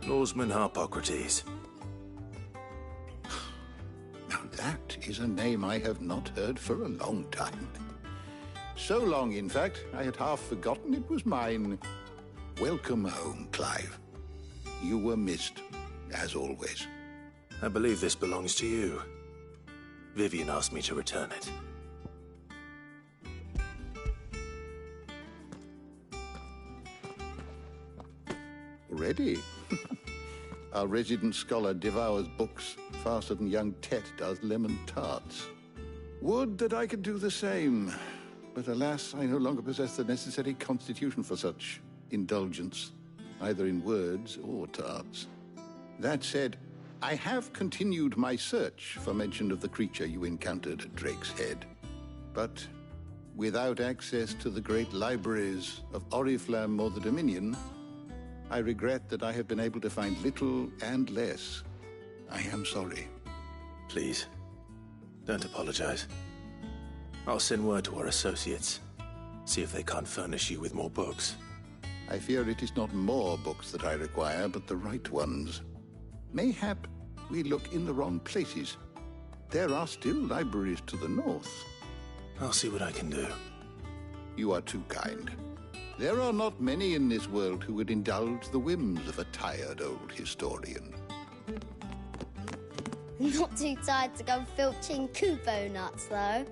Lawsman Harpocrates. Now that is a name I have not heard for a long time. So long, in fact, I had half forgotten it was mine. Welcome home, Clive. You were missed, as always. I believe this belongs to you. Vivian asked me to return it. Already? Our resident scholar devours books faster than young Tet does lemon tarts. Would that I could do the same. But alas, I no longer possess the necessary constitution for such indulgence, either in words or tarts. That said, I have continued my search for mention of the creature you encountered at Drake's Head. But without access to the great libraries of Oriflamme or the Dominion, I regret that I have been able to find little and less. I am sorry. Please, don't apologize. I'll send word to our associates. See if they can't furnish you with more books. I fear it is not more books that I require, but the right ones. Mayhap we look in the wrong places. There are still libraries to the north. I'll see what I can do. You are too kind. There are not many in this world who would indulge the whims of a tired old historian. Not too tired to go filching Kupo nuts, though.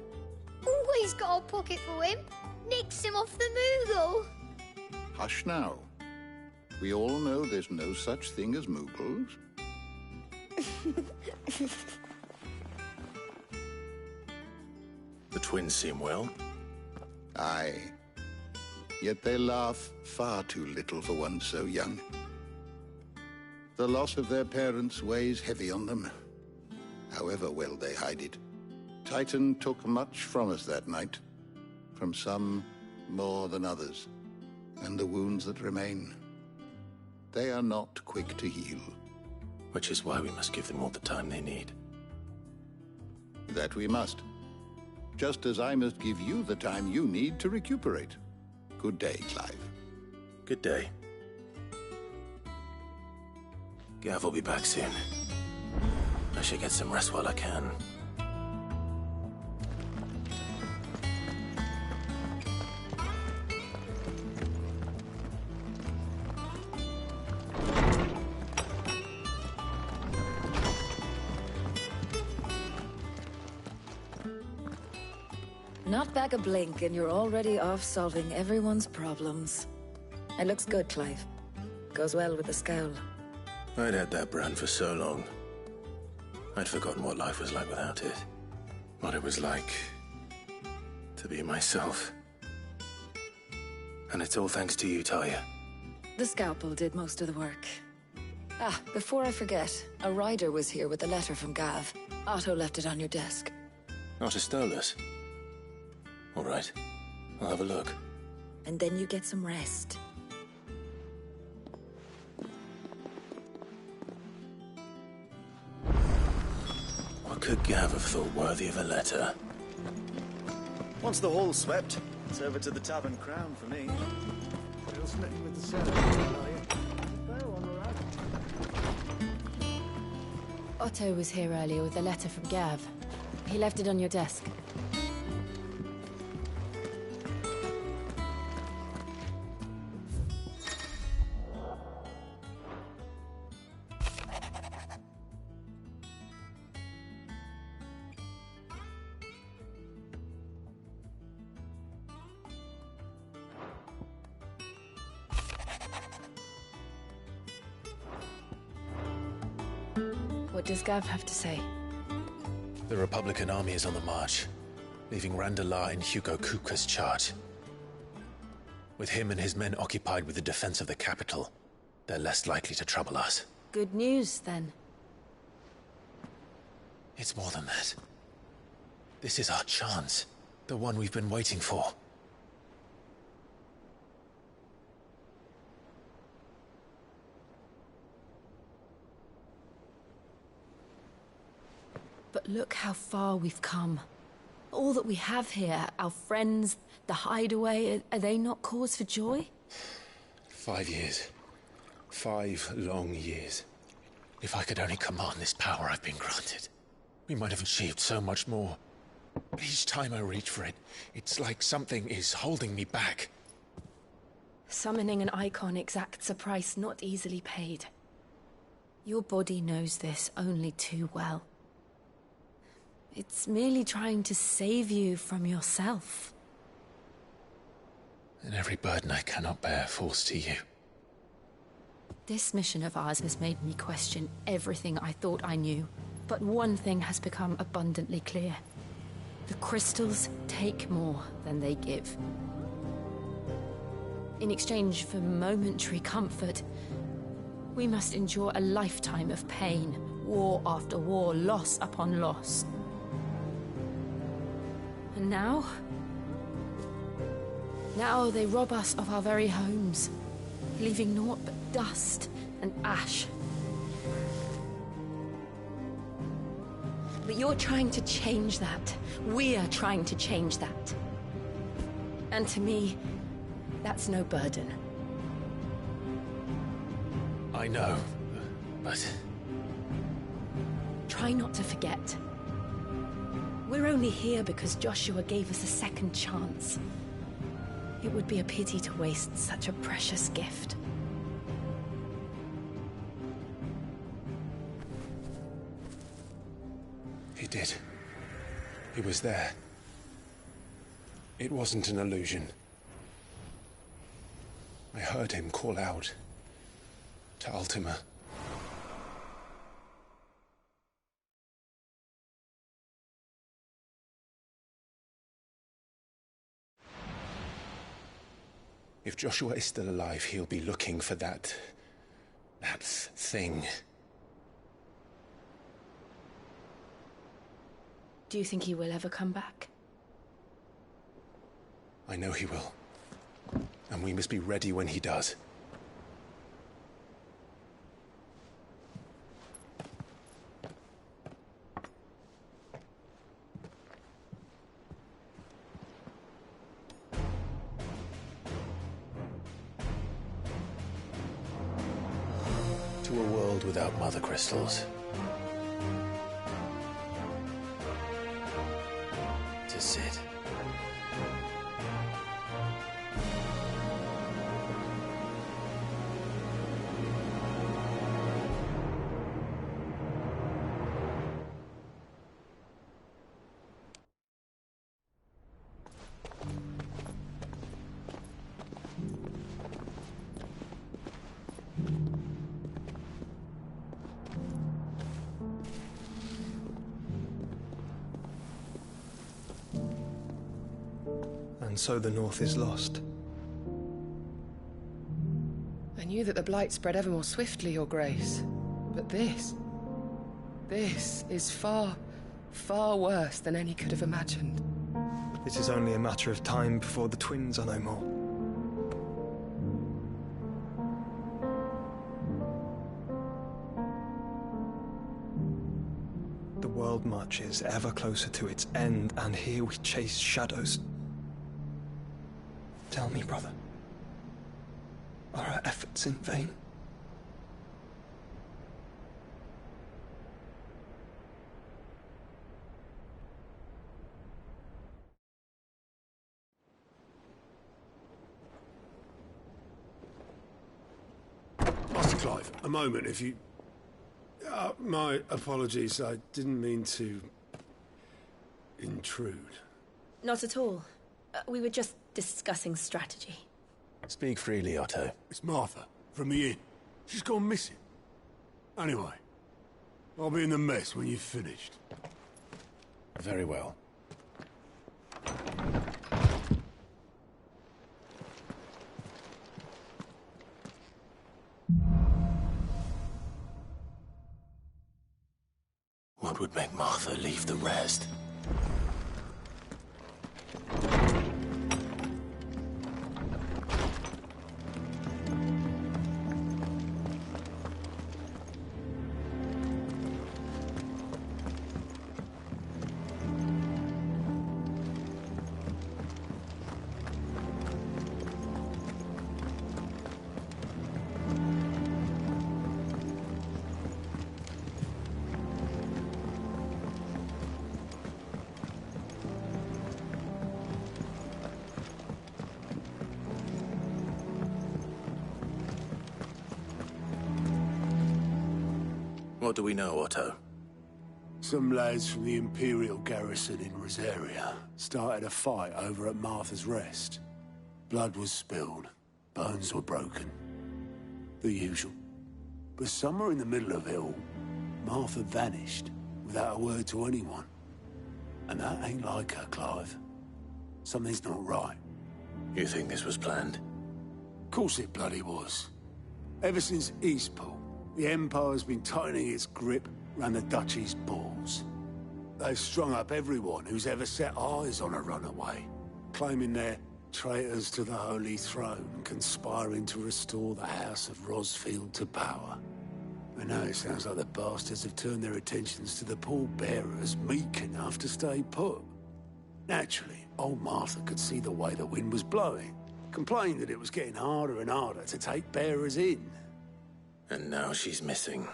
Always got a pocket for him. Nicks him off the Moogle. Hush now. We all know there's no such thing as Moogles. The twins seem well. Aye. Yet they laugh far too little for one so young. The loss of their parents weighs heavy on them, however well they hide it. Titan took much from us that night, from some more than others, and the wounds that remain, they are not quick to heal. Which is why we must give them all the time they need. That we must. Just as I must give you the time you need to recuperate. Good day, Clive. Good day. Gav will be back soon. I should get some rest while I can. Not back a blink and you're already off solving everyone's problems. It looks good, Clive. Goes well with the scowl. I'd had that brand for so long. I'd forgotten what life was like without it. What it was like to be myself. And it's all thanks to you, Talia. The scalpel did most of the work. Ah, before I forget, a rider was here with a letter from Gav. Otto left it on your desk. Not a Stolas. All right, I'll have a look. And then you get some rest. What could Gav have thought worthy of a letter? Once the hall's swept, it's over to the Tavern Crown for me. Still smitten with the cellar, are you? Fair one, all right. Otto was here earlier with a letter from Gav. He left it on your desk. What does Gav have to say? The Republican army is on the march, leaving Randalar in Hugo Kupka's charge. With him and his men occupied with the defense of the capital, they're less likely to trouble us. Good news, then. It's more than that. This is our chance, the one we've been waiting for. But look how far we've come. All that we have here, our friends, the hideaway, are they not cause for joy? 5 years. 5 long years. If I could only command this power I've been granted, we might have achieved so much more. But each time I reach for it, it's like something is holding me back. Summoning an icon exacts a price not easily paid. Your body knows this only too well. It's merely trying to save you from yourself. And every burden I cannot bear falls to you. This mission of ours has made me question everything I thought I knew. But one thing has become abundantly clear. The crystals take more than they give. In exchange for momentary comfort, we must endure a lifetime of pain, war after war, loss upon loss. And now they rob us of our very homes, leaving naught but dust and ash. But you're trying to change that. We're trying to change that. And to me, that's no burden. I know, but... Try not to forget. We're only here because Joshua gave us a second chance. It would be a pity to waste such a precious gift. He did. He was there. It wasn't an illusion. I heard him call out to Ultima. If Joshua is still alive, he'll be looking for that thing. Do you think he will ever come back? I know he will. And we must be ready when he does. To a world without mother crystals. To Sid. And so the North is lost. I knew that the Blight spread ever more swiftly, Your Grace. But this is far, far worse than any could have imagined. It is only a matter of time before the twins are no more. The world marches ever closer to its end, and here we chase shadows. Tell me, brother, are our efforts in vain? Master Clive, a moment, if you... my apologies, I didn't mean to... intrude. Not at all. We were just discussing strategy. Speak freely, Otto. It's Martha, from the inn. She's gone missing. Anyway, I'll be in the mess when you've finished. Very well. What would make Martha leave the rest? What do we know, Otto? Some lads from the Imperial garrison in Rosaria started a fight over at Martha's Rest. Blood was spilled, bones were broken. The usual. But somewhere in the middle of it all, Martha vanished without a word to anyone. And that ain't like her, Clive. Something's not right. You think this was planned? Of course it bloody was. Ever since Eastpool, the Empire's been tightening its grip round the Duchy's balls. They've strung up everyone who's ever set eyes on a runaway, claiming they're traitors to the Holy Throne, conspiring to restore the House of Rosfield to power. And now it sounds like the bastards have turned their attentions to the pallbearers meek enough to stay put. Naturally, old Martha could see the way the wind was blowing, complained that it was getting harder and harder to take bearers in. And now she's missing.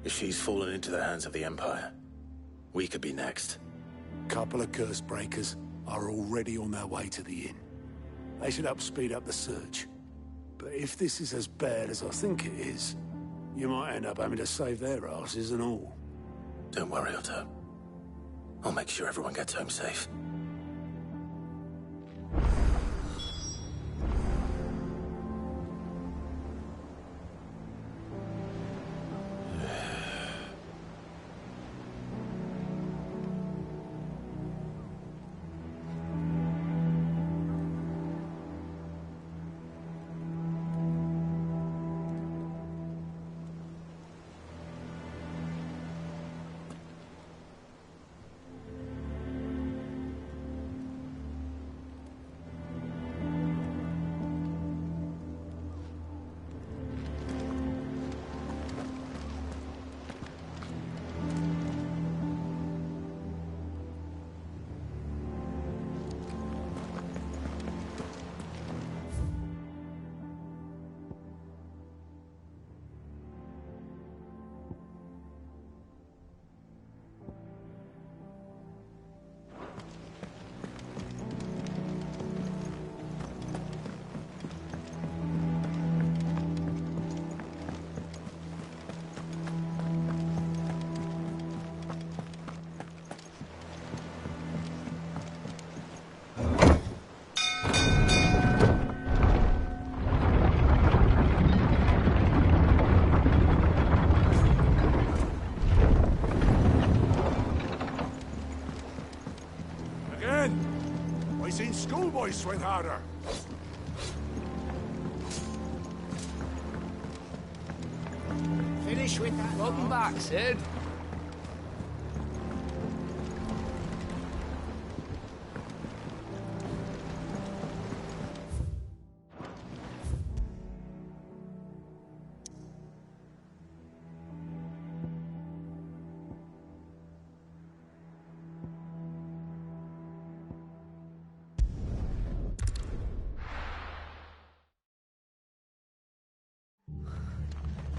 If she's fallen into the hands of the Empire, we could be next. Couple of curse breakers are already on their way to the inn. They should help speed up the search. But if this is as bad as I think it is, you might end up having to save their asses and all. Don't worry, Otto. I'll make sure everyone gets home safe. Schoolboys swing harder. Finish with that. Welcome back, Sid.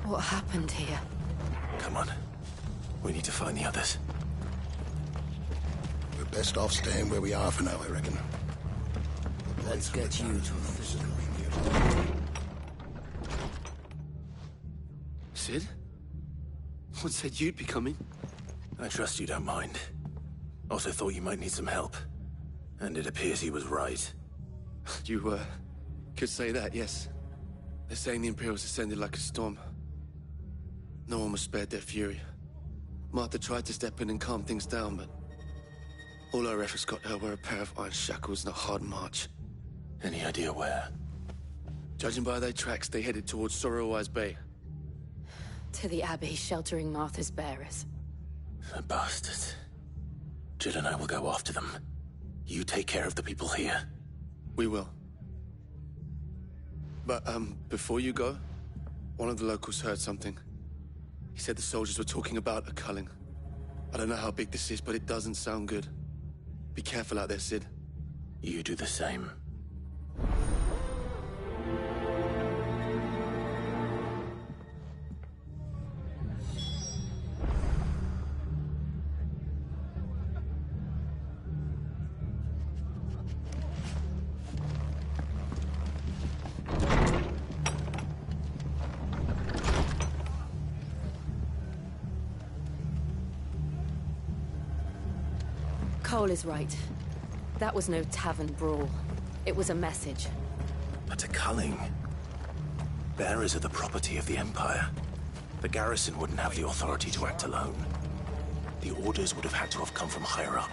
What happened here? Come on. We need to find the others. We're best off staying where we are for now, I reckon. Let's get you to a physical. Sid? What said you'd be coming? I trust you don't mind. Also thought you might need some help. And it appears he was right. You, could say that, yes. They're saying the Imperials ascended like a storm. No one was spared their fury. Martha tried to step in and calm things down, but all our efforts got her were a pair of iron shackles and a hard march. Any idea where? Judging by their tracks, they headed towards Sorrowwise Bay. To the Abbey, sheltering Martha's bearers. The bastards. Jill and I will go after them. You take care of the people here. We will. But, before you go, one of the locals heard something. He said the soldiers were talking about a culling. I don't know how big this is, but it doesn't sound good. Be careful out there, Sid. You do the same. Cole is right. That was no tavern brawl. It was a message. But to Culling, bearers are the property of the Empire. The garrison wouldn't have the authority to act alone. The orders would have had to have come from higher up.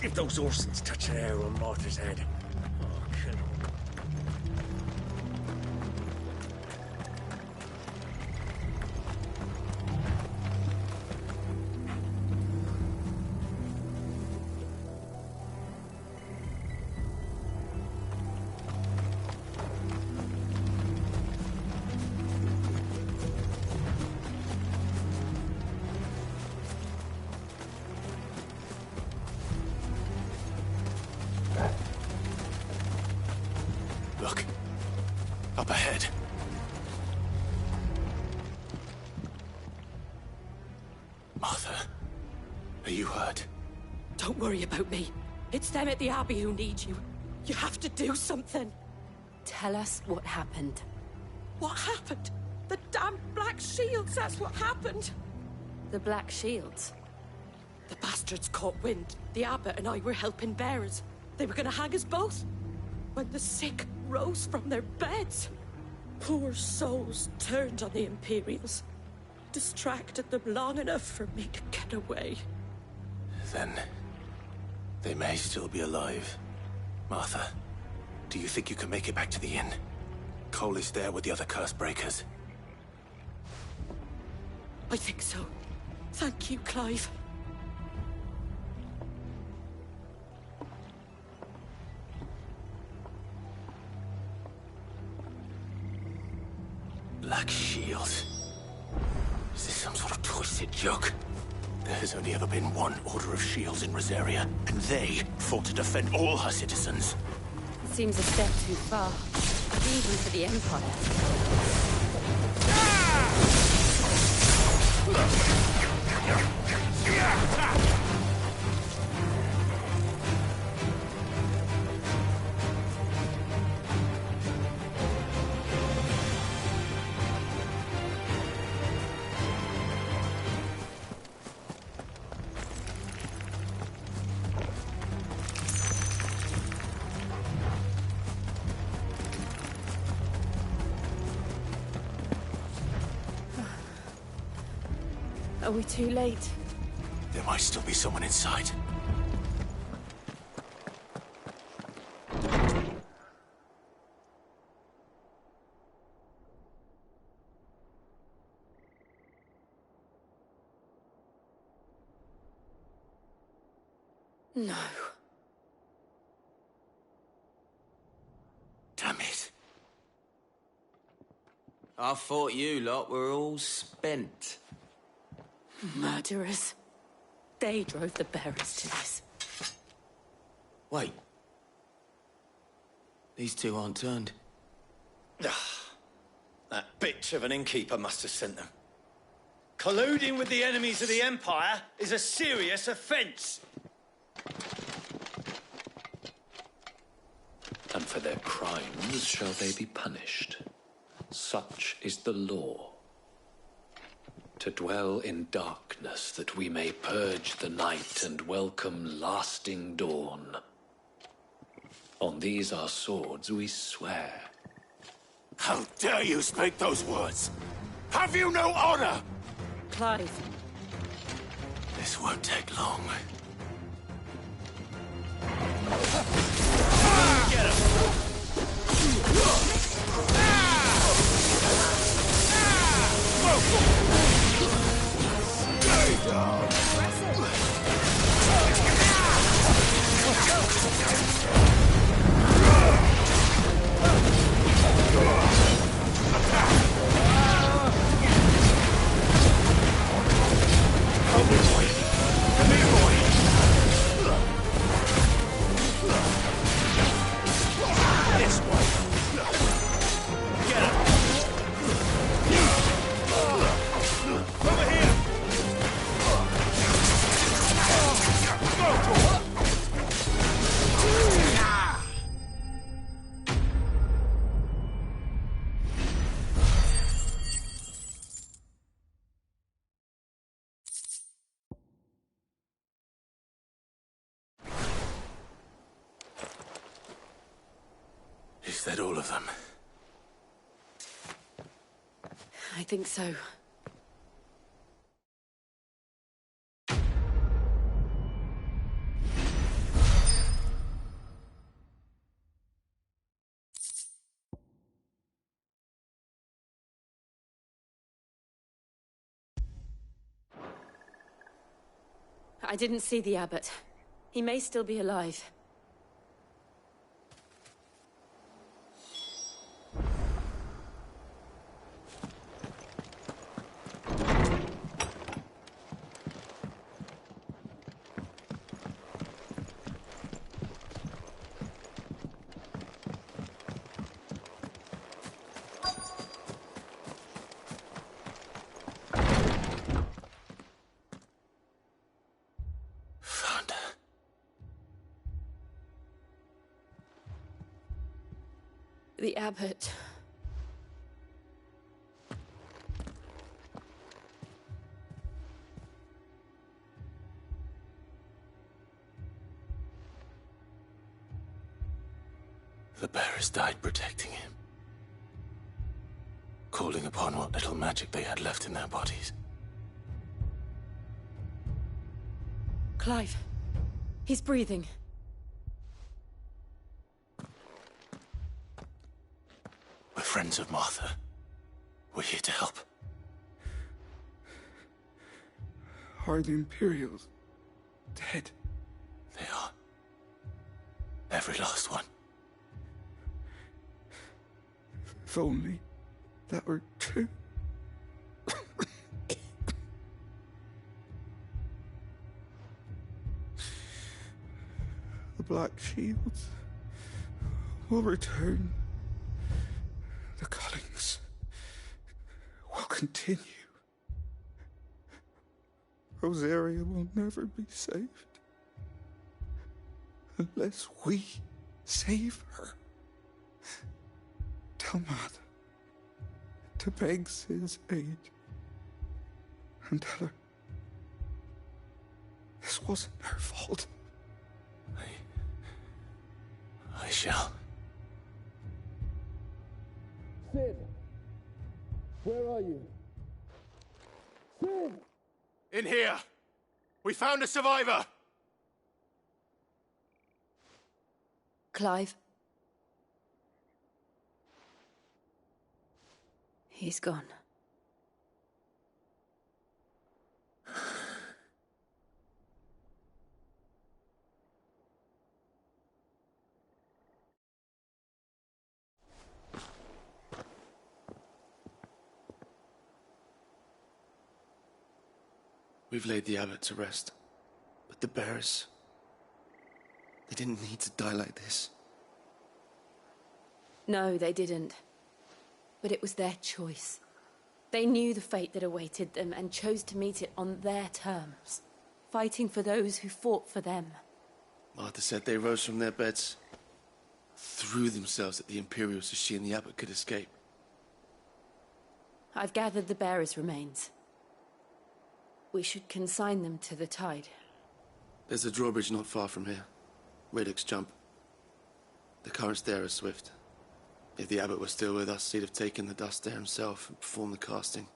If those Orsons touch an arrow on Martha's head. Oh, kill 'em. Look. Up ahead. Martha, are you hurt? Don't worry about me. It's them at the Abbey who need you. You have to do something. Tell us what happened. What happened? The damn Black Shields, that's what happened. The Black Shields? The bastards caught wind. The Abbot and I were helping bearers. They were gonna hang us both. When the sick rose from their beds, poor souls turned on the Imperials. Distracted them long enough for me to get away. Then they may still be alive. Martha, do you think you can make it back to the inn? Cole is there with the other curse breakers. I think so. Thank you, Clive. Black Shields. Is this some sort of twisted joke? There has only ever been one Order of Shields in Rosaria, and they fought to defend all her citizens. It seems a step too far, even for the Empire. Are we too late? There might still be someone inside. No. Damn it. I thought you lot were all spent. Murderers. They drove the bearers to this. Wait. These two aren't turned. That bitch of an innkeeper must have sent them. Colluding with the enemies of the Empire is a serious offence. And for their crimes shall they be punished. Such is the law. To dwell in darkness that we may purge the night and welcome lasting dawn. On these our swords we swear. How dare you speak those words? Have you no honor? Clive. This won't take long. Get him! Stay down! Come here, boy! that all of them? I think so. I didn't see the abbot. He may still be alive. The abbot. The bearers died protecting him, calling upon what little magic they had left in their bodies. Clive. He's breathing. We're friends of Martha. We're here to help. Are the Imperials dead? They are. Every last one. If only that were true. The Black Shields will return. The cuttings will continue. Rosaria will never be saved unless we save her. Tell Martha to beg Sid's aid and tell her this wasn't her fault. I shall. Sid! Where are you? Sid! In here! We found a survivor! Clive. He's gone. We've laid the abbot to rest. But the bearers... they didn't need to die like this. No, they didn't. But it was their choice. They knew the fate that awaited them and chose to meet it on their terms, fighting for those who fought for them. Martha said they rose from their beds, threw themselves at the Imperials so she and the abbot could escape. I've gathered the bearers' remains. We should consign them to the tide. There's a drawbridge not far from here. Radix jump. The currents there are swift. If the abbot was still with us, he'd have taken the dust there himself and performed the casting.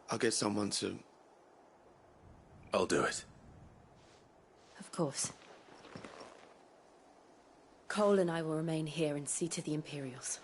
I'll get someone to... I'll do it. Of course. Cole and I will remain here and see to the Imperials.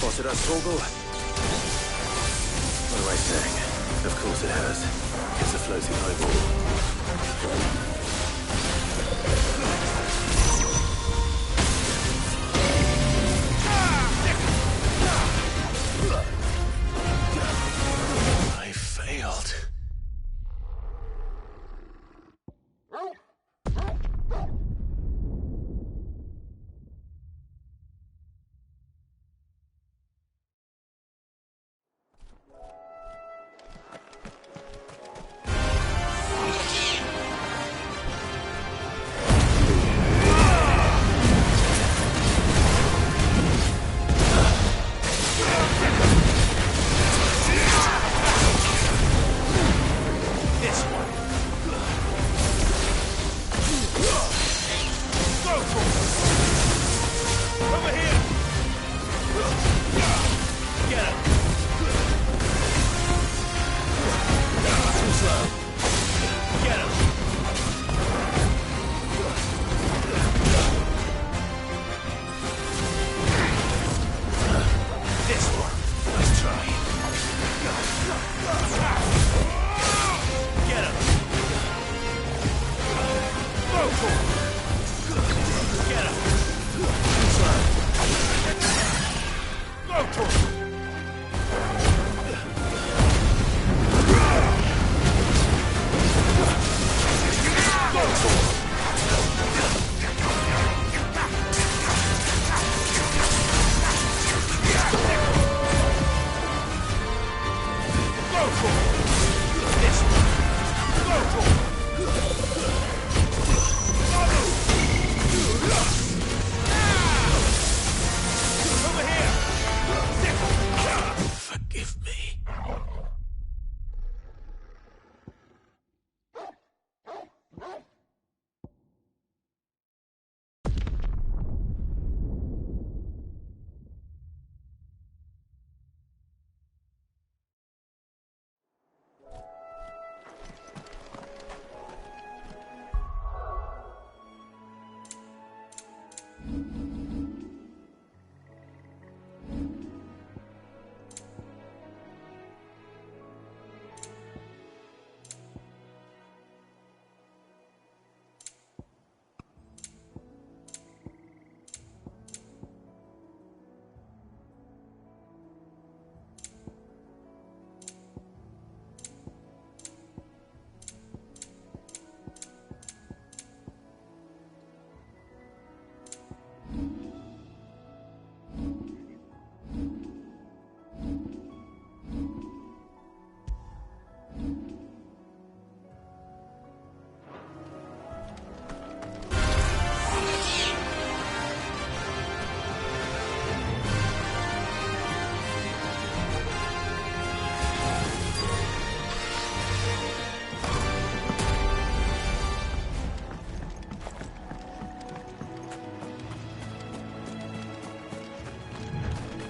spotted us, Torgal? What am I saying? Of course it has. It's a floating eyeball. I failed.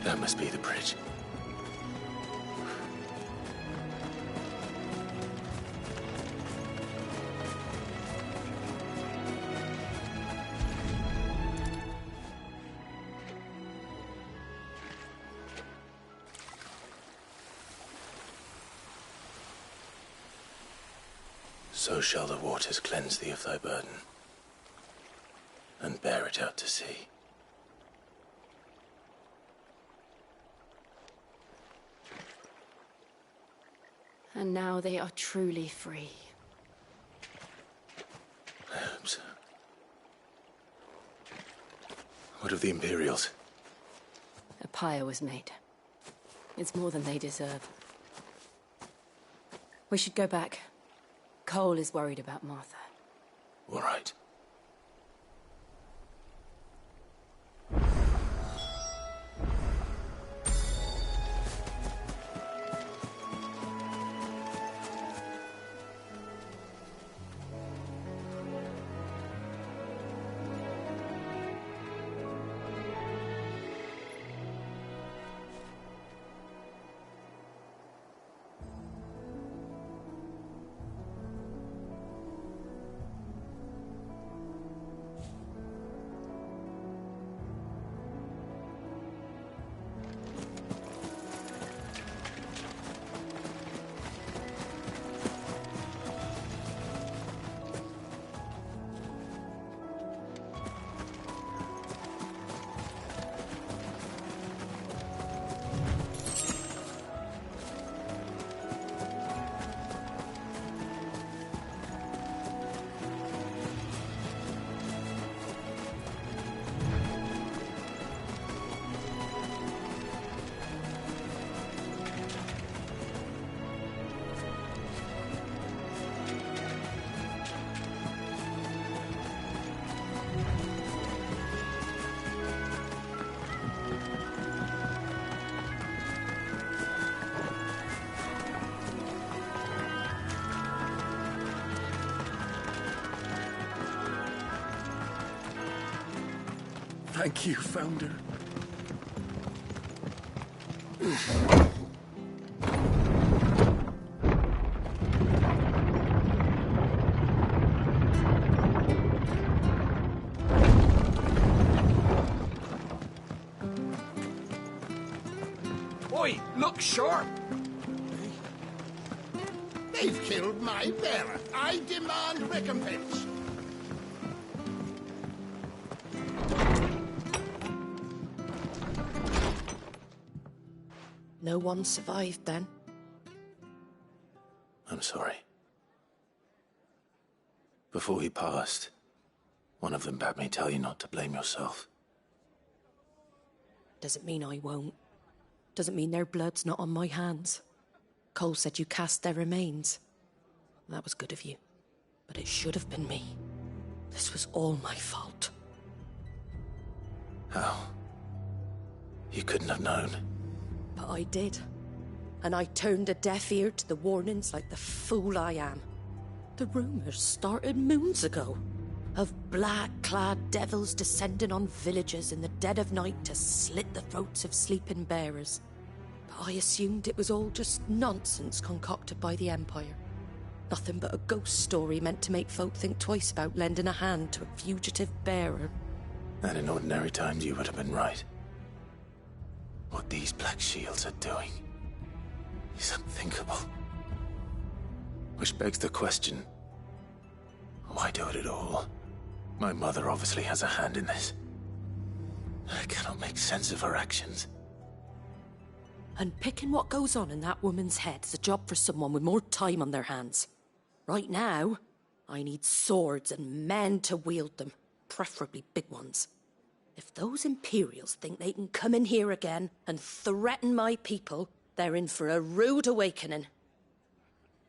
That must be the bridge. So shall the waters cleanse thee of thy burden, and bear it out to sea. And now they are truly free. I hope so. What of the Imperials? A pyre was made. It's more than they deserve. We should go back. Cole is worried about Martha. All right. Thank you, Founder. Oi, look sharp! They've killed my bearer. I demand recompense. No one survived then. I'm sorry. Before he passed, one of them bade me tell you not to blame yourself. Doesn't mean I won't. Doesn't mean their blood's not on my hands. Cole said you cast their remains. That was good of you. But it should have been me. This was all my fault. How? You couldn't have known. But I did. And I turned a deaf ear to the warnings like the fool I am. The rumours started moons ago. Of black-clad devils descending on villages in the dead of night to slit the throats of sleeping bearers. But I assumed it was all just nonsense concocted by the Empire. Nothing but a ghost story meant to make folk think twice about lending a hand to a fugitive bearer. And in ordinary times you would have been right. What these Black Shields are doing is unthinkable. Which begs the question, why do it at all? My mother obviously has a hand in this. I cannot make sense of her actions. And picking what goes on in that woman's head is a job for someone with more time on their hands. Right now, I need swords and men to wield them, preferably big ones. If those Imperials think they can come in here again and threaten my people, they're in for a rude awakening.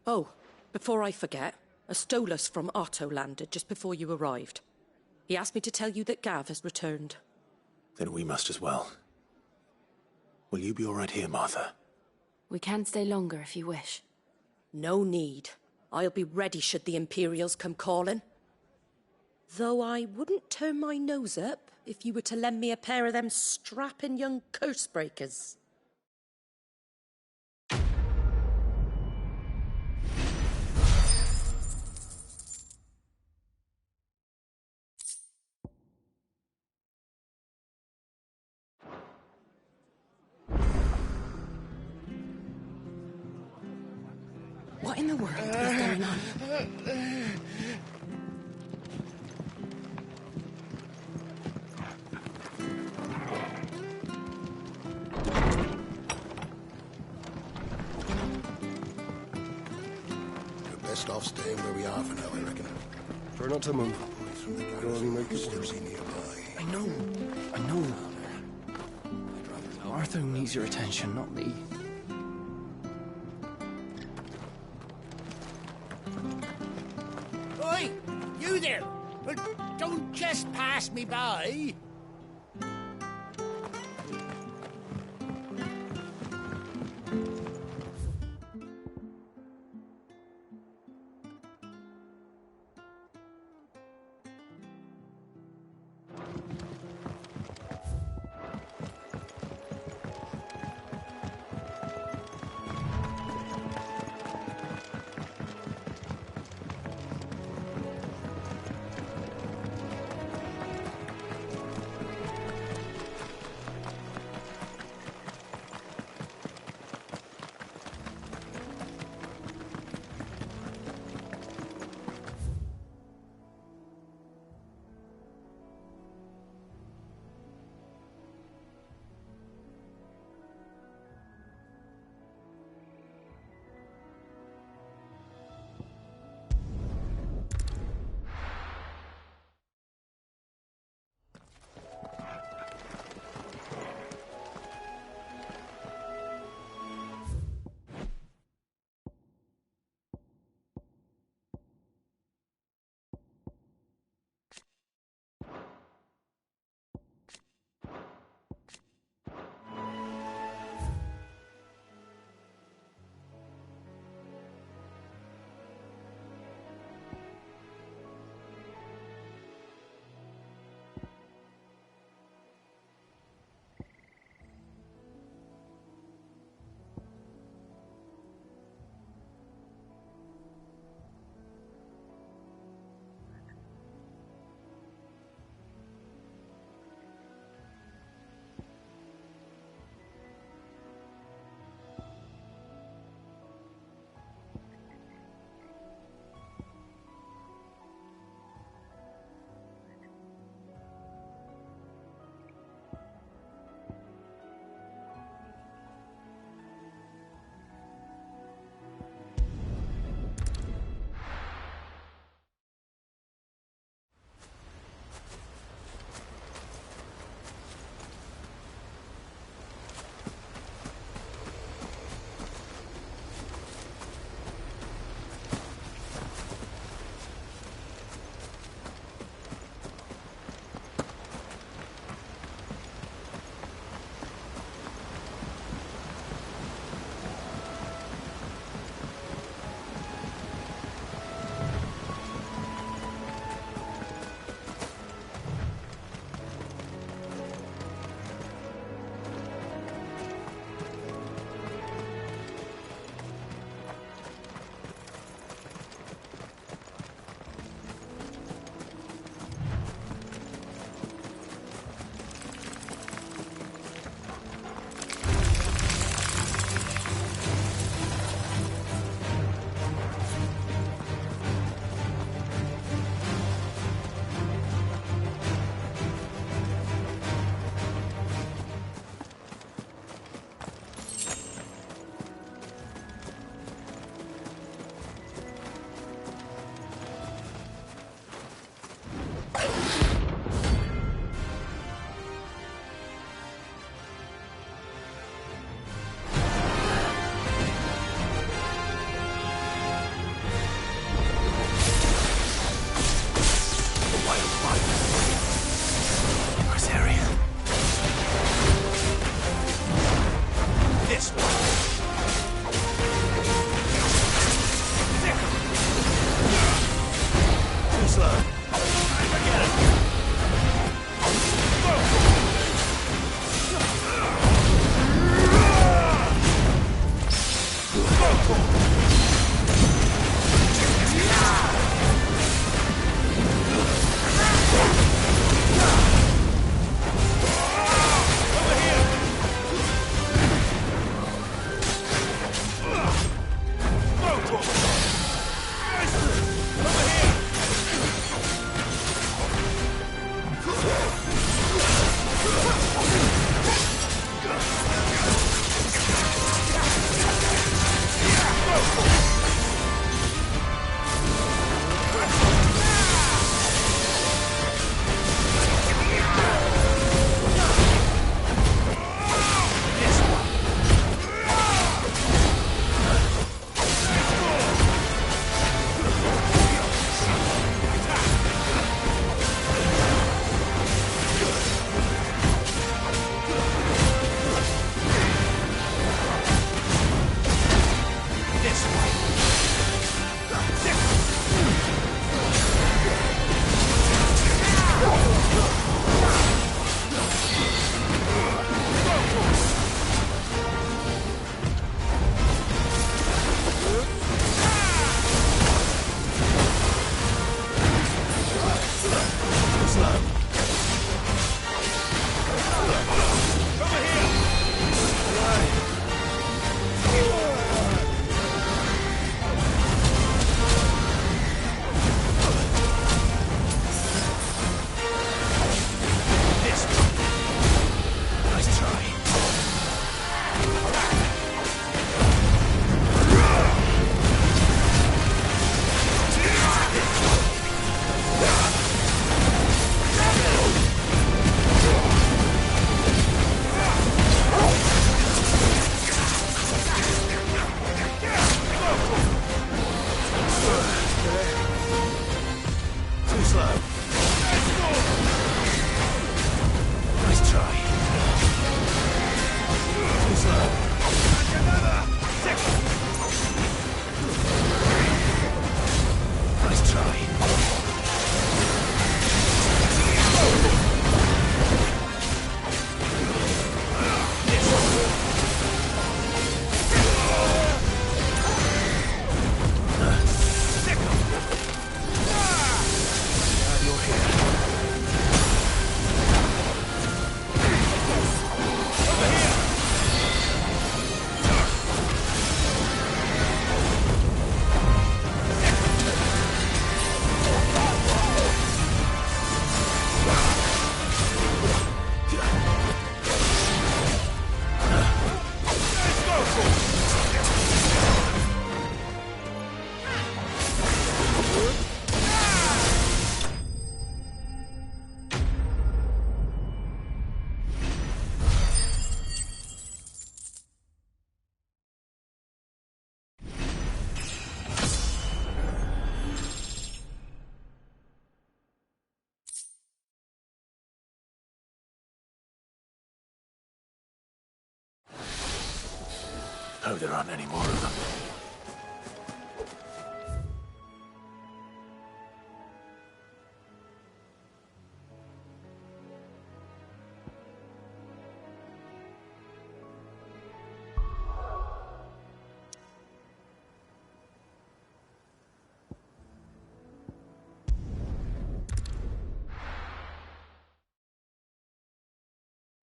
Oh, before I forget, a Stolas from Otto landed just before you arrived. He asked me to tell you that Gav has returned. Then we must as well. Will you be all right here, Martha? We can stay longer if you wish. No need. I'll be ready should the Imperials come calling. Though I wouldn't turn my nose up if you were to lend me a pair of them strapping young curse breakers. What in the world is going on? We're best off staying where we are for now, I reckon. Try not to move. You'll only make it worse. Nearby. I know. Arthur needs your attention, not me. Oi! You there! Well, don't just pass me by! Hope there aren't any more of them.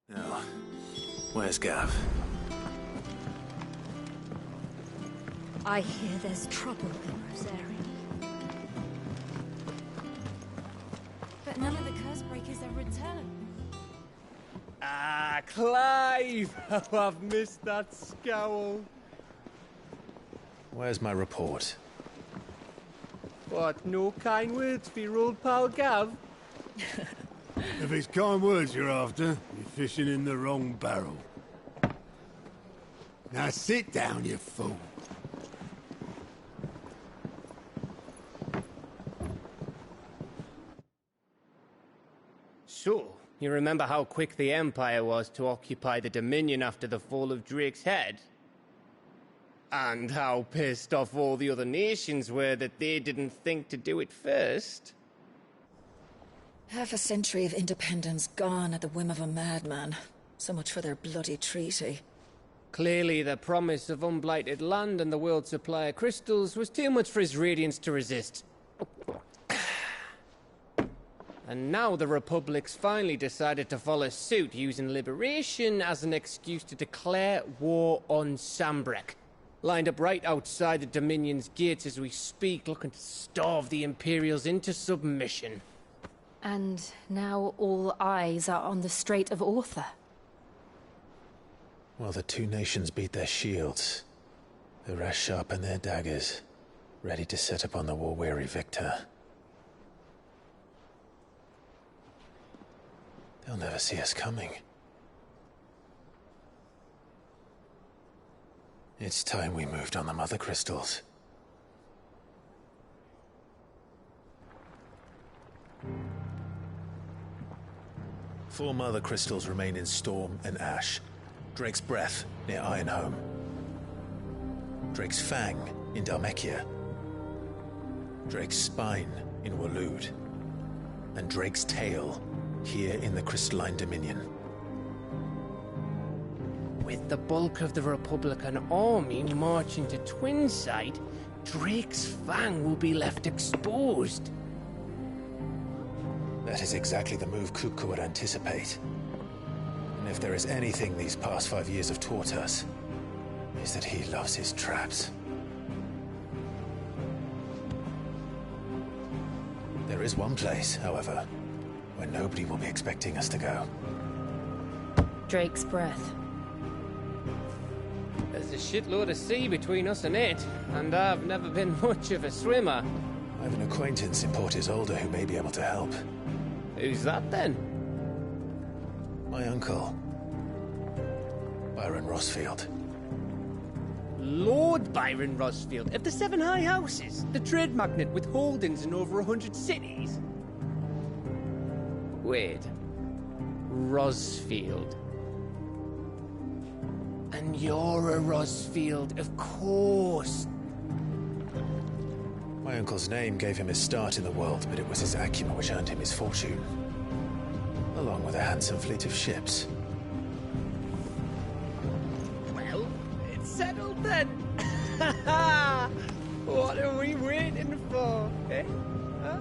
Now, where's Gav? I hear there's trouble in Rosary. But none of the curse breakers have returned. Ah, Clive! Oh, I've missed that scowl. Where's my report? What, no kind words for your old pal Gav? If it's kind words you're after, you're fishing in the wrong barrel. Now sit down, you fool. So, you remember how quick the Empire was to occupy the Dominion after the fall of Drake's head? And how pissed off all the other nations were that they didn't think to do it first? Half a century of independence gone at the whim of a madman. So much for their bloody treaty. Clearly, the promise of unblighted land and the world's supply of crystals was too much for his radiance to resist. And now the Republic's finally decided to follow suit, using liberation as an excuse to declare war on Sambrek. Lined up right outside the Dominion's gates as we speak, looking to starve the Imperials into submission. And now all eyes are on the Strait of Author. While the two nations beat their shields, the rest sharpen their daggers, ready to set upon the war-weary victor. They'll never see us coming. It's time we moved on the Mother Crystals. Four Mother Crystals remain in Storm and Ash. Drake's Breath near Ironhome. Drake's Fang in Dhalmekia. Drake's Spine in Waloed. And Drake's Tail here in the Crystalline Dominion. With the bulk of the Republican army marching to Twinside, Drake's Fang will be left exposed. That is exactly the move Kupka would anticipate. And if there is anything these past 5 years have taught us, is that he loves his traps. There is one place, however, where nobody will be expecting us to go. Drake's Breath. There's a shitload of sea between us and it, and I've never been much of a swimmer. I have an acquaintance in Port Isolde who may be able to help. Who's that then? My uncle, Byron Rosfield. Lord Byron Rosfield of the Seven High Houses, the trade magnate with holdings in over 100 cities. Wait, Rosfield. And you're a Rosfield, of course. My uncle's name gave him his start in the world, but it was his acumen which earned him his fortune. Along with a handsome fleet of ships. Well, it's settled then. What are we waiting for, eh? Huh?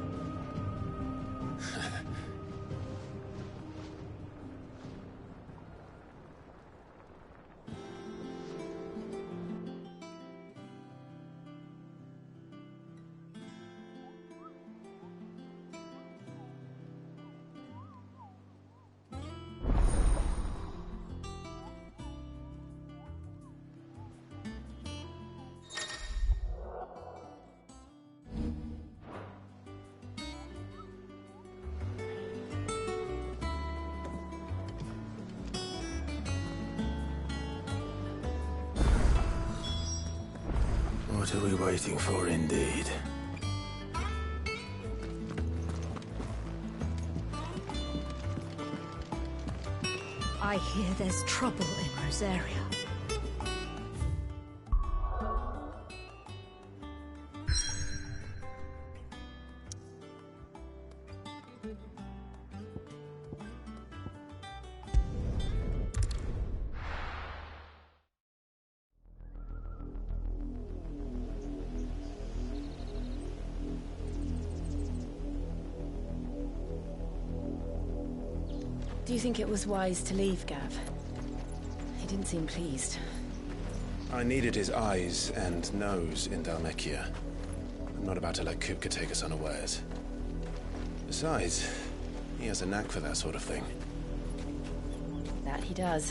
What are we waiting for, indeed? I hear there's trouble in Rosaria. Do you think it was wise to leave, Gav? He didn't seem pleased. I needed his eyes and nose in Dhalmekia. I'm not about to let Kupka take us unawares. Besides, he has a knack for that sort of thing. That he does.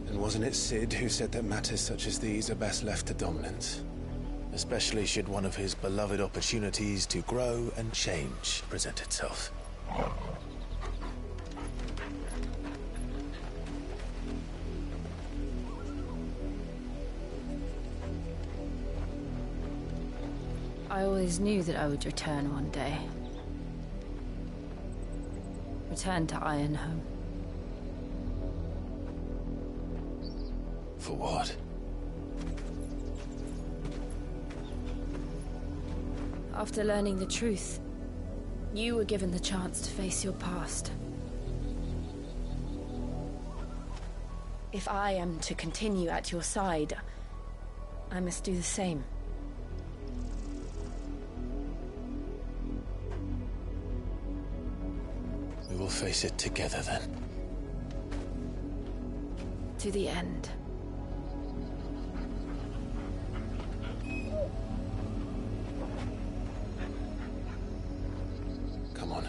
And wasn't it Sid who said that matters such as these are best left to dominance? Especially should one of his beloved opportunities to grow and change present itself. I always knew that I would return one day. Return to Ironhome. For what? After learning the truth, you were given the chance to face your past. If I am to continue at your side, I must do the same. We will face it together then. To the end. Come on.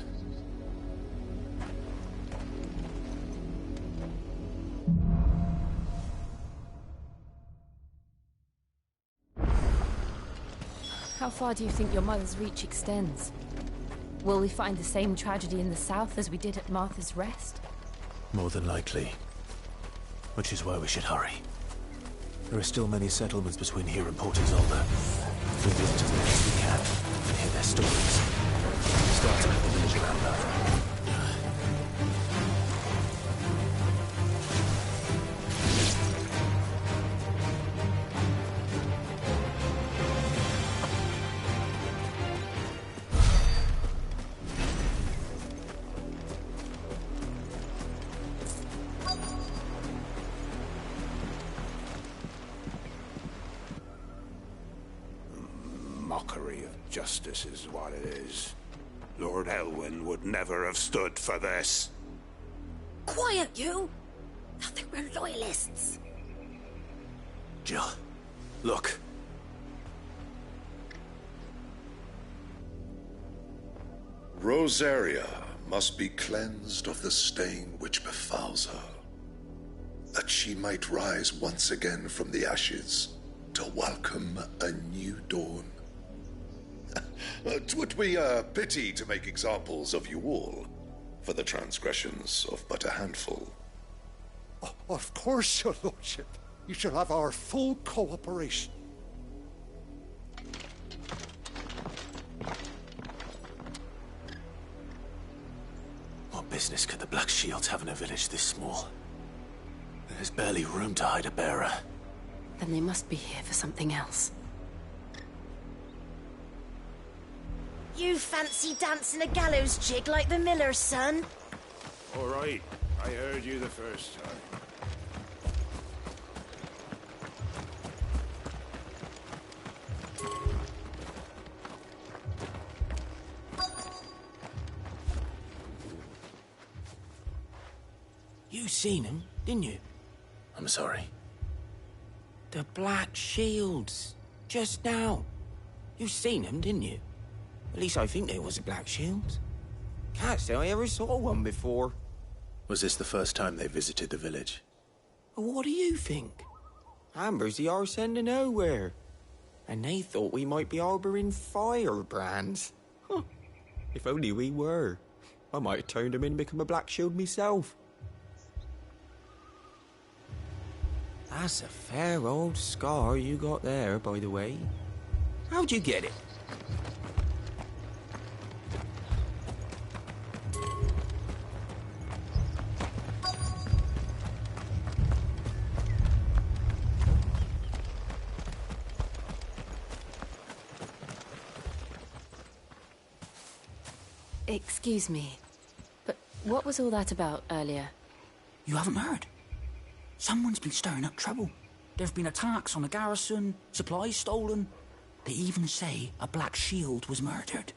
How far do you think your mother's reach extends? Will we find the same tragedy in the south as we did at Martha's Rest? More than likely. Which is why we should hurry. There are still many settlements between here and Port Isolde. We'll visit as many as we can and hear their stories. Starting at the village around Merthyr. Mockery of justice is what it is. Lord Elwyn would never have stood for this. Quiet, you! Nothing, we're loyalists. Jill, look. Rosaria must be cleansed of the stain which befouls her, that she might rise once again from the ashes to welcome a new dawn. 'Twould be a pity to make examples of you all for the transgressions of but a handful. Of course, your lordship. You shall have our full cooperation. What business could the Black Shields have in a village this small? There's barely room to hide a bearer. Then they must be here for something else. You fancy dancing a gallows jig like the miller's son? All right, I heard you the first time. You seen him, didn't you? I'm sorry. The Black Shields. Just now. You seen him, didn't you? At least I think there was a Black Shield. Can't say I ever saw one before. Was this the first time they visited the village? Well, what do you think? Amber's the arse end of nowhere. And they thought we might be harbouring firebrands. Huh. If only we were. I might have turned him in and become a Black Shield myself. That's a fair old scar you got there, by the way. How'd you get it? Excuse me, but what was all that about earlier? You haven't heard? Someone's been stirring up trouble. There have been attacks on the garrison, supplies stolen. They even say a Black Shield was murdered.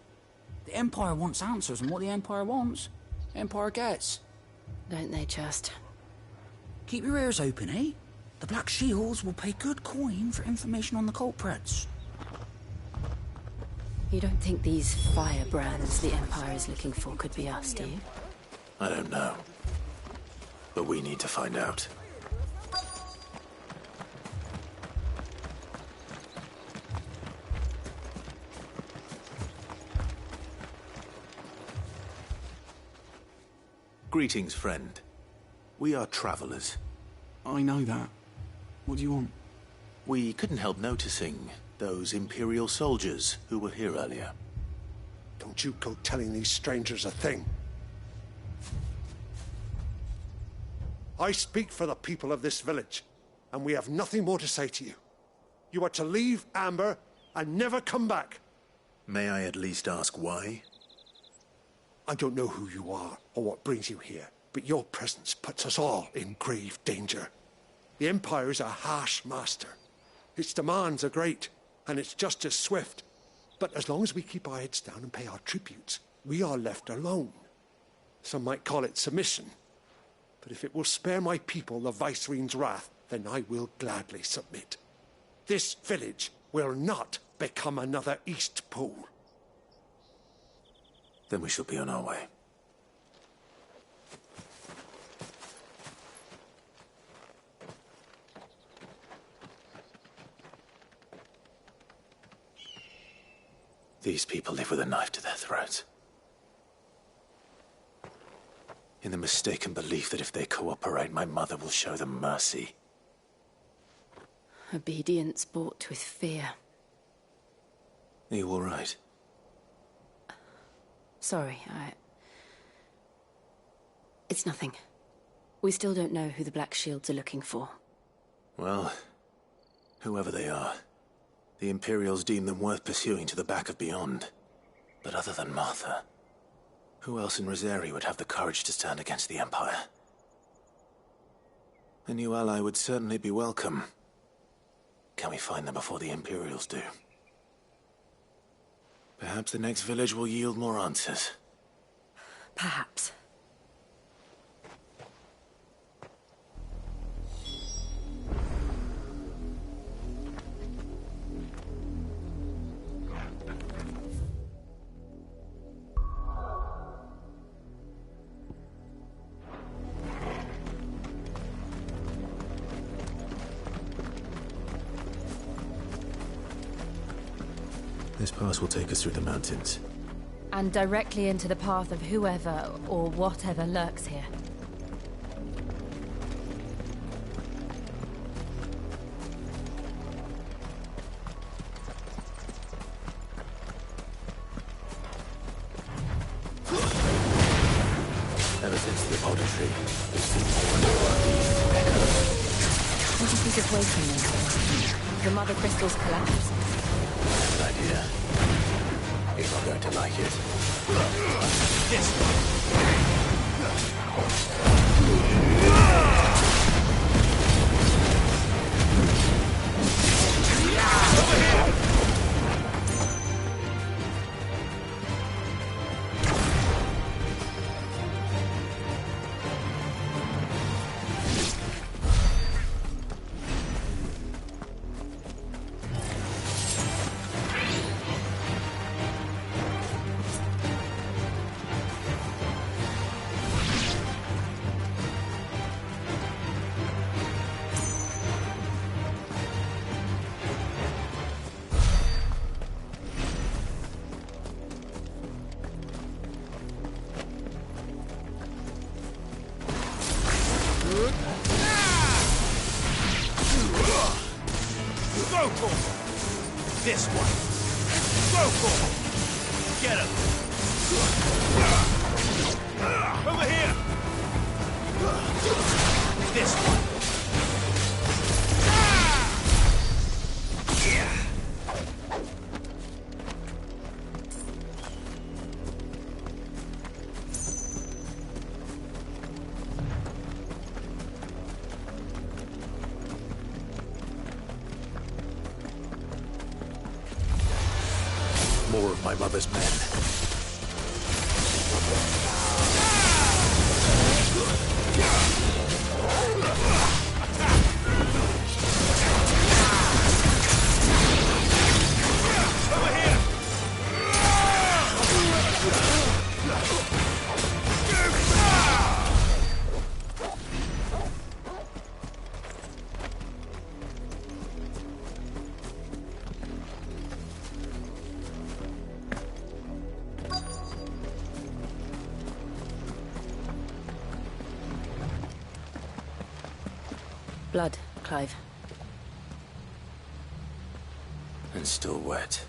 The Empire wants answers, and what the Empire wants, Empire gets. Don't they just? Keep your ears open, eh? The Black Shields will pay good coin for information on the culprits. You don't think these firebrands the Empire is looking for could be us, do you? I don't know. But we need to find out. Greetings, friend. We are travelers. I know that. What do you want? We couldn't help noticing those Imperial soldiers who were here earlier. Don't you go telling these strangers a thing. I speak for the people of this village, and we have nothing more to say to you. You are to leave Amber and never come back. May I at least ask why? I don't know who you are or what brings you here, but your presence puts us all in grave danger. The Empire is a harsh master. Its demands are great, and its justice swift. But as long as we keep our heads down and pay our tributes, we are left alone. Some might call it submission. But if it will spare my people the Viceroy's wrath, then I will gladly submit. This village will not become another Eastpool. Then we shall be on our way. These people live with a knife to their throats. In the mistaken belief that if they cooperate, my mother will show them mercy. Obedience bought with fear. Are you all right? Sorry, It's nothing. We still don't know who the Black Shields are looking for. Well, whoever they are, the Imperials deem them worth pursuing to the back of beyond. But other than Martha, who else in Rosari would have the courage to stand against the Empire? A new ally would certainly be welcome. Can we find them before the Imperials do? Perhaps the next village will yield more answers. Perhaps. This pass will take us through the mountains. And directly into the path of whoever or whatever lurks here. Ever since the auditory, we've seen more and more of these echoes. What do you think is waiting there? The mother crystals collapse. Good idea. You're not going to like it. This over here! Go for it! This one! Go for it! Get him! Over here! This one! More of my mother's men. Blood, Clive. And still wet.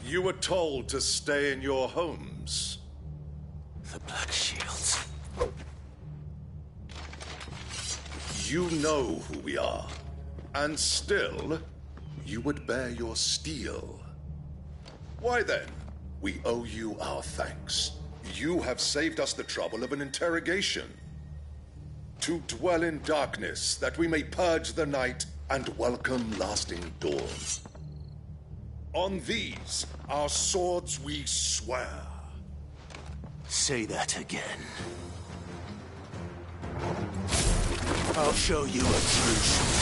You were told to stay in your homes. The Black Shields. You know who we are. And still, you would bear your steel. Why then, we owe you our thanks. You have saved us the trouble of an interrogation. To dwell in darkness, that we may purge the night and welcome lasting dawn. On these, our swords we swear. Say that again. I'll show you a true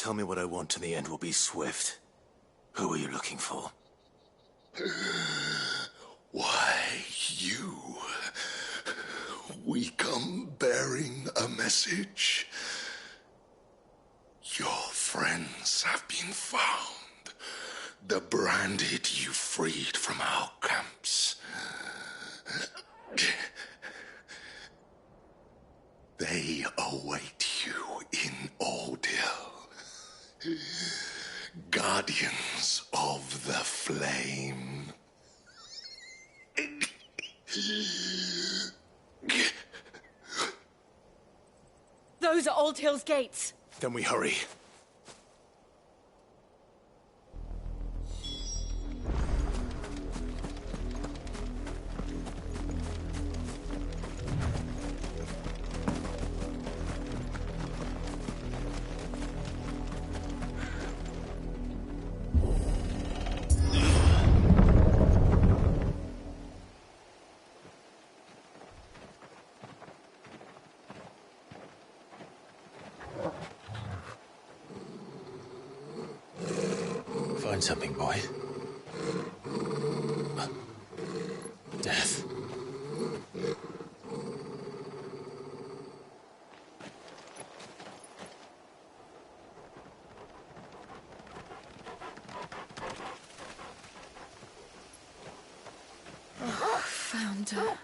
Tell me what I want and the end will be swift. Who are you looking for? Why, you. We come bearing a message. Your friends have been found. The branded you freed from our camps. They await you in Ordeal. Guardians of the Flame. Those are Old Hill's gates. Then we hurry. Find something, boy. Death. Found her.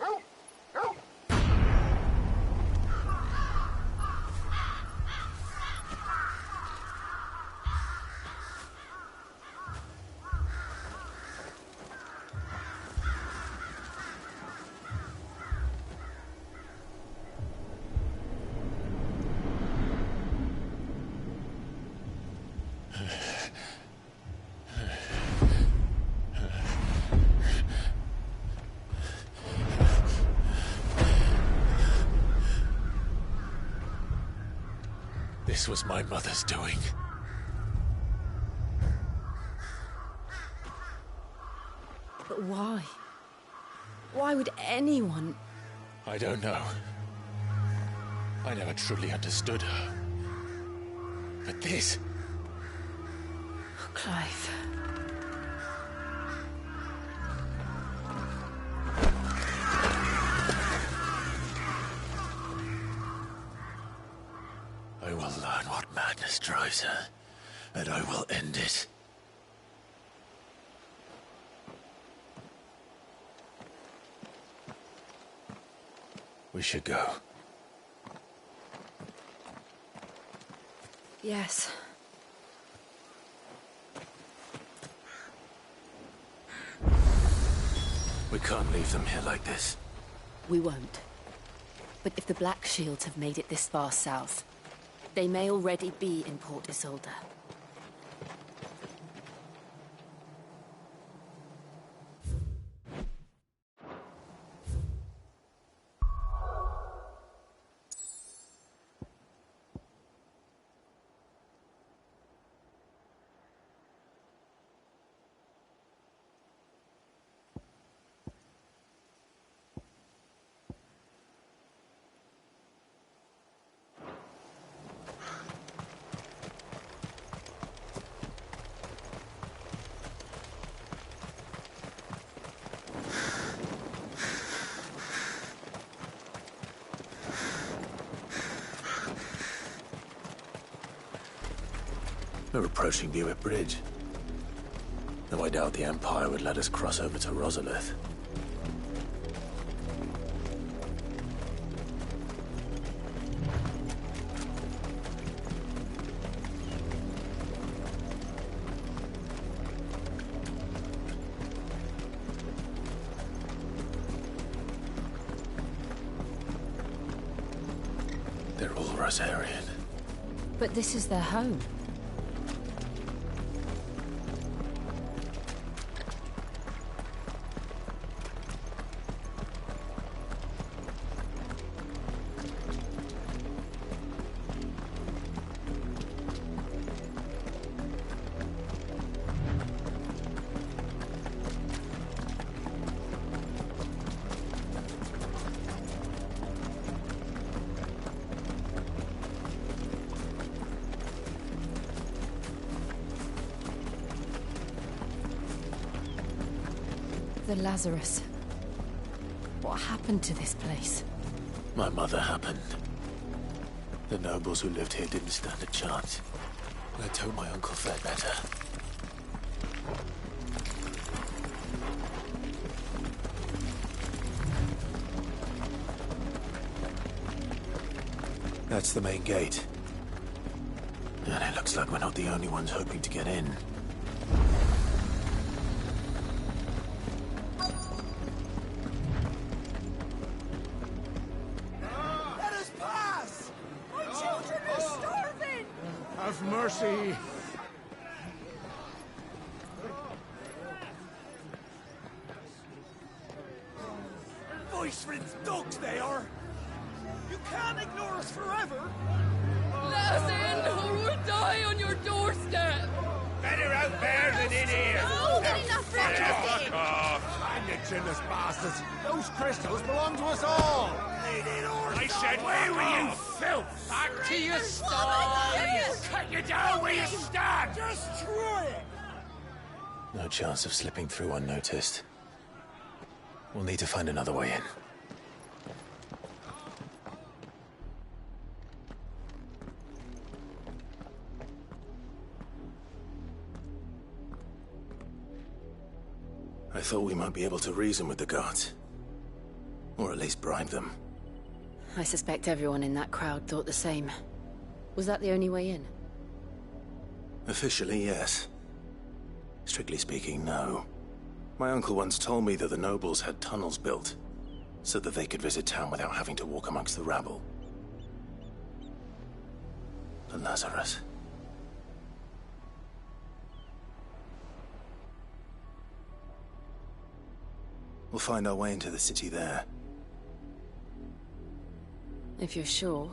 This was my mother's doing. But why? Why would anyone... I don't know. I never truly understood her. But this... Oh, Clive. I will learn what madness drives her, and I will end it. We should go. Yes. We can't leave them here like this. We won't. But if the Black Shields have made it this far south, they may already be in Port Isolde. We're approaching Buick Bridge. Though I doubt the Empire would let us cross over to Rosalith. They're all Rosarian. But this is their home. The Lazarus. What happened to this place? My mother happened. The nobles who lived here didn't stand a chance. Let's hope my uncle fared better. That's the main gate. And it looks like we're not the only ones hoping to get in. Let us pass! My children are starving! Have mercy! Voice-ridden dogs they are! You can't ignore us forever! Let us in, or we'll die on your doorstep! Better out there than in here! No, get enough for everything! Hang it, chinless bastards! Those crystals belong to us all! I said, away with you, filth! Back to your sty! We'll cut you down where you stand! Just try it! No chance of slipping through unnoticed. We'll need to find another way in. I thought we might be able to reason with the guards. Or at least bribe them. I suspect everyone in that crowd thought the same. Was that the only way in? Officially, yes. Strictly speaking, no. My uncle once told me that the nobles had tunnels built, so that they could visit town without having to walk amongst the rabble. The Lazarus. We'll find our way into the city there. If you're sure.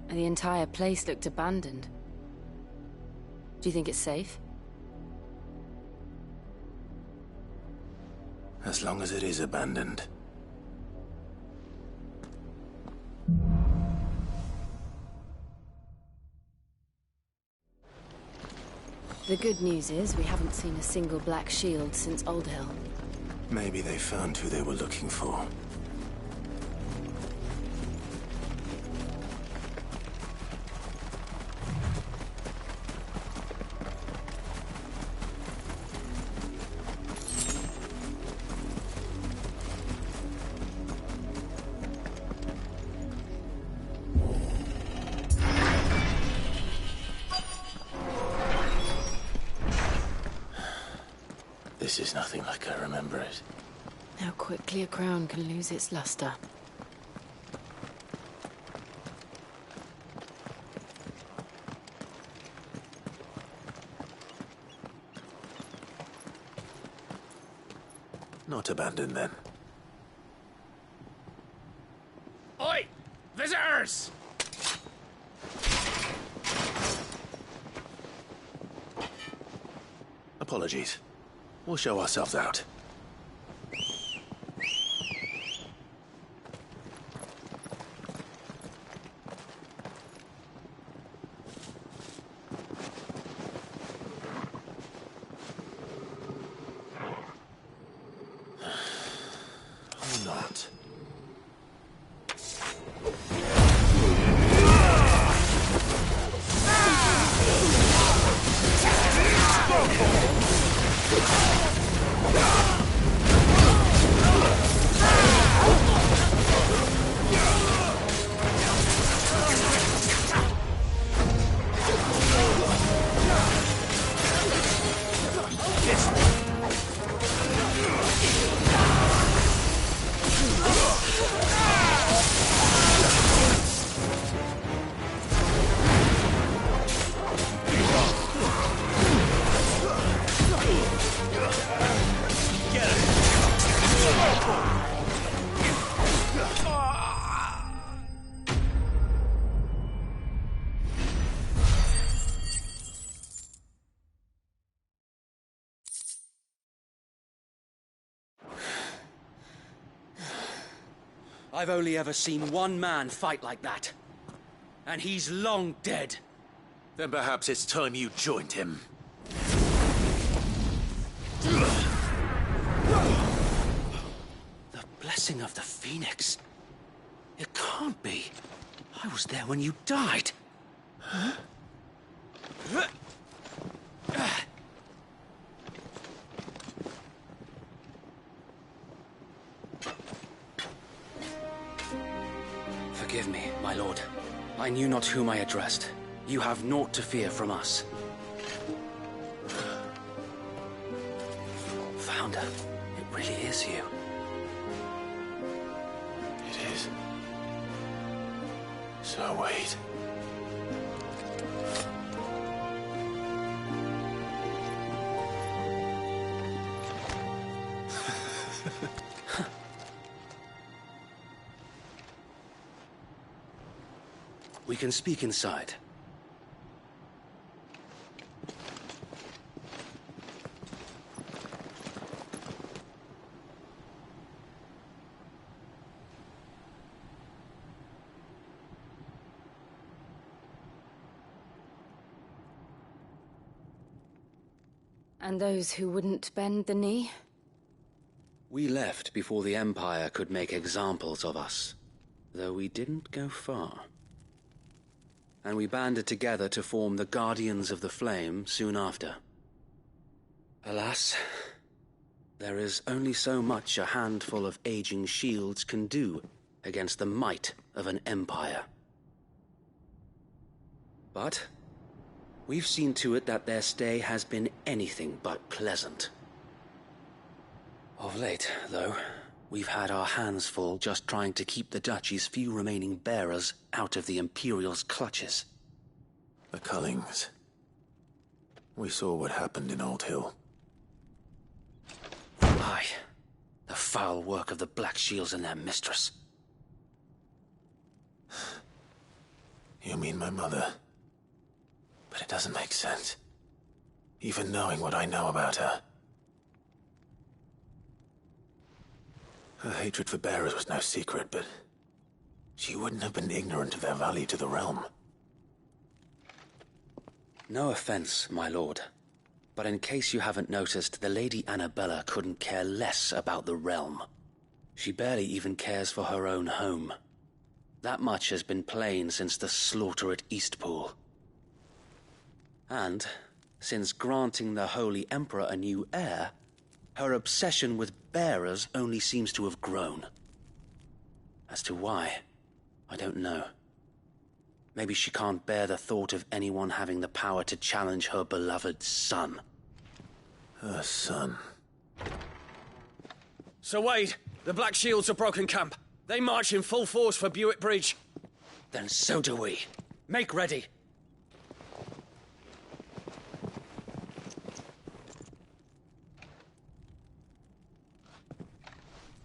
The entire place looked abandoned. Do you think it's safe? As long as it is abandoned. The good news is we haven't seen a single black shield since Old Hill. Maybe they found who they were looking for. This is nothing like I remember it. How quickly a crown can lose its luster. Not abandoned, then. Oi! Visitors! Apologies. We'll show ourselves out. Or not. I've only ever seen one man fight like that. And he's long dead. Then perhaps it's time you joined him. The blessing of the Phoenix. It can't be. I was there when you died. Huh? Forgive me, my lord. I knew not whom I addressed. You have naught to fear from us. Founder, it really is you. It is. So wait. We can speak inside. And those who wouldn't bend the knee? We left before the Empire could make examples of us, though we didn't go far. And we banded together to form the Guardians of the Flame soon after. Alas, there is only so much a handful of aging shields can do against the might of an empire. But we've seen to it that their stay has been anything but pleasant. Of late, though, we've had our hands full just trying to keep the Duchy's few remaining bearers out of the Imperial's clutches. The Cullings. We saw what happened in Old Hill. Aye. The foul work of the Black Shields and their mistress. You mean my mother? But it doesn't make sense. Even knowing what I know about her. Her hatred for bearers was no secret, but she wouldn't have been ignorant of their value to the realm. No offense, my lord. But in case you haven't noticed, the Lady Annabella couldn't care less about the realm. She barely even cares for her own home. That much has been plain since the slaughter at Eastpool. And, since granting the Holy Emperor a new heir, her obsession with bearers only seems to have grown. As to why, I don't know. Maybe she can't bear the thought of anyone having the power to challenge her beloved son. Her son. Sir Wade, the Black Shields have broken camp. They march in full force for Buick Bridge. Then so do we. Make ready.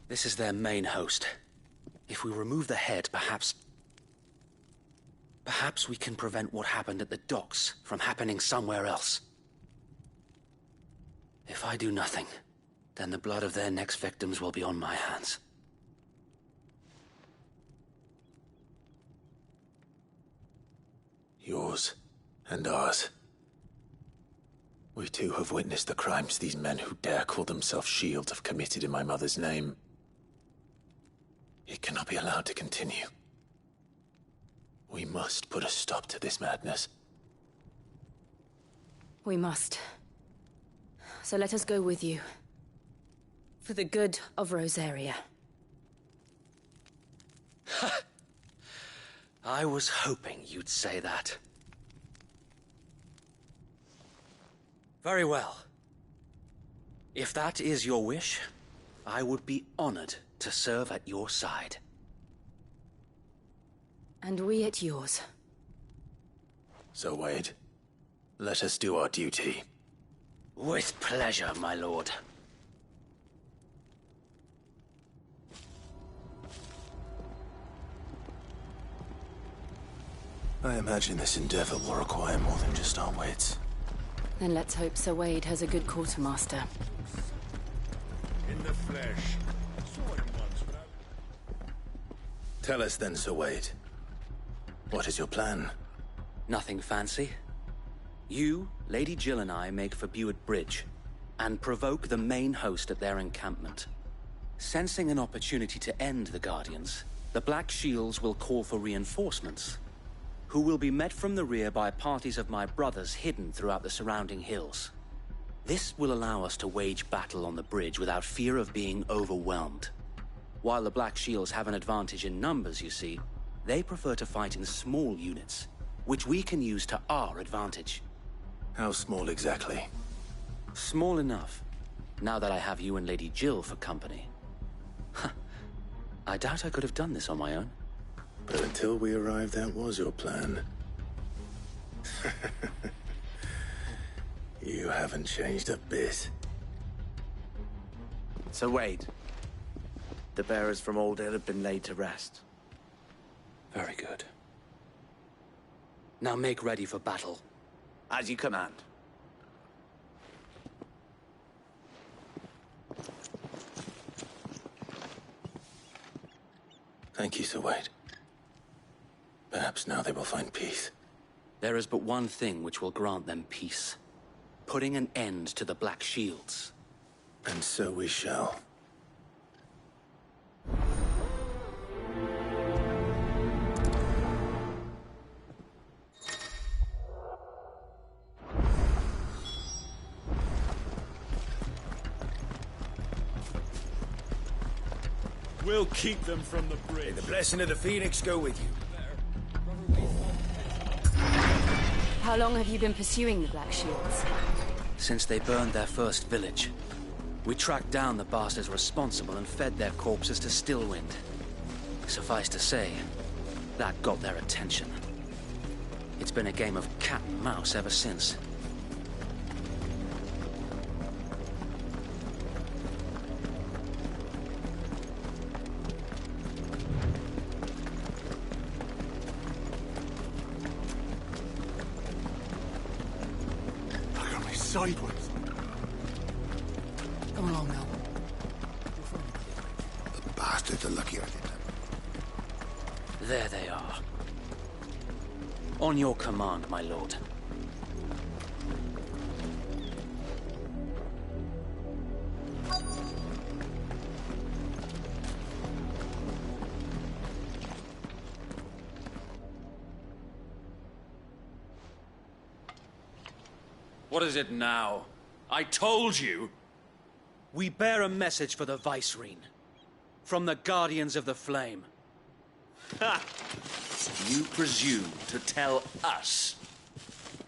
This is their main host. If we remove the head, perhaps we can prevent what happened at the docks from happening somewhere else. If I do nothing, then the blood of their next victims will be on my hands. Yours and ours. We too have witnessed the crimes these men who dare call themselves shields have committed in my mother's name. It cannot be allowed to continue. We must put a stop to this madness. We must. So let us go with you. For the good of Rosaria. I was hoping you'd say that. Very well. If that is your wish, I would be honored to serve at your side. And we at yours. So, Wade, let us do our duty. With pleasure, my lord. I imagine this endeavor will require more than just our wits. Then let's hope Sir Wade has a good quartermaster. In the flesh. Tell us then, Sir Wade. What is your plan? Nothing fancy. You, Lady Jill and I make for Buick Bridge, and provoke the main host at their encampment. Sensing an opportunity to end the Guardians, the Black Shields will call for reinforcements, who will be met from the rear by parties of my brothers hidden throughout the surrounding hills. This will allow us to wage battle on the bridge without fear of being overwhelmed. While the Black Shields have an advantage in numbers, you see, they prefer to fight in small units, which we can use to our advantage. How small exactly? Small enough, now that I have you and Lady Jill for company. I doubt I could have done this on my own. But until we arrived, that was your plan. You haven't changed a bit. Sir Wade, the bearers from Oldale have been laid to rest. Very good. Now make ready for battle. As you command. Thank you, Sir Wade. Perhaps now they will find peace. There is but one thing which will grant them peace. Putting an end to the Black Shields. And so we shall. We'll keep them from the bridge. May the blessing of the Phoenix go with you. How long have you been pursuing the Black Shields? Since they burned their first village. We tracked down the bastards responsible and fed their corpses to Stillwind. Suffice to say, that got their attention. It's been a game of cat and mouse ever since. sideways. Come along now. The bastards are lucky I did that. There they are. On your command, my lord. What is it now? I told you! We bear a message for the Vicereine. From the Guardians of the Flame. Ha! You presume to tell us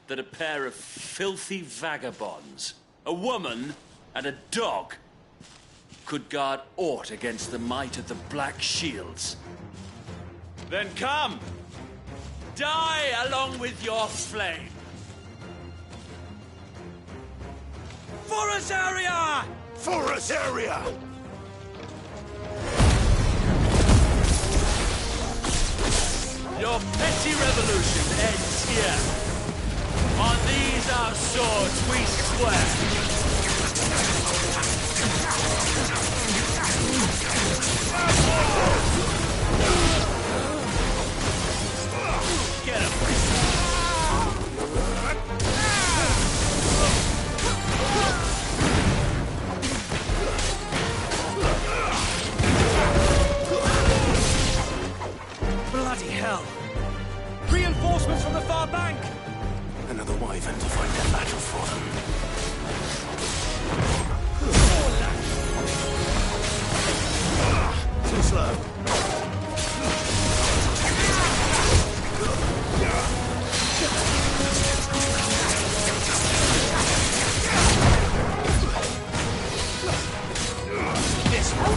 that a pair of filthy vagabonds, a woman and a dog, could guard aught against the might of the Black Shields? Then come! Die along with your flame! For Azaria! For Azaria! Your petty revolution ends here. On these our swords we swear. Get him. Bloody hell! Reinforcements from the far bank! Another wyvern to fight their battle for them. Too slow. This one!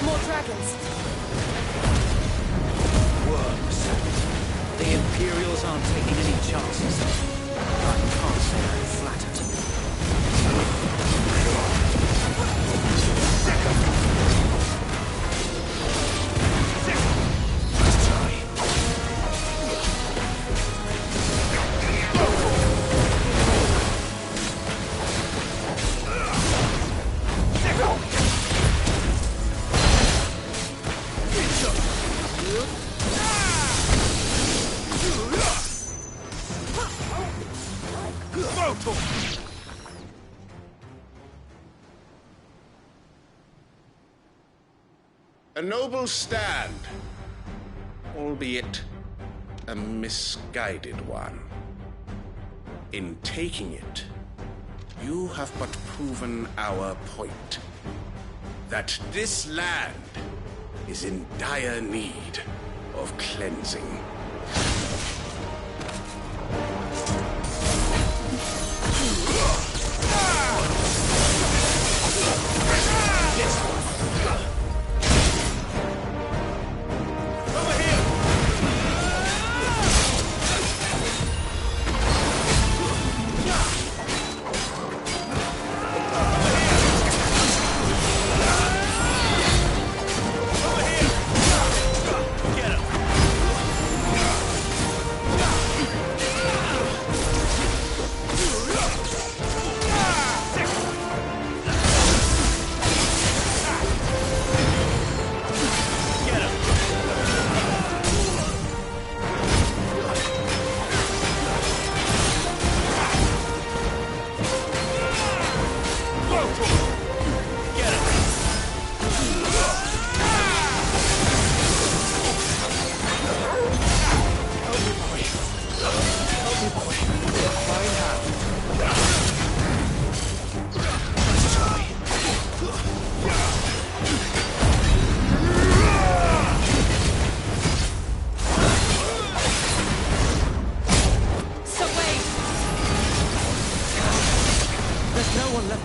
More dragons. Worms. The Imperials aren't taking any chances. I can't say I'm flattered. Let's try. A noble stand, albeit a misguided one. In taking it, you have but proven our point. That this land is in dire need of cleansing.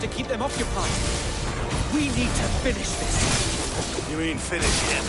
To keep them occupied. We need to finish this. You mean finish him?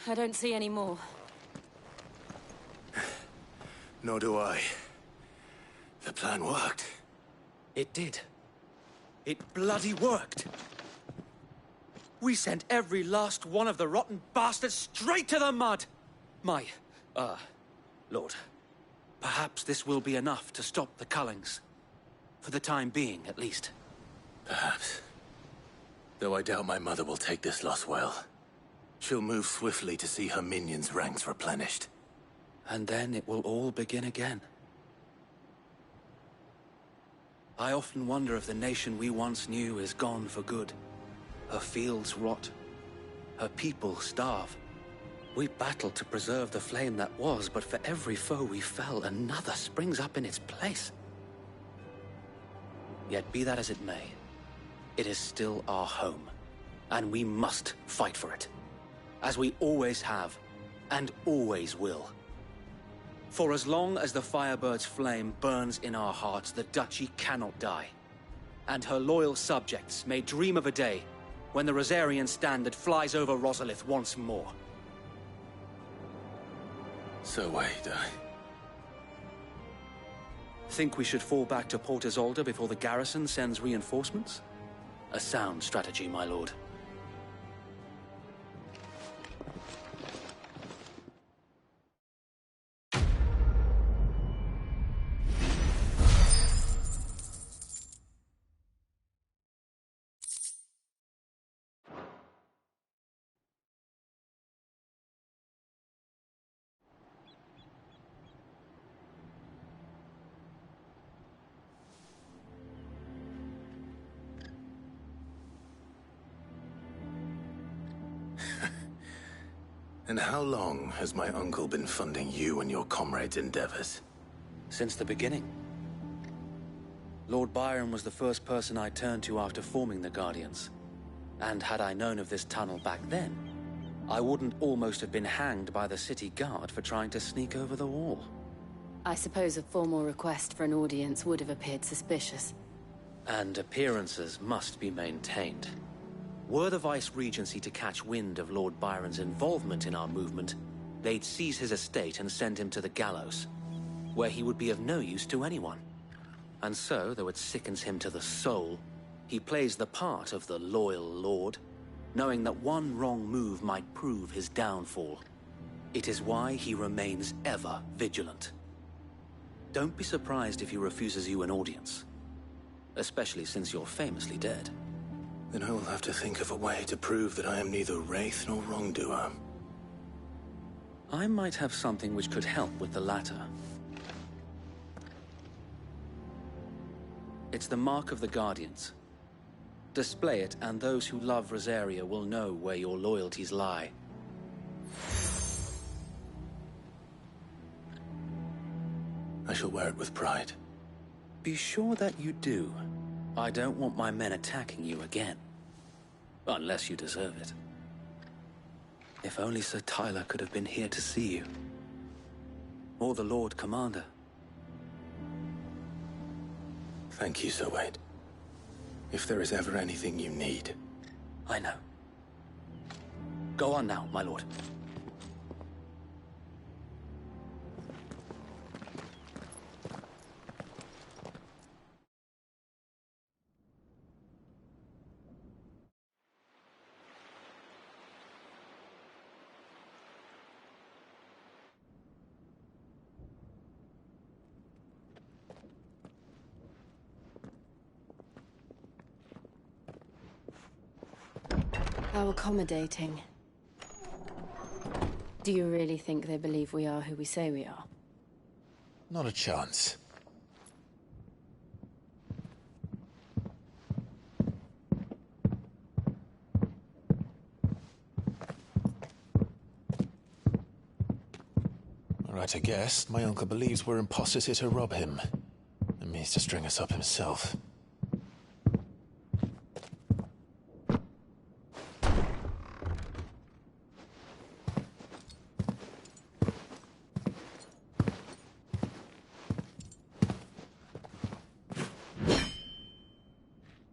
I don't see any more. Nor do I. The plan worked. It did. It bloody worked. We sent every last one of the rotten bastards straight to the mud! Lord, perhaps this will be enough to stop the Cullings. For the time being, at least. Perhaps. Though I doubt my mother will take this loss well. She'll move swiftly to see her minions' ranks replenished. And then it will all begin again. I often wonder if the nation we once knew is gone for good. Her fields rot. Her people starve. We battled to preserve the flame that was, but for every foe we fell, another springs up in its place. Yet be that as it may, it is still our home, and we must fight for it. As we always have, and always will. For as long as the Firebird's flame burns in our hearts, the Duchy cannot die. And her loyal subjects may dream of a day when the Rosarian standard flies over Rosalith once more. So wait, Think we should fall back to Port Isolde before the garrison sends reinforcements? A sound strategy, my lord. And how long has my uncle been funding you and your comrades' endeavors? Since the beginning. Lord Byron was the first person I turned to after forming the Guardians. And had I known of this tunnel back then, I wouldn't almost have been hanged by the city guard for trying to sneak over the wall. I suppose a formal request for an audience would have appeared suspicious. And appearances must be maintained. Were the Vice-Regency to catch wind of Lord Byron's involvement in our movement, they'd seize his estate and send him to the gallows, where he would be of no use to anyone. And so, though it sickens him to the soul, he plays the part of the loyal lord, knowing that one wrong move might prove his downfall. It is why he remains ever vigilant. Don't be surprised if he refuses you an audience, especially since you're famously dead. Then I will have to think of a way to prove that I am neither wraith nor wrongdoer. I might have something which could help with the latter. It's the mark of the Guardians. Display it, and those who love Rosaria will know where your loyalties lie. I shall wear it with pride. Be sure that you do. I don't want my men attacking you again. Unless you deserve it. If only Sir Tyler could have been here to see you. Or the Lord Commander. Thank you, Sir Wade. If there is ever anything you need. I know. Go on now, my lord. How accommodating. Do you really think they believe we are who we say we are? Not a chance. Right to guess, my uncle believes we're imposters here to rob him, and means to string us up himself.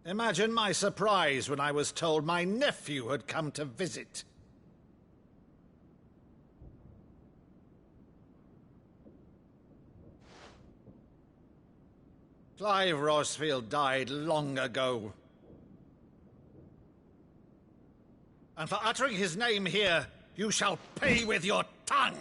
Imagine my surprise when I was told my nephew had come to visit. Clive Rosfield died long ago. And for uttering his name here, you shall pay with your tongue!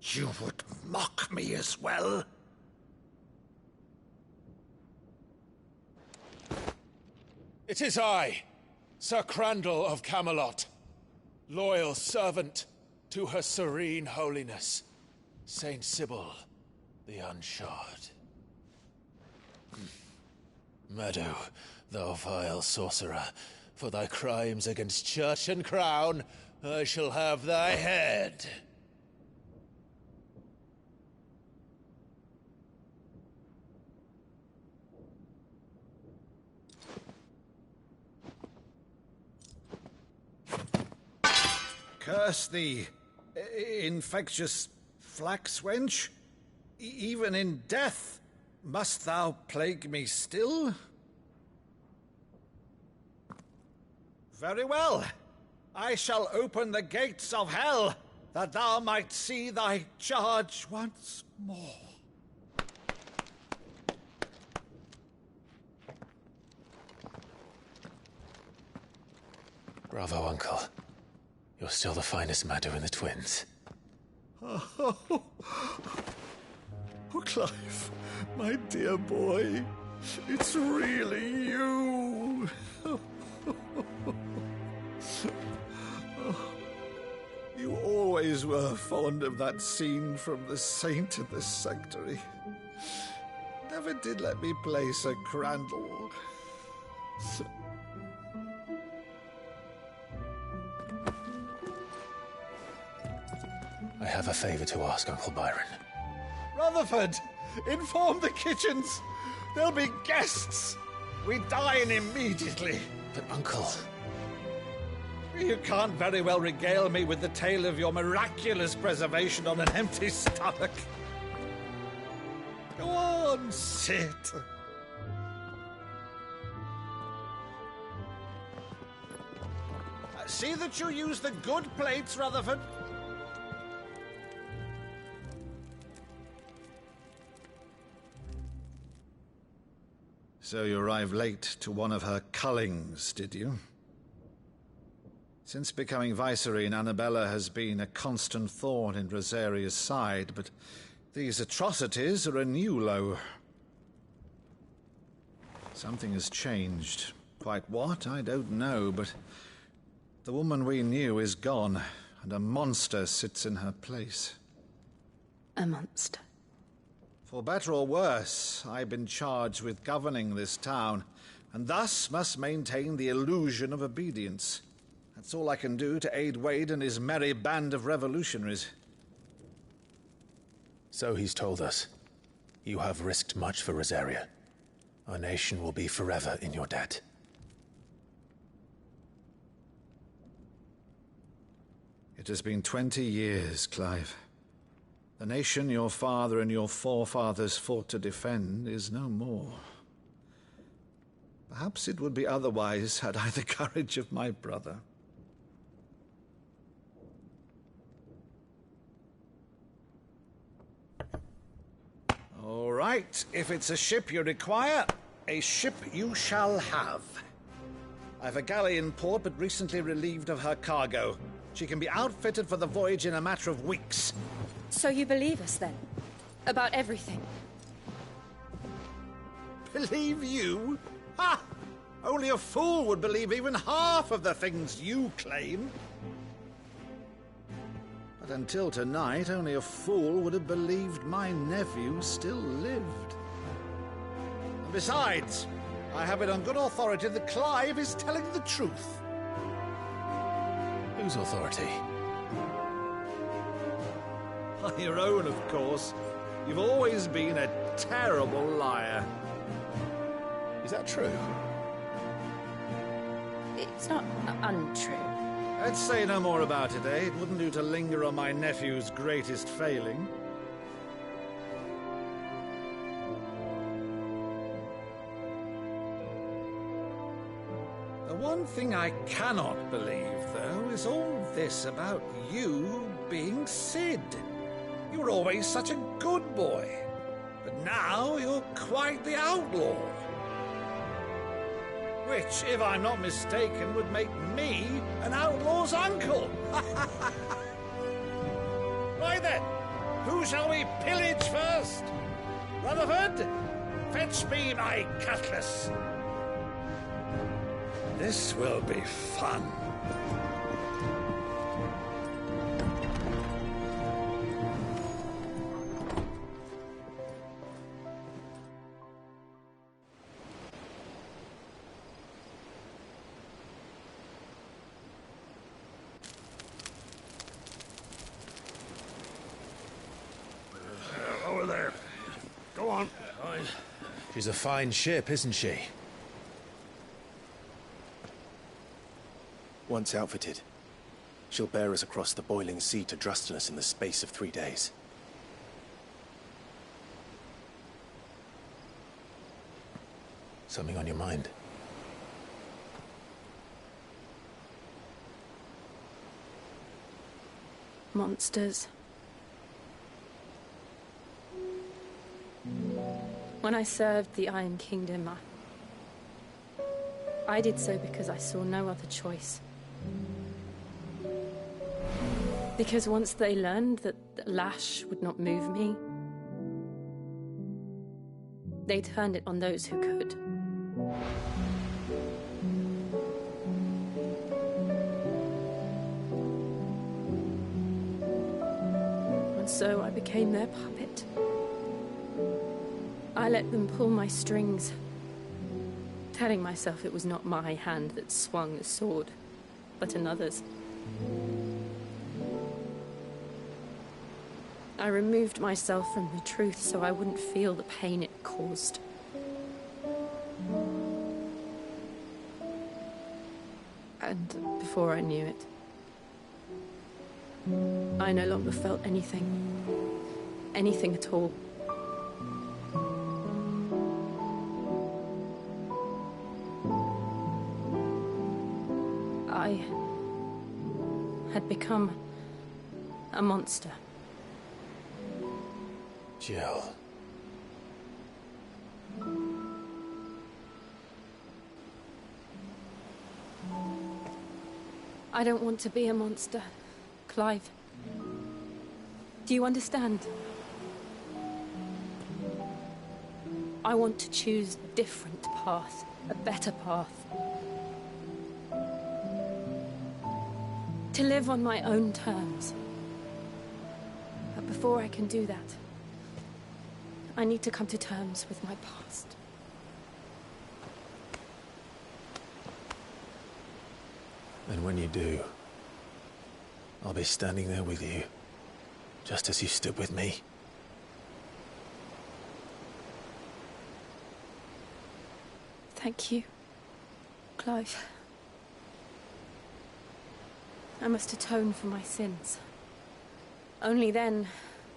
You would mock me as well? It is I, Sir Crandall of Camelot, loyal servant to Her Serene Holiness, Saint Sybil the Unshod. Meadow, thou vile sorcerer, for thy crimes against church and crown, I shall have thy head. Curse thee, infectious flax wench. Even in death, must thou plague me still? Very well. I shall open the gates of hell, that thou might see thy charge once more. Bravo, Uncle. You're still the finest Meadow in the twins. Oh, Clive, my dear boy, it's really you. You always were fond of that scene from The Saint in the Sanctuary. Never did let me play Sir Crandall. I have a favor to ask, Uncle Byron. Rutherford, inform the kitchens. There'll be guests. We dine immediately. But, Uncle... You can't very well regale me with the tale of your miraculous preservation on an empty stomach. Go on, sit. See that you use the good plates, Rutherford. So you arrived late to one of her cullings, did you? Since becoming Vicereine, Annabella has been a constant thorn in Rosaria's side, but these atrocities are a new low. Something has changed. Quite what, I don't know, but the woman we knew is gone, and a monster sits in her place. A monster? For better or worse, I've been charged with governing this town, and thus must maintain the illusion of obedience. That's all I can do to aid Wade and his merry band of revolutionaries. So he's told us. You have risked much for Rosaria. Our nation will be forever in your debt. It has been 20 years, Clive. The nation your father and your forefathers fought to defend is no more. Perhaps it would be otherwise had I the courage of my brother. All right, if it's a ship you require, a ship you shall have. I've a galley in port, but recently relieved of her cargo. She can be outfitted for the voyage in a matter of weeks. So you believe us, then? About everything? Believe you? Ha! Only a fool would believe even half of the things you claim. But until tonight, only a fool would have believed my nephew still lived. And besides, I have it on good authority that Clive is telling the truth. Whose authority? Your own, of course. You've always been a terrible liar. Is that true? It's not untrue. Let's say no more about it, eh? It wouldn't do to linger on my nephew's greatest failing. thing I cannot believe, though, is all this about you being Sid. You were always such a good boy, but now you're quite the outlaw. Which, if I'm not mistaken, would make me an outlaw's uncle. Right then, who shall we pillage first? Rutherford, fetch me my cutlass. This will be fun. Over there. Go on. She's a fine ship, isn't she? Once outfitted, she'll bear us across the boiling sea to Drustinus in the space of 3 days. Something on your mind? Monsters. When I served the Iron Kingdom, I did so because I saw no other choice. Because once they learned that the lash would not move me, they turned it on those who could. And so I became their puppet. I let them pull my strings, telling myself it was not my hand that swung the sword, but another's. I removed myself from the truth so I wouldn't feel the pain it caused. And before I knew it, I no longer felt anything. Anything at all. I had become a monster. Jill. I don't want to be a monster, Clive. Do you understand? I want to choose a different path, a better path. To live on my own terms. But before I can do that, I need to come to terms with my past. And when you do, I'll be standing there with you, just as you stood with me. Thank you, Clive. I must atone for my sins. Only then,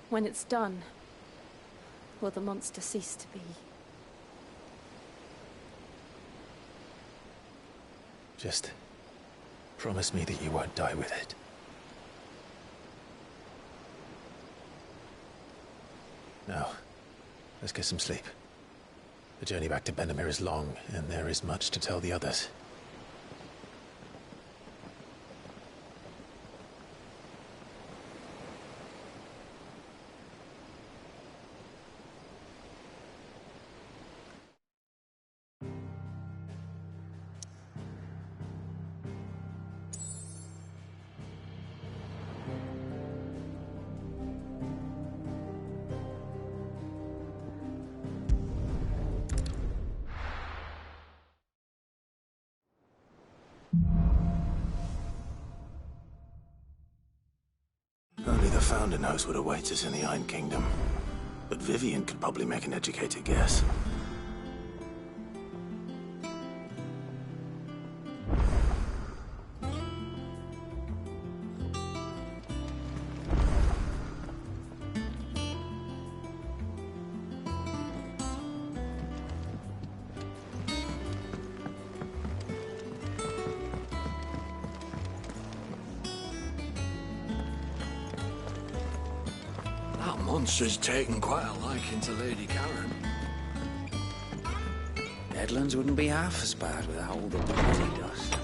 when it's done, will the monster cease to be. Just promise me that you won't die with it. Now, let's get some sleep. The journey back to Benamir is long, and there is much to tell the others. Only the Founder knows what awaits us in the Iron Kingdom. But Vivian could probably make an educated guess. monster's taken quite a liking to Lady Karen. Edlands wouldn't be half as bad without all the bloody dust.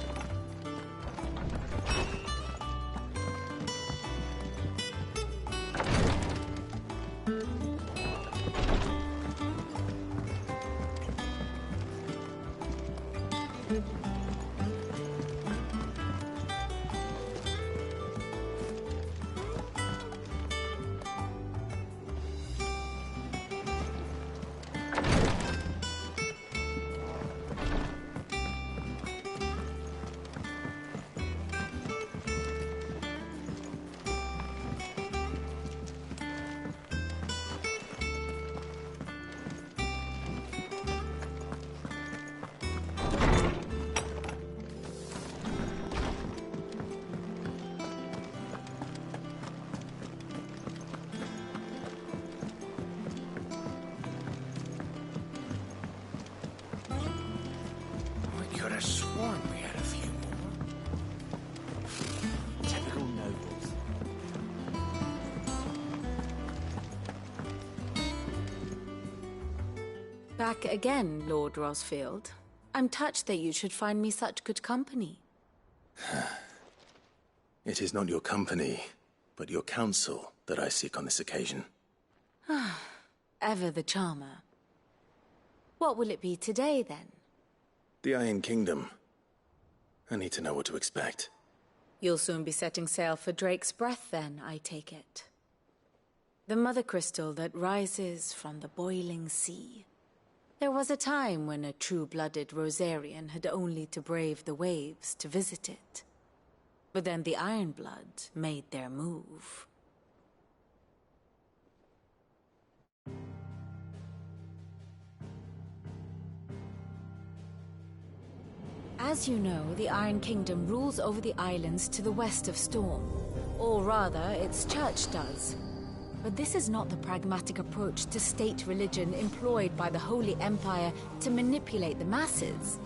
Could have sworn we had a few more. Typical nobles. Back again, Lord Rosfield. I'm touched that you should find me such good company. It is not your company, but your counsel that I seek on this occasion. Ever the charmer. What will it be today, then? The Iron Kingdom. I need to know what to expect. You'll soon be setting sail for Drake's Breath, then, I take it. The mother crystal that rises from the boiling sea. There was a time when a true-blooded Rosarian had only to brave the waves to visit it. But then the Ironblood made their move. As you know, the Iron Kingdom rules over the islands to the west of Storm. Or rather, its church does. But this is not the pragmatic approach to state religion employed by the Holy Empire to manipulate the masses.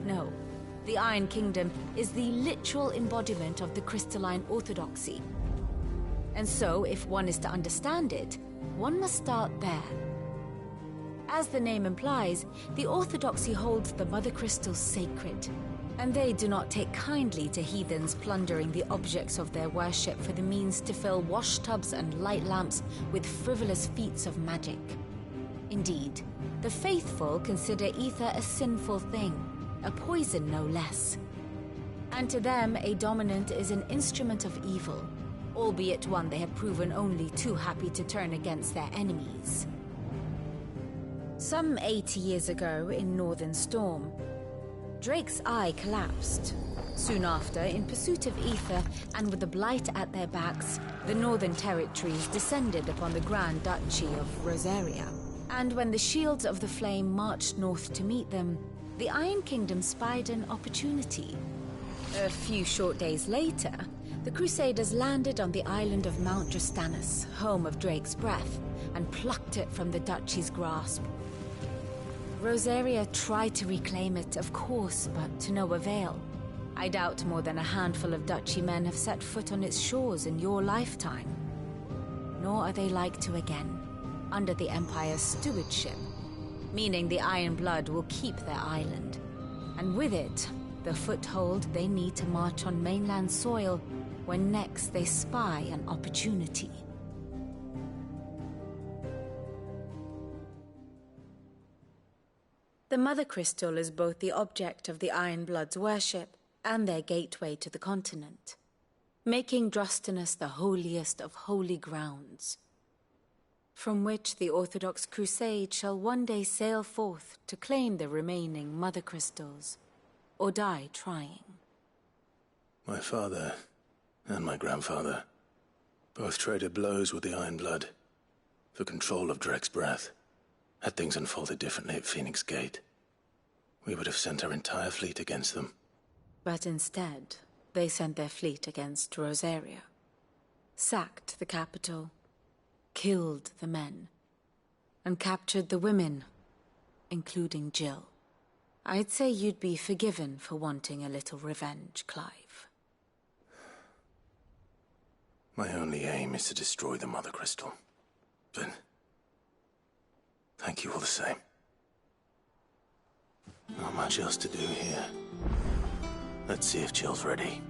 No, the Iron Kingdom is the literal embodiment of the crystalline orthodoxy. And so, if one is to understand it, one must start there. As the name implies, the Orthodoxy holds the Mother Crystals sacred, and they do not take kindly to heathens plundering the objects of their worship for the means to fill washtubs and light lamps with frivolous feats of magic. Indeed, the faithful consider ether a sinful thing, a poison no less. And to them, a dominant is an instrument of evil, albeit one they have proven only too happy to turn against their enemies. Some 80 years ago in Northern Storm, Drake's eye collapsed. Soon after, in pursuit of ether and with the Blight at their backs, the Northern Territories descended upon the Grand Duchy of Rosaria. And when the Shields of the Flame marched north to meet them, the Iron Kingdom spied an opportunity. A few short days later, the Crusaders landed on the island of Mount Drastanus, home of Drake's Breath, and plucked it from the Duchy's grasp. Rosaria tried to reclaim it, of course, but to no avail. I doubt more than a handful of Duchy men have set foot on its shores in your lifetime. Nor are they like to again, under the Empire's stewardship, meaning the Iron Blood will keep their island, and with it, the foothold they need to march on mainland soil when next they spy an opportunity. The Mother Crystal is both the object of the Iron Blood's worship and their gateway to the continent, making Drastanus the holiest of holy grounds, from which the Orthodox Crusade shall one day sail forth to claim the remaining Mother Crystals, or die trying. My father and my grandfather both traded blows with the Iron Blood for control of Drake's Breath. Had things unfolded differently at Phoenix Gate, we would have sent our entire fleet against them. But instead, they sent their fleet against Rosaria, sacked the capital, killed the men, and captured the women, including Jill. I'd say you'd be forgiven for wanting a little revenge, Clive. My only aim is to destroy the Mother Crystal. But thank you all the same. Not much else to do here. Let's see if Jill's ready.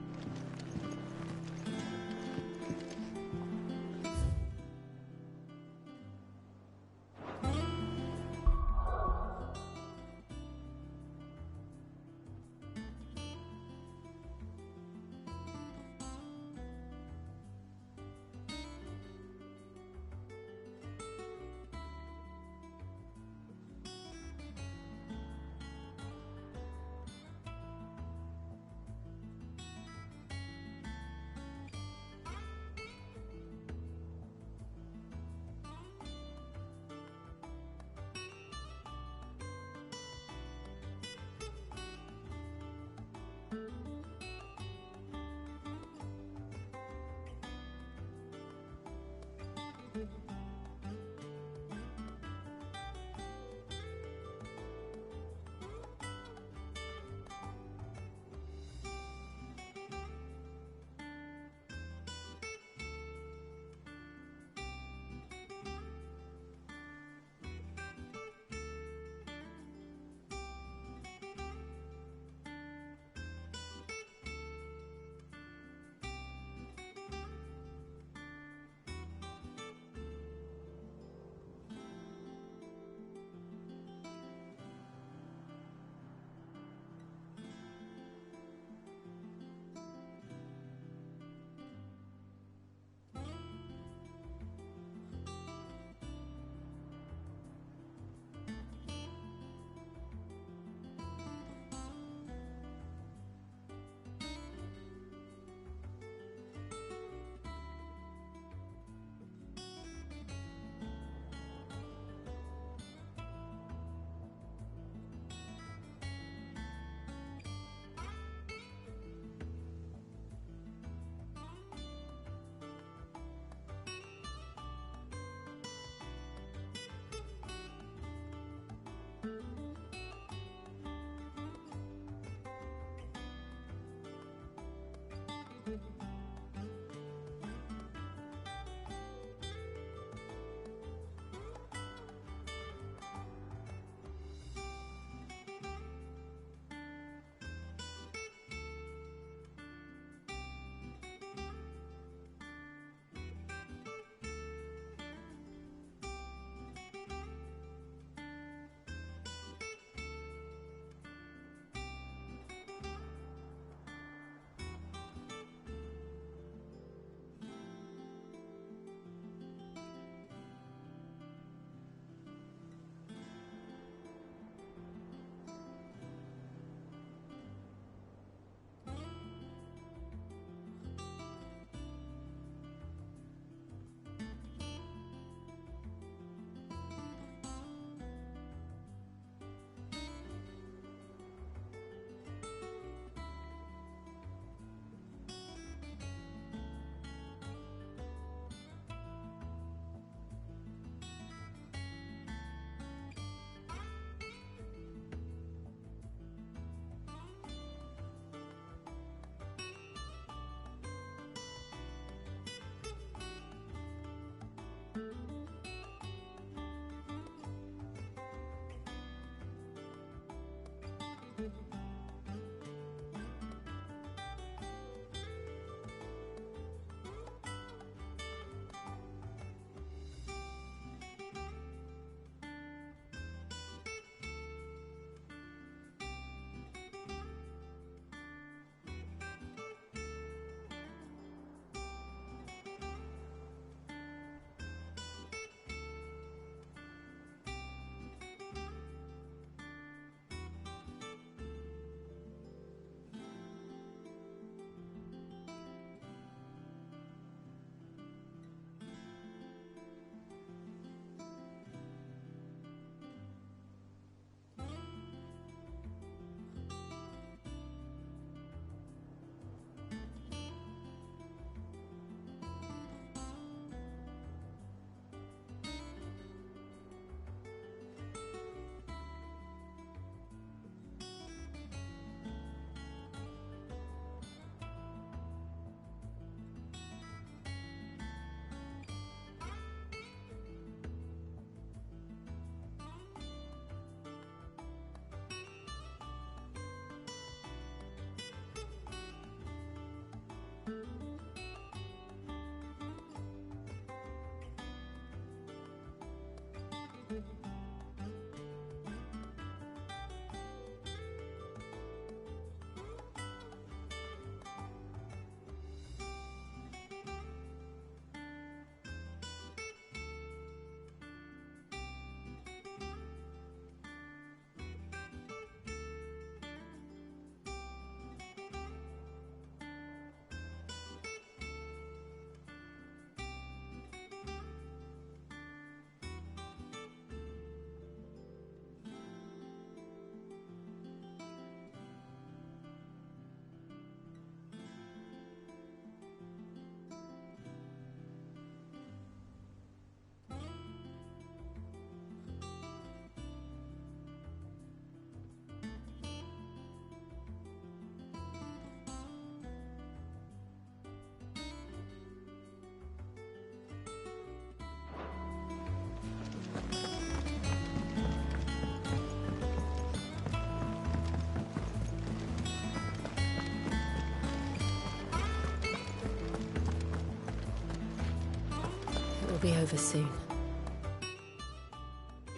be over soon.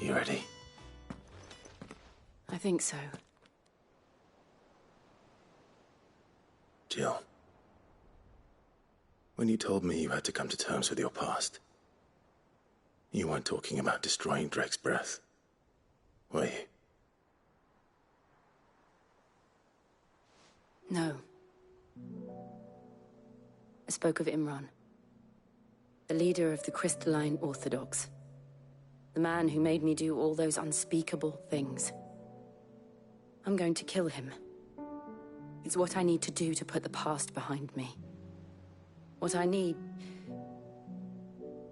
You ready? I think so. Jill. When you told me you had to come to terms with your past, you weren't talking about destroying Drake's breath, were you? No. I spoke of Imran, the leader of the Crystalline Orthodox. The man who made me do all those unspeakable things. I'm going to kill him. It's what I need to do to put the past behind me. What I need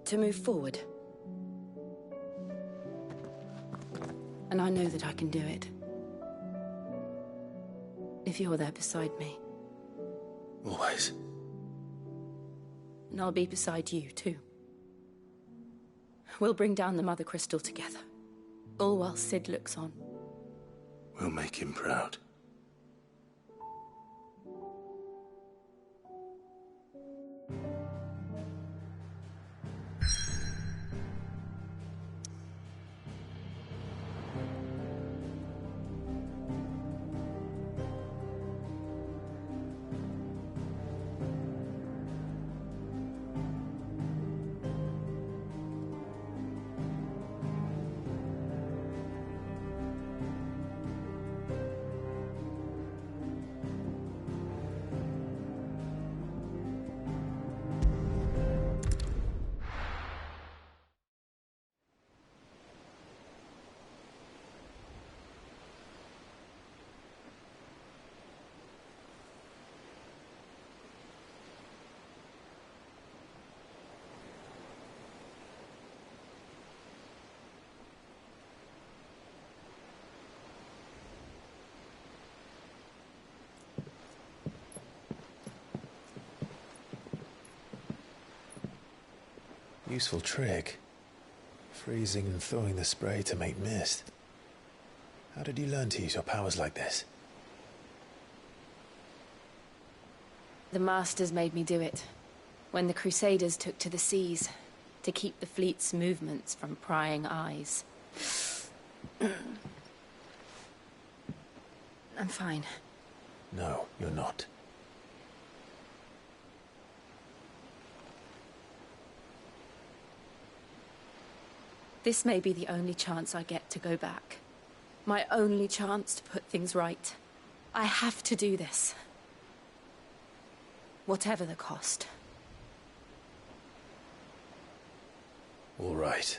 to move forward. And I know that I can do it. If you're there beside me. Always. And I'll be beside you, too. We'll bring down the Mother Crystal together. All while Sid looks on. We'll make him proud. Useful trick. Freezing and thawing the spray to make mist. How did you learn to use your powers like this? The Masters made me do it. When the Crusaders took to the seas, to keep the fleet's movements from prying eyes. I'm fine. No, you're not. This may be the only chance I get to go back. My only chance to put things right. I have to do this. Whatever the cost. All right.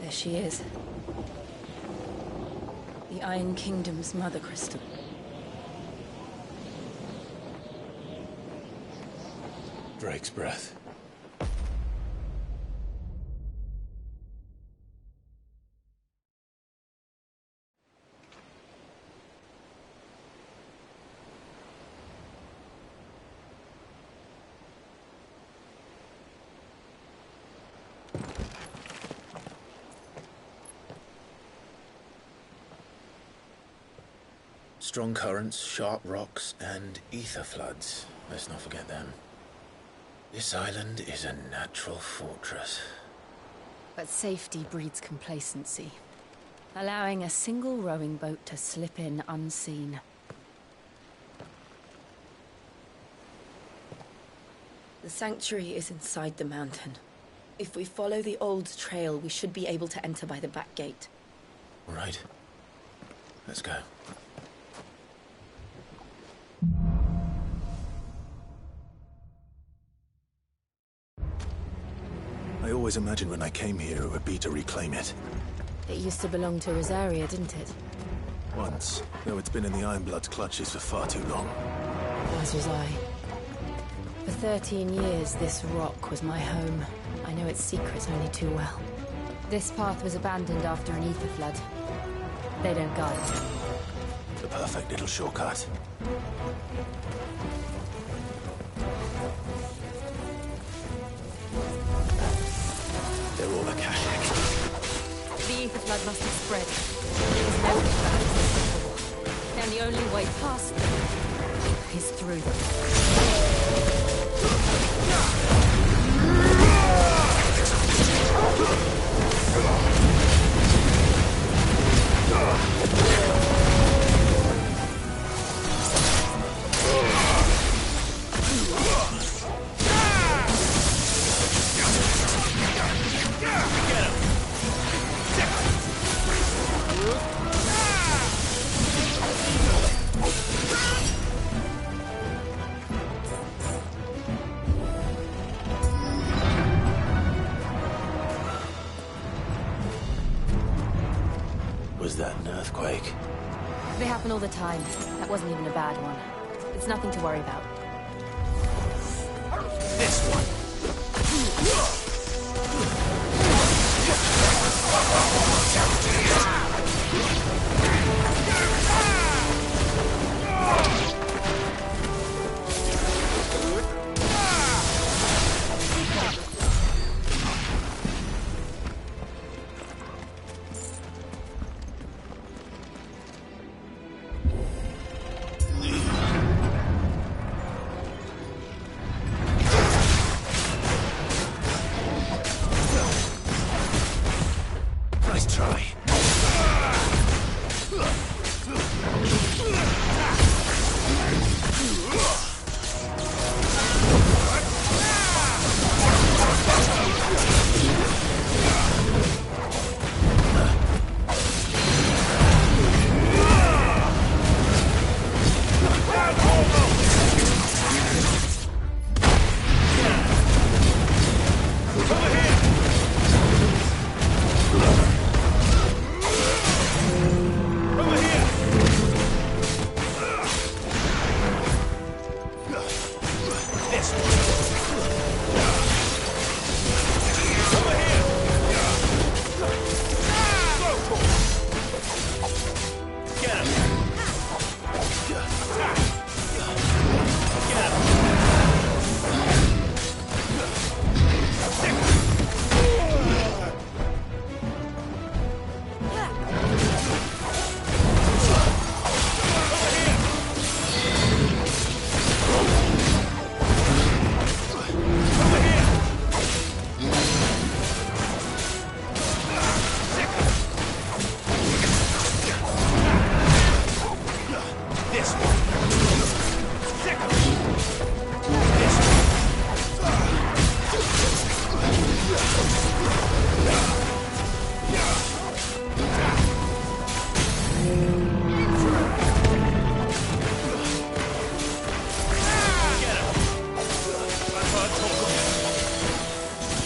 She is. The Iron Kingdom's Mother Crystal. Drake's breath. Strong currents, sharp rocks, and ether floods. Let's not forget them. This island is a natural fortress. But safety breeds complacency. Allowing a single rowing boat to slip in unseen. The sanctuary is inside the mountain. If we follow the old trail, we should be able to enter by the back gate. All right. Let's go. I always imagined when I came here it would be to reclaim it. It used to belong to Rosaria, didn't it? Once, though it's been in the Ironblood's clutches for far too long. As was I. For 13 years, this rock was my home. I know its secrets only too well. This path was abandoned after an ether flood. They don't guard it. The perfect little shortcut. They're all a Kashak. The ether flood must have spread. It was never as bad as this before. And the only way past them is through them. Was that an earthquake? They happen all the time. That wasn't even a bad one. It's nothing to worry about. This one. Nice try.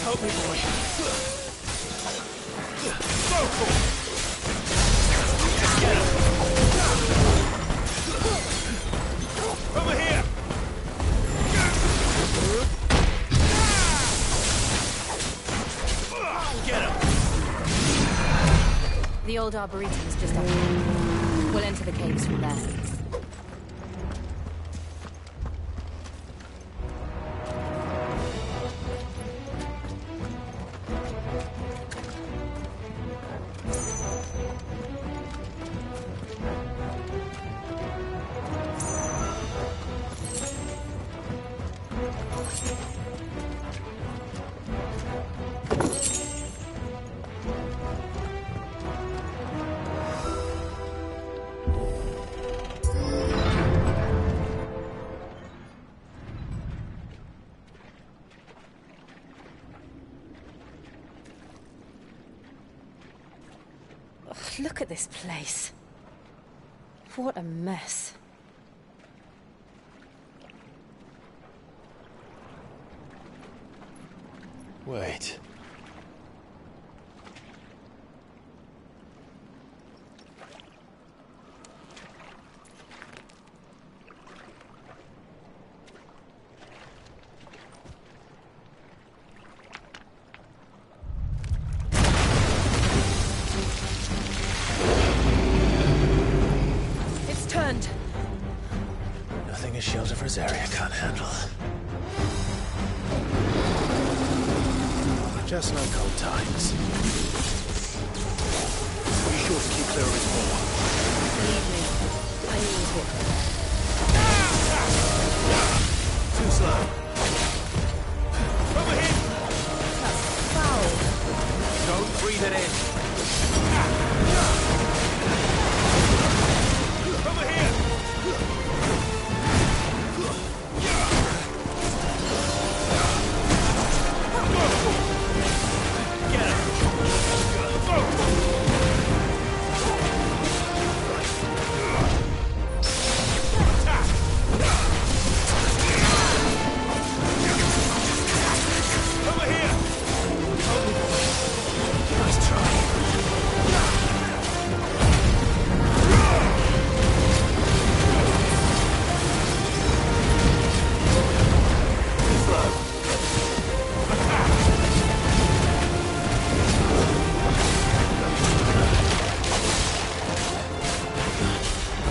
Help me, boy. Get him. Over here. Get him. The old Arboretum is just up here. We'll enter the caves from there. Look at this place. What a mess. Wait. It's Rosaria can't handle. Just like old times. Be sure to keep clear of his ball. Believe me, I need it. Too slow. Over here! That's foul. Don't breathe it in. Over here! Get him! Over here! Nice try.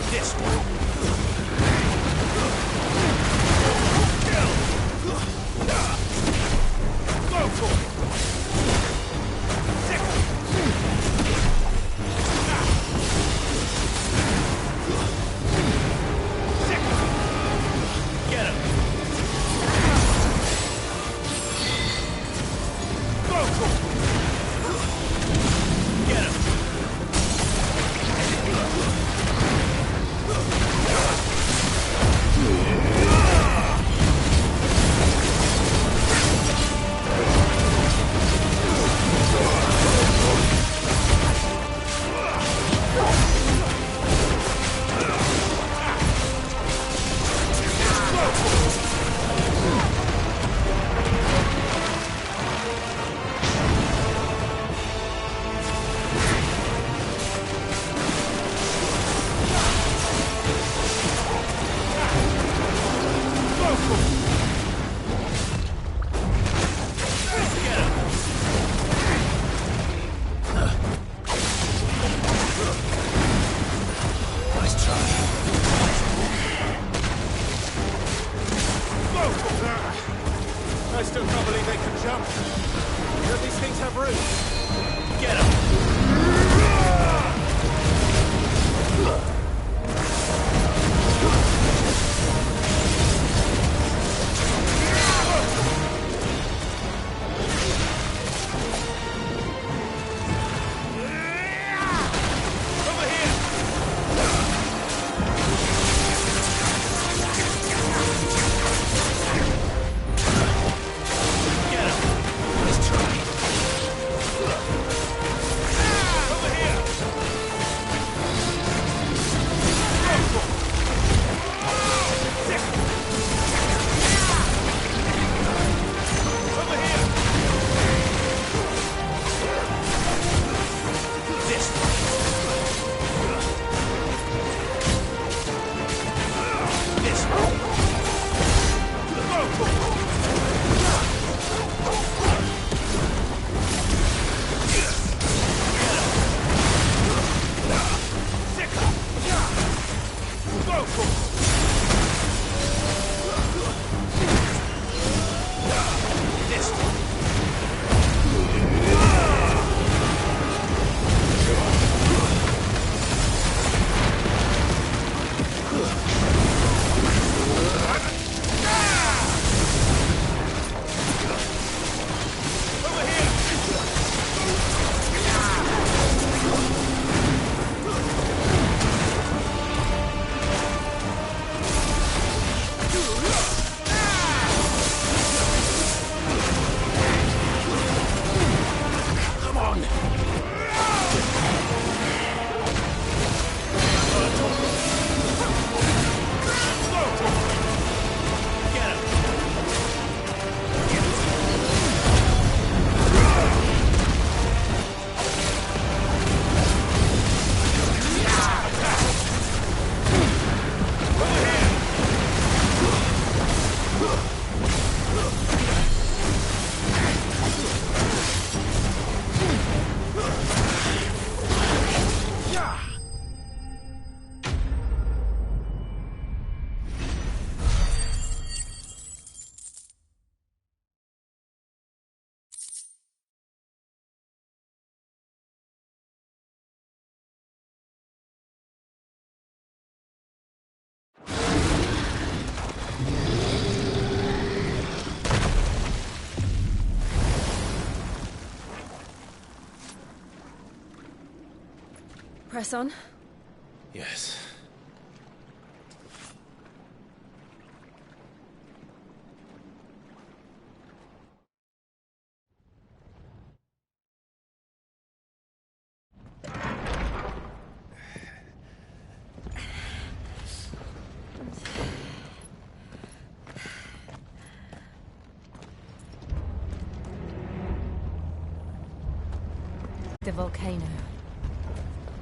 This one. Kill. Go for it. Sick. Sick. Get him. Go for it. Get him. Nice try. I still can't believe they can jump. Don't these things have roots? Get him! Over here! Get him! Nice try. Over here! Sick. Over here! This way. This way. Go for it. This way. Press on. Yes. The volcano.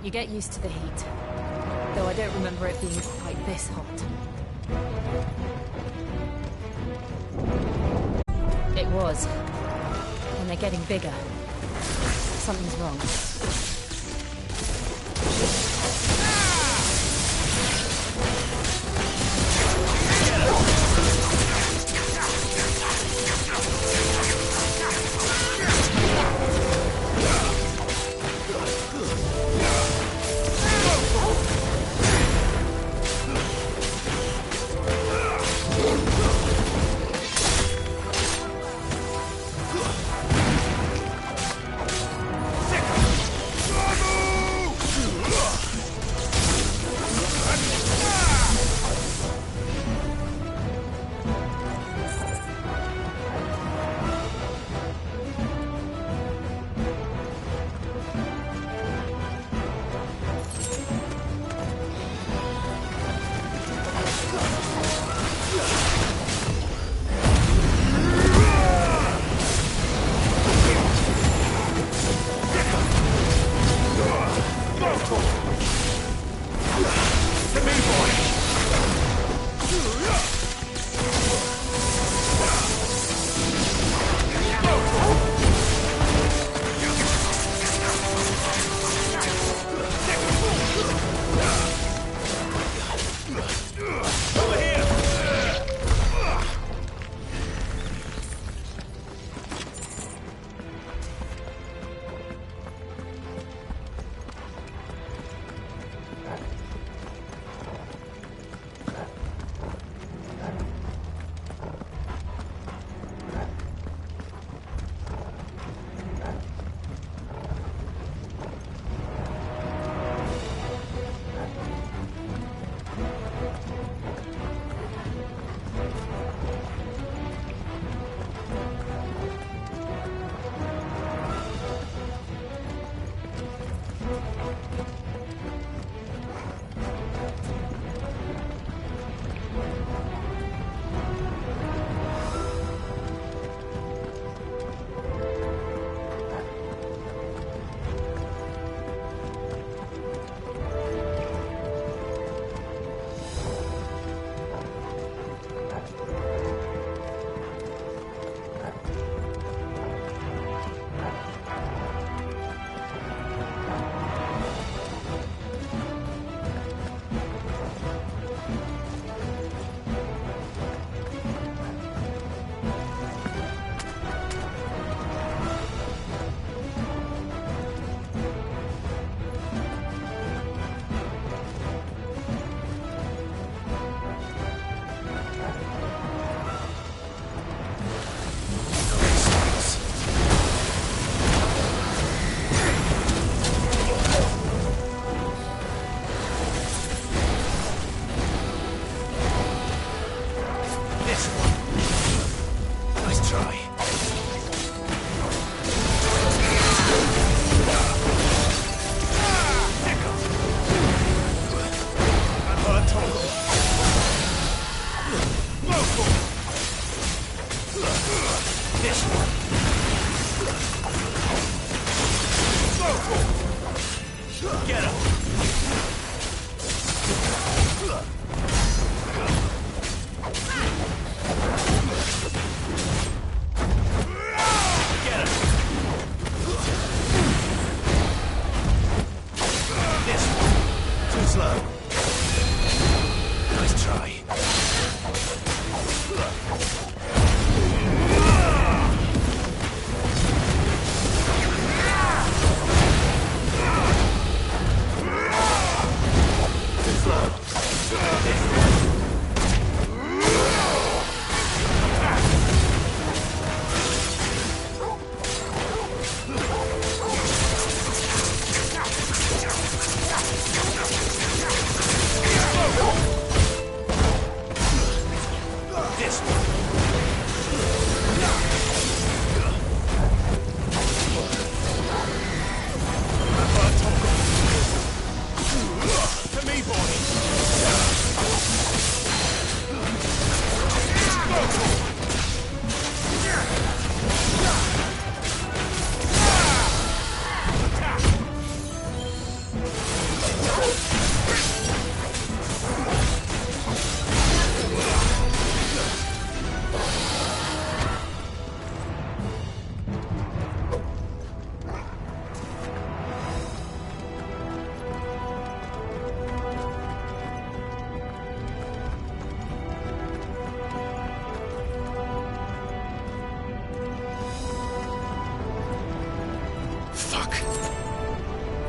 You get used to the heat, though I don't remember it being quite this hot. It was. And they're getting bigger. Something's wrong.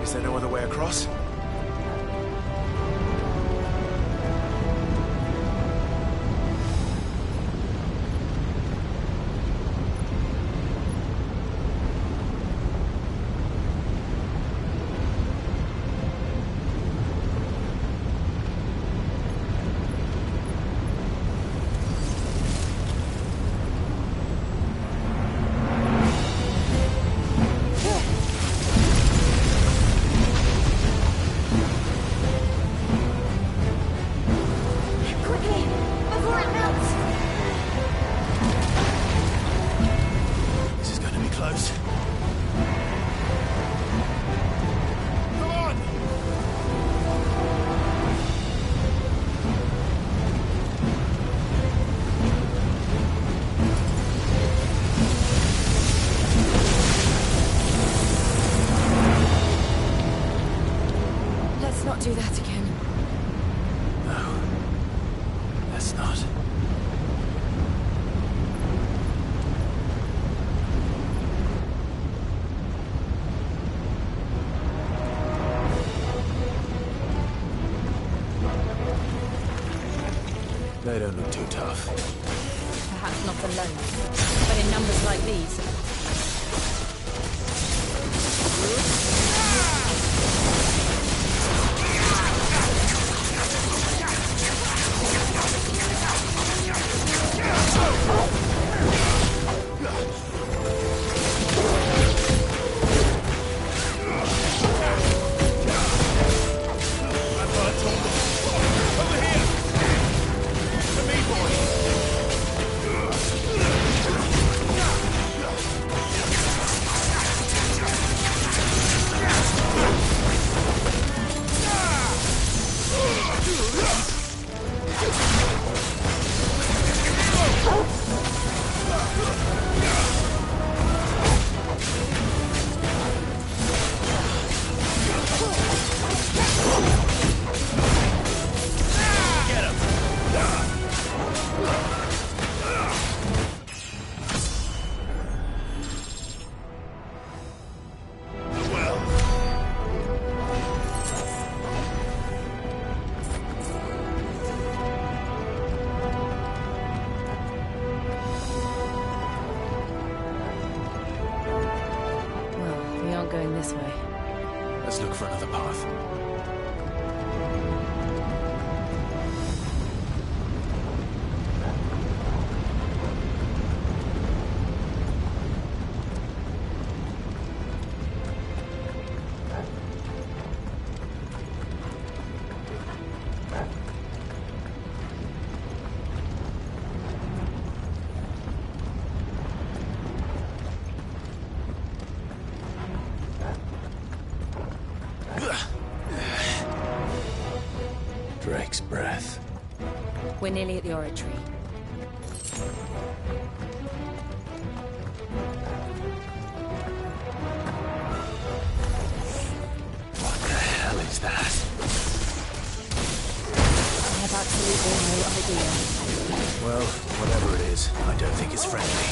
Is there no other way across? Do that again. No. Let's not. They don't look too tough. Perhaps not alone, but in numbers like these. Going this way. Let's look for another path. Drake's breath. We're nearly at the oratory. What the hell is that? I have absolutely no idea. Well, whatever it is, I don't think it's friendly.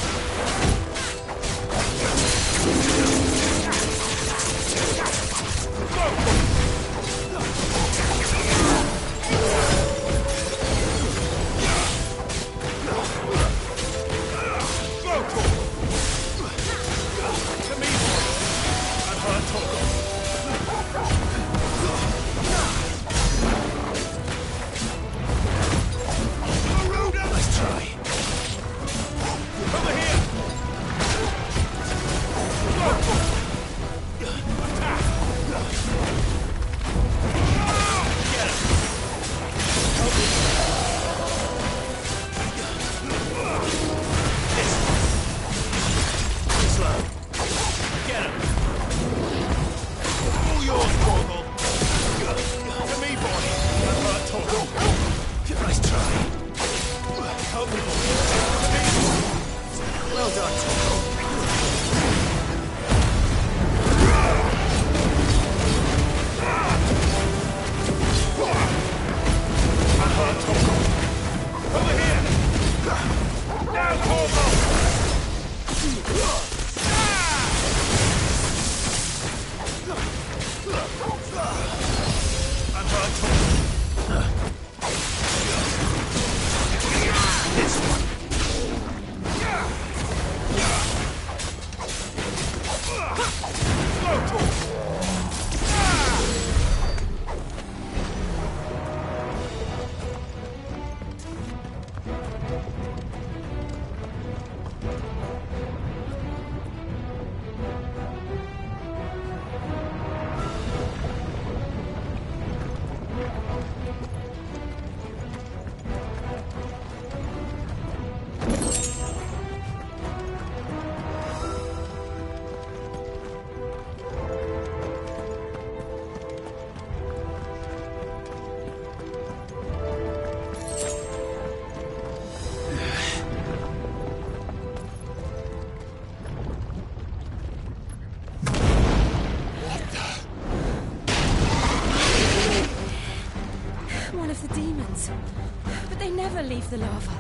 Leave the lava.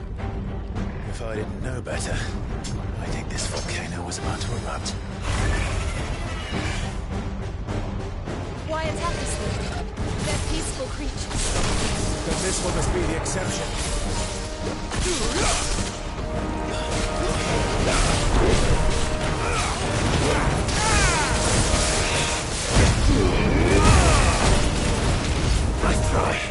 If I didn't know better, I think this volcano was about to erupt. Why attack us then? They're peaceful creatures. But this one must be the exception. Nice try.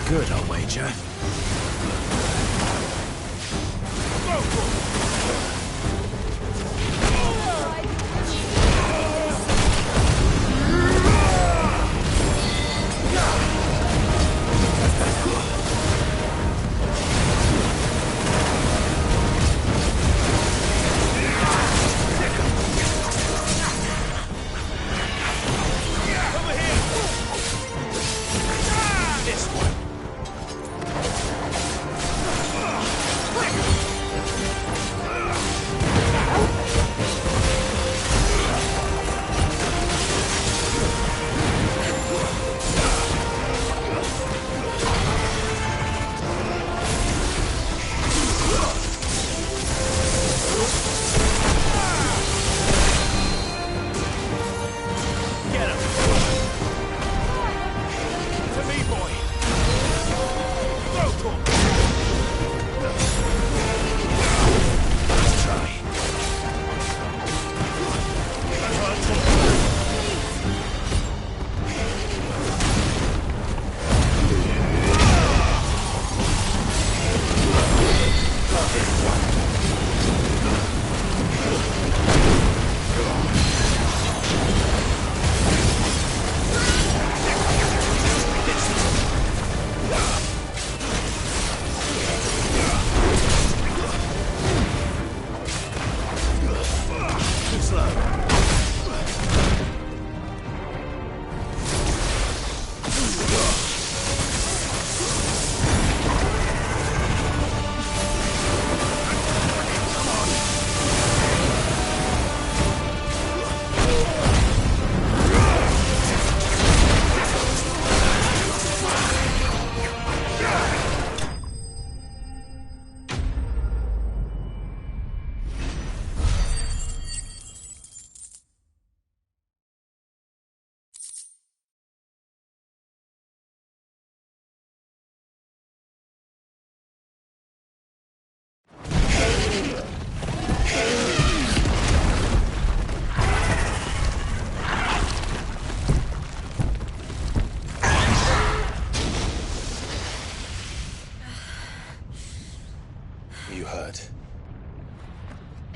Good, I'll wager.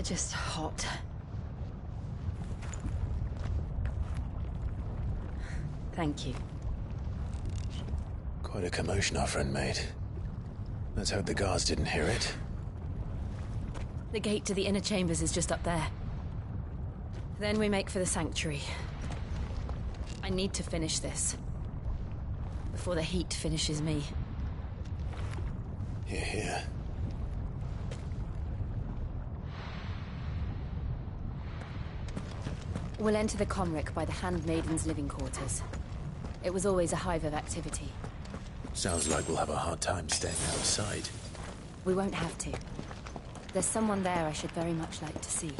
just hot. Thank you. Quite a commotion our friend made. Let's hope the guards didn't hear it. The gate to the inner chambers is just up there. Then we make for the sanctuary. I need to finish this. Before the heat finishes me. Hear, hear. We'll enter the Comric by the Handmaiden's living quarters. It was always a hive of activity. Sounds like we'll have a hard time staying outside. We won't have to. There's someone there I should very much like to see.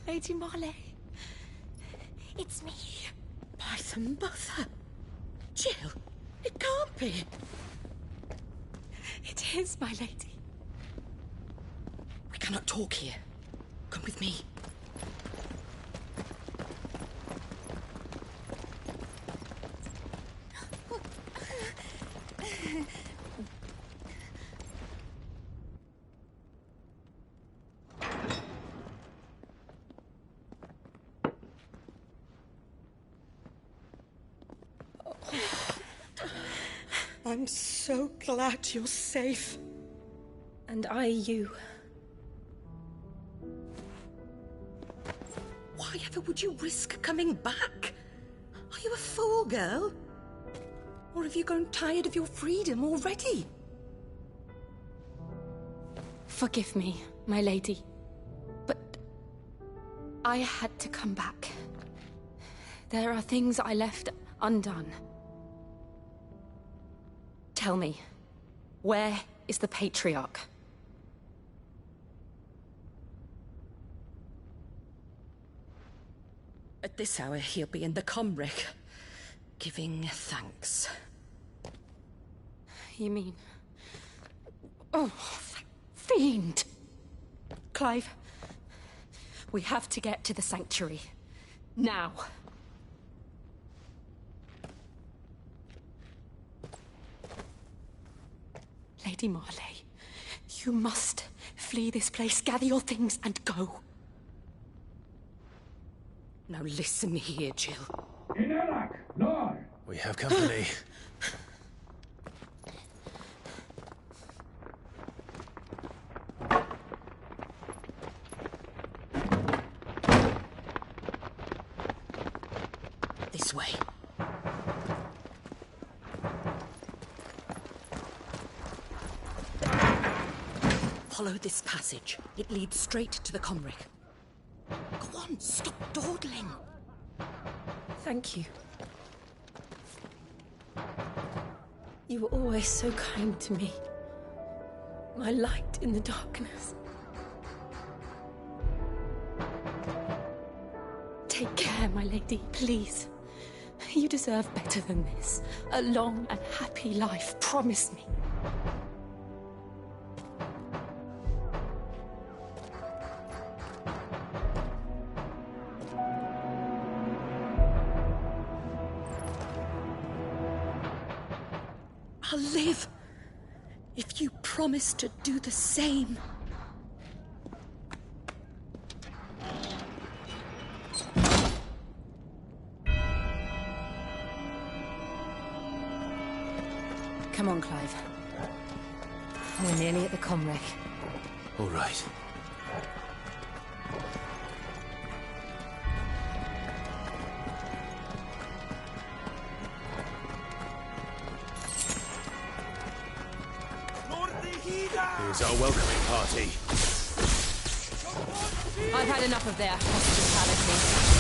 Lady Marley. It's me. By the mother. Jill, it can't be. It is, my lady. We cannot talk here. Come with me. I'm so glad you're safe. And you. Why ever would you risk coming back? Are you a fool, girl? Or have you grown tired of your freedom already? Forgive me, my lady. But I had to come back. There are things I left undone. Tell me, where is the Patriarch? At this hour, he'll be in the Comric, giving thanks. You mean... Oh, fiend! Clive, we have to get to the sanctuary. Now. Lady Marley, you must flee this place, gather your things, and go. Now listen here, Jill. We have company. This way. Follow this passage. It leads straight to the Comric. Go on, stop dawdling. Thank you. You were always so kind to me. My light in the darkness. Take care, my lady, please. You deserve better than this. A long and happy life, promise me. I'll live if you promise to do the same. Come on, Clive. We're nearly at the comwreck. All right. Here's our welcoming party. I've had enough of their hospitality.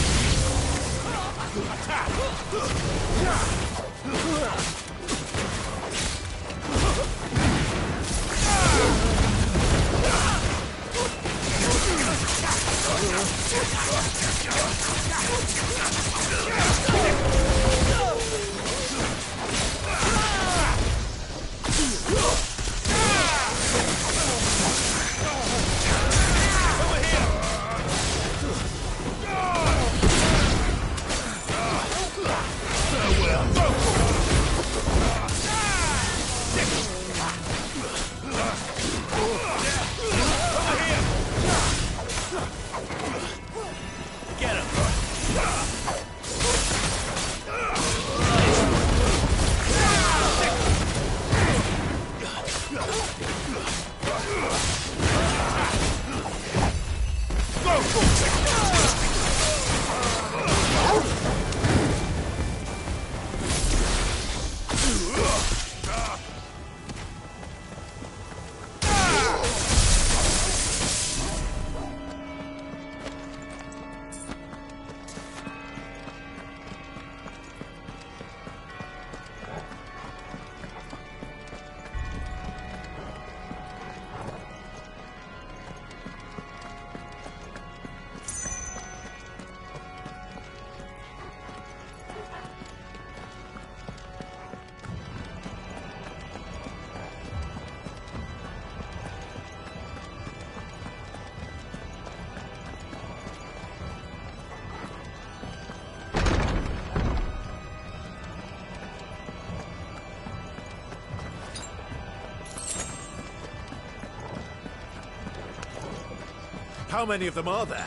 How many of them are there?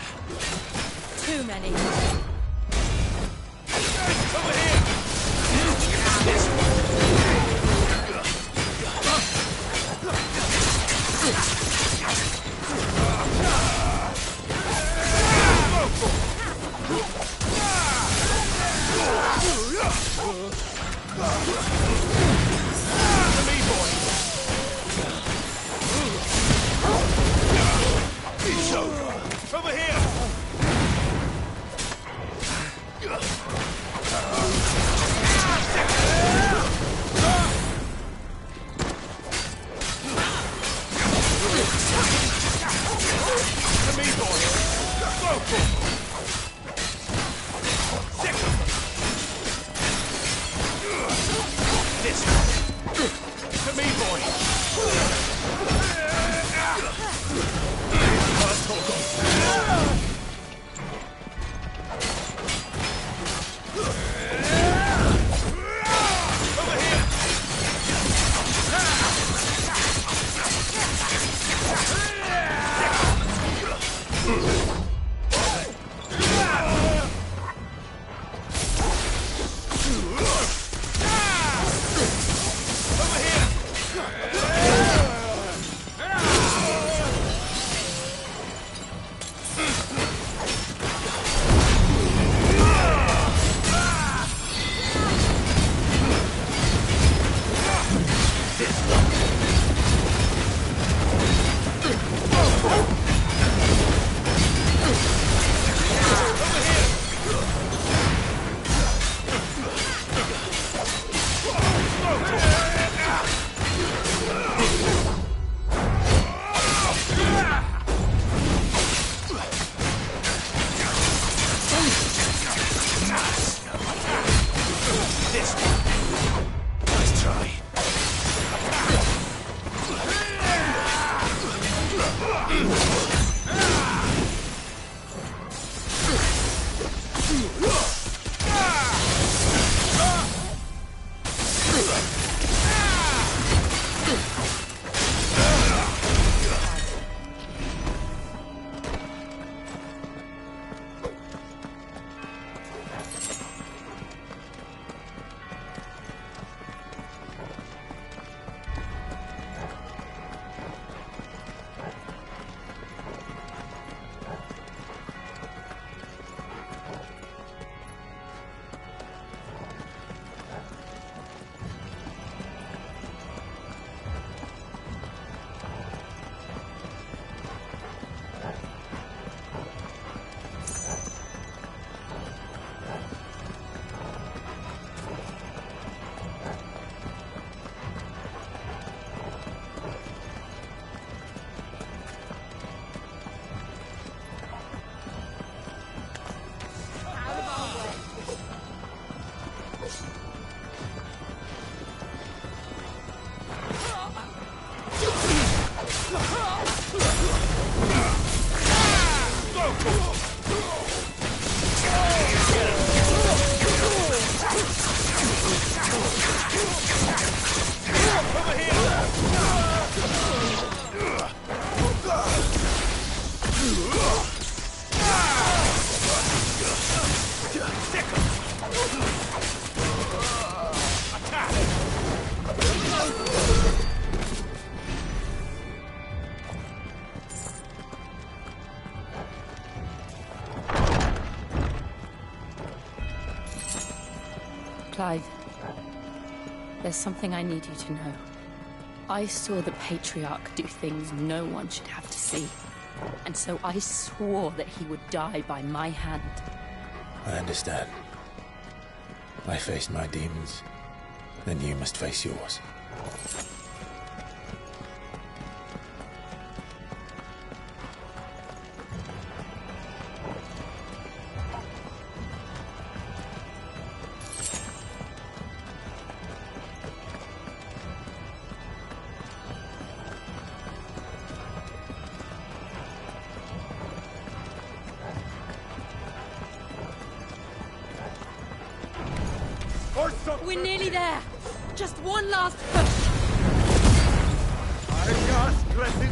Too many. Over here! Clive, there's something I need you to know. I saw the Patriarch do things no one should have to see. And so I swore that he would die by my hand. I understand. I faced my demons, then you must face yours. We're nearly there. Just one last push. I just let it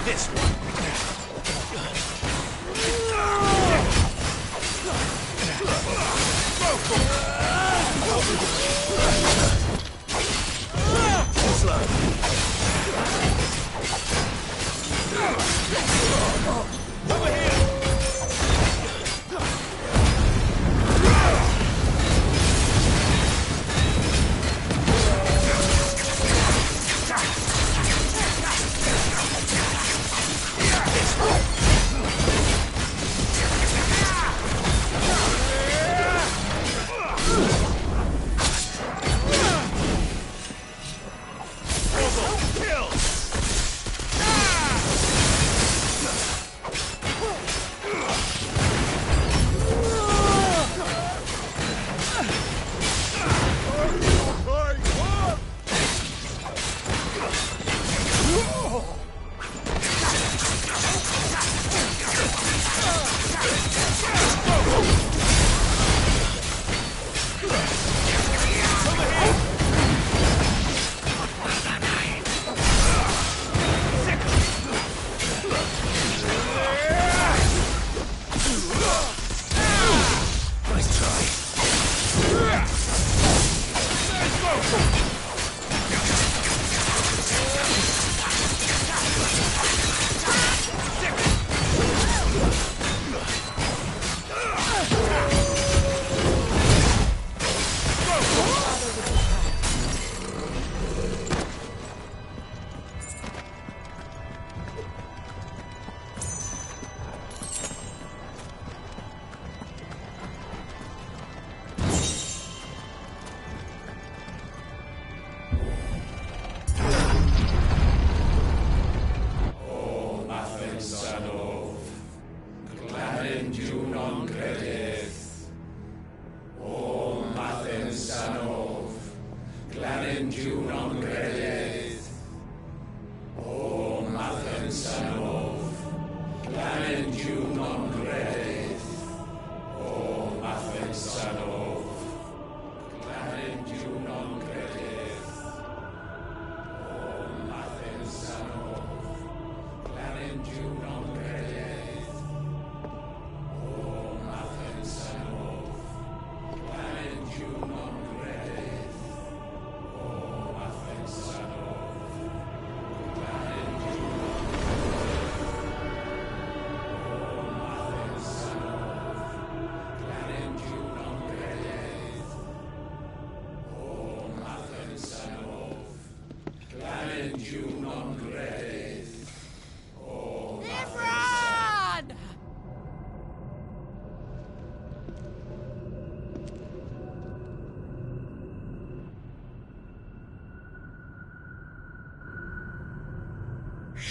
This one.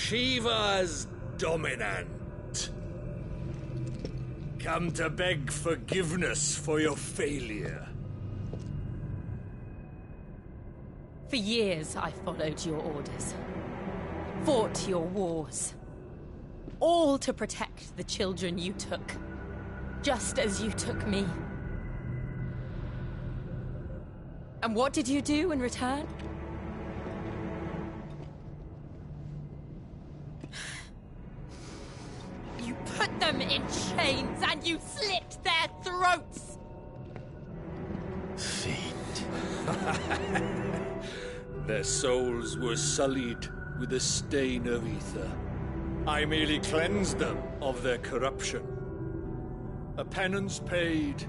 Shiva's dominant. Come to beg forgiveness for your failure. For years, I followed your orders. Fought your wars. All to protect the children you took. Just as you took me. And what did you do in return? You put them in chains and you slit their throats! Their souls were sullied with the stain of ether. I merely cleansed them of their corruption. A penance paid,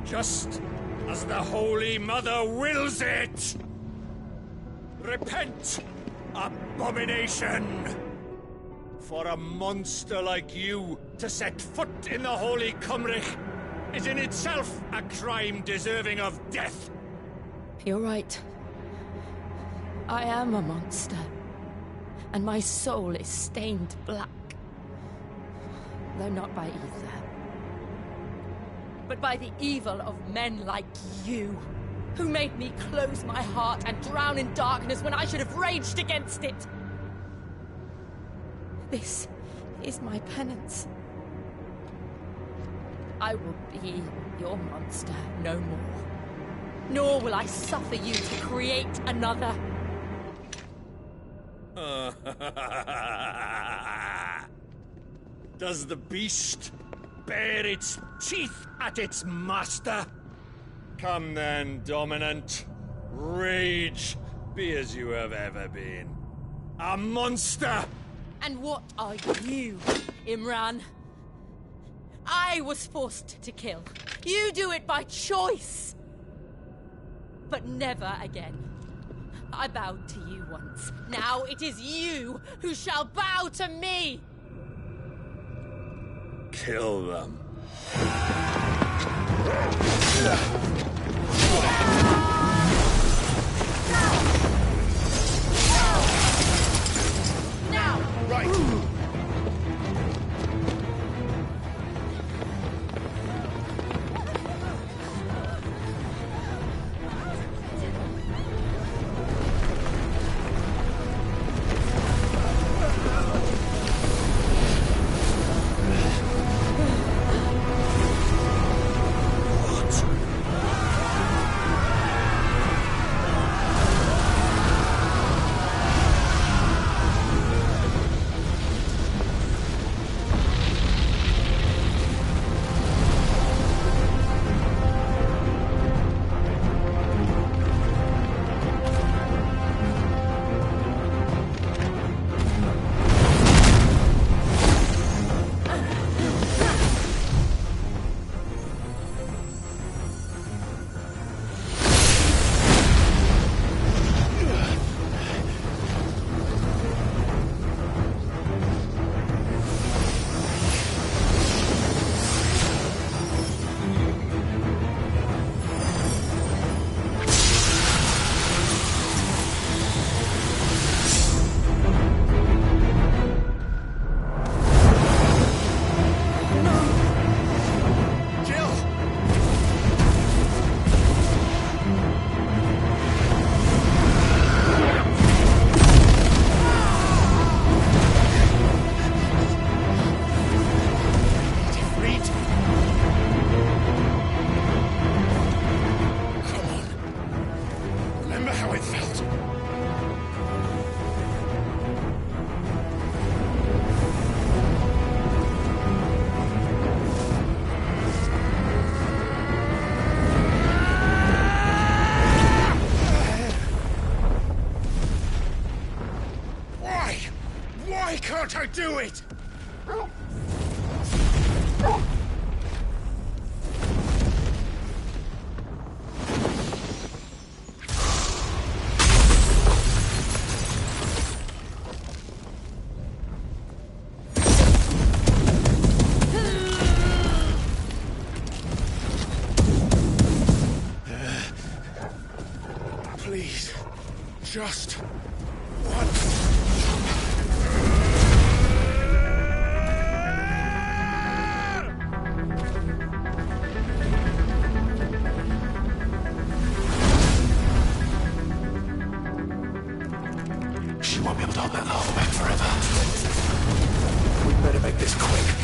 just as the Holy Mother wills it! Repent, abomination! For a monster like you to set foot in the Holy Cymric is in itself a crime deserving of death! You're right. I am a monster. And my soul is stained black. Though not by ether. But by the evil of men like you, who made me close my heart and drown in darkness when I should have raged against it. This is my penance. I will be your monster no more. Nor will I suffer you to create another. Does the beast bare its teeth at its master? Come then, Dominant. Rage, be as you have ever been. A monster! And what are you, Imran? I was forced to kill. You do it by choice. But never again. I bowed to you once. Now it is you who shall bow to me! Kill them. Now! Right! Can't I do it? Please, just once. She won't be able to hold that lava back forever. We better make this quick.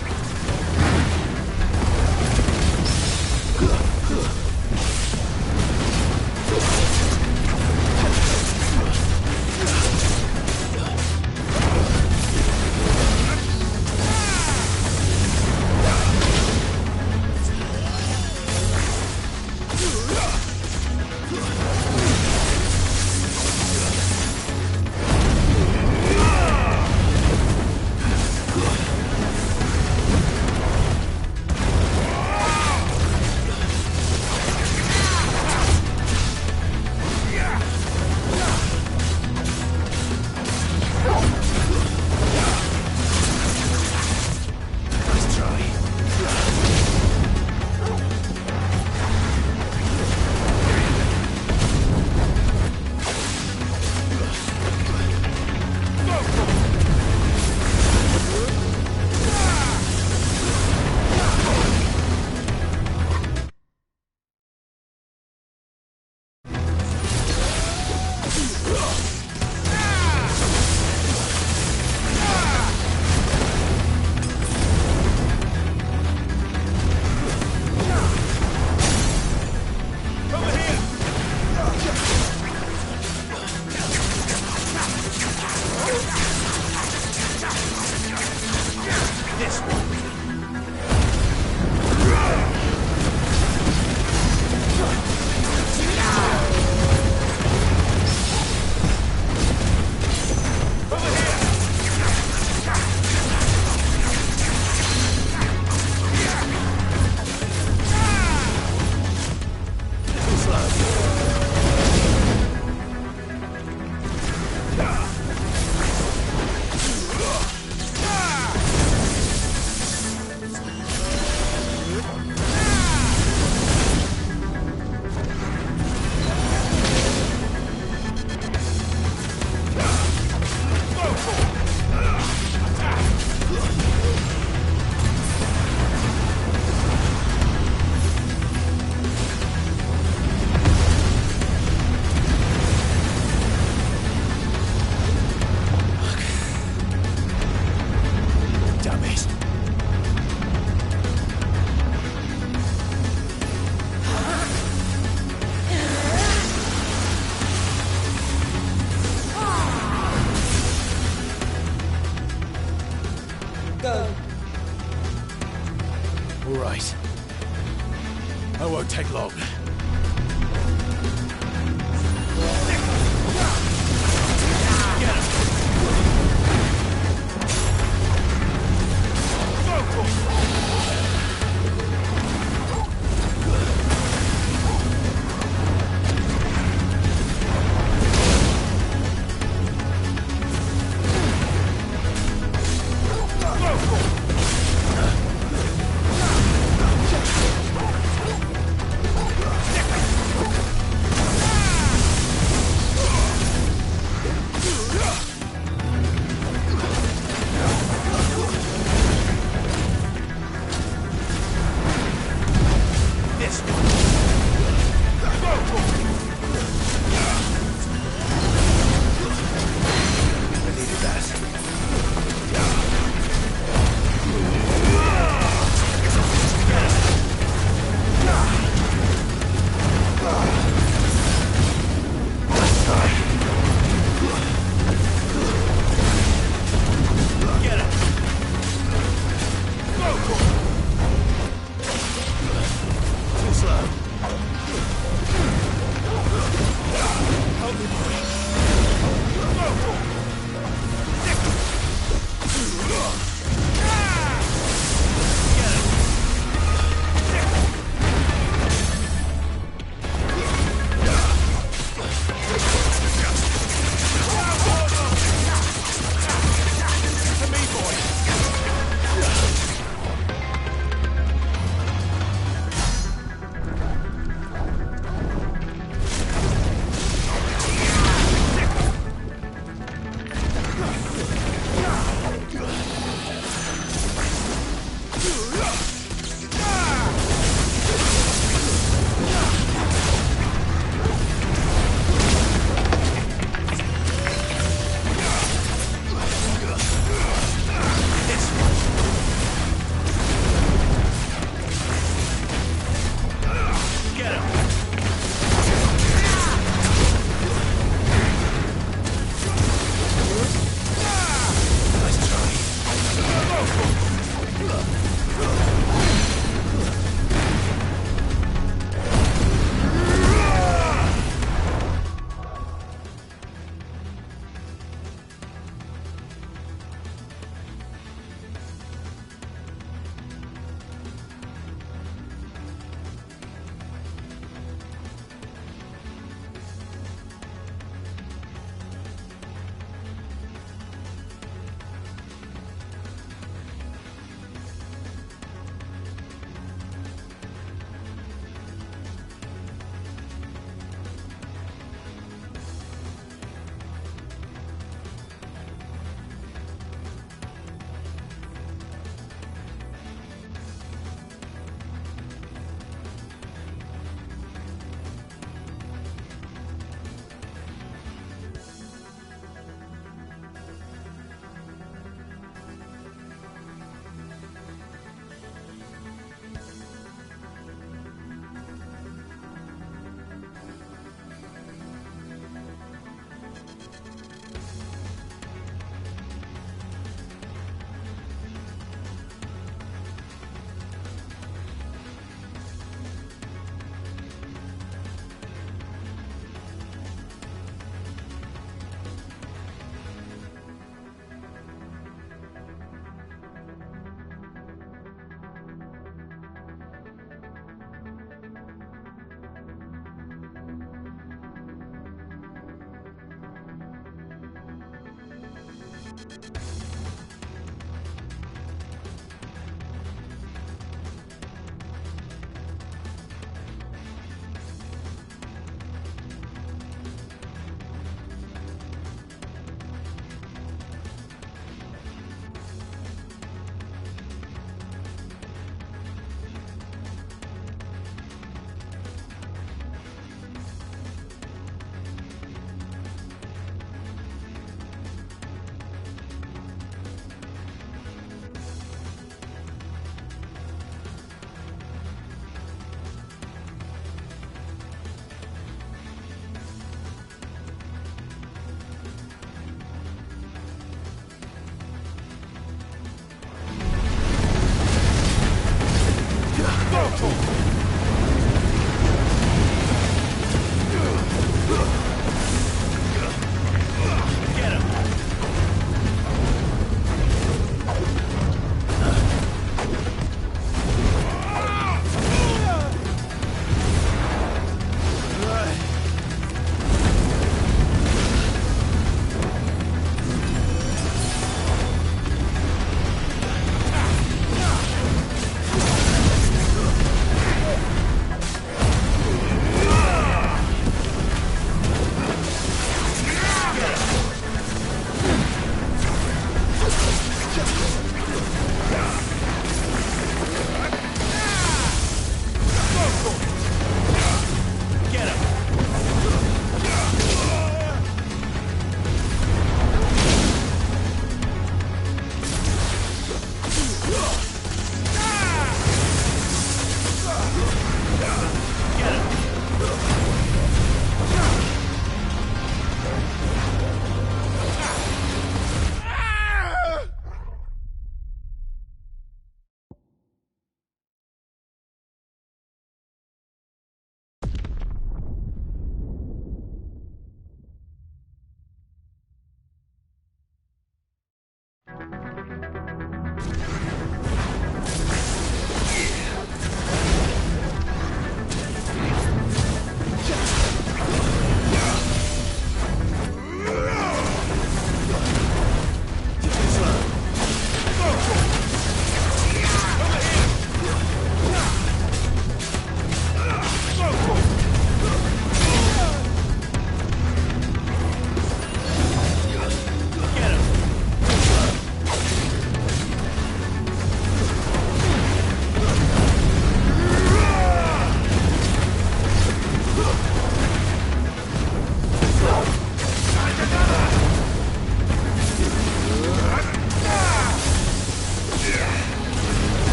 Go. All right. I won't take long.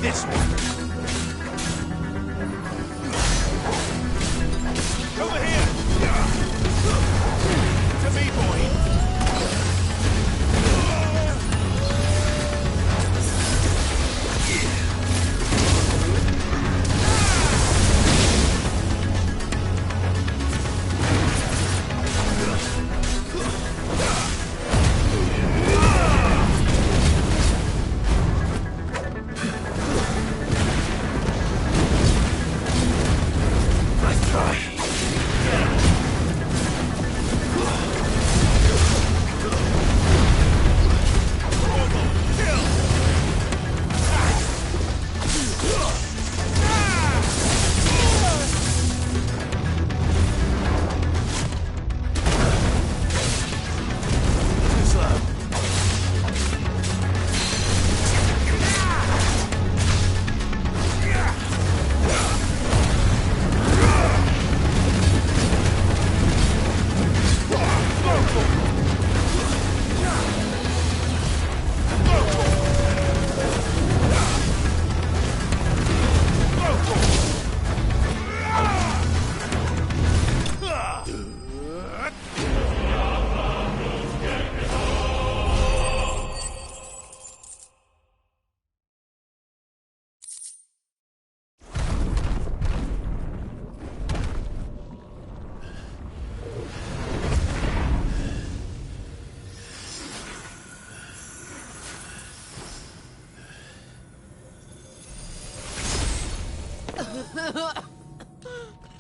this one. Over here! To me, boy!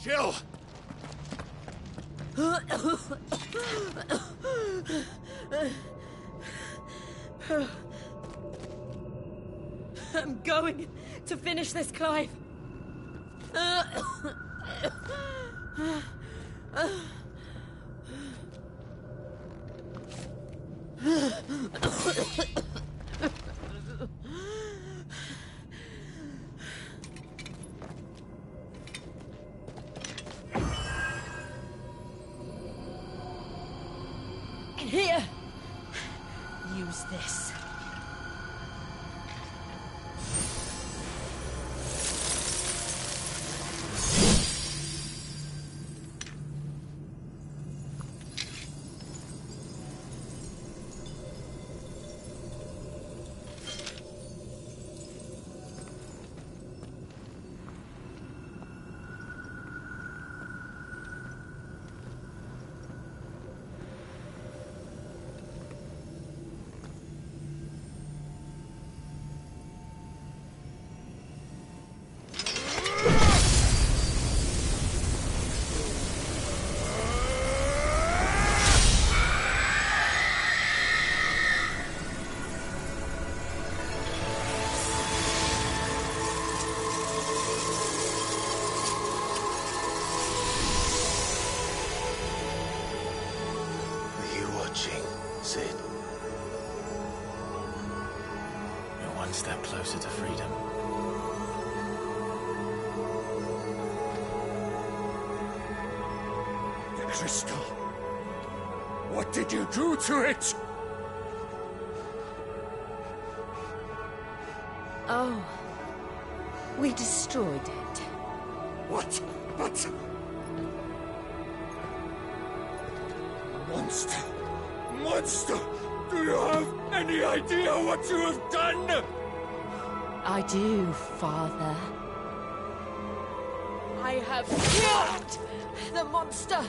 Jill! I'm going to finish this, Clive. Here! Use this. Sid. You're one step closer to freedom. The crystal. What did you do to it? Oh. We destroyed it. What? But... Monster! Monster! Do you have any idea what you have done? I do, Father. I have killed the monster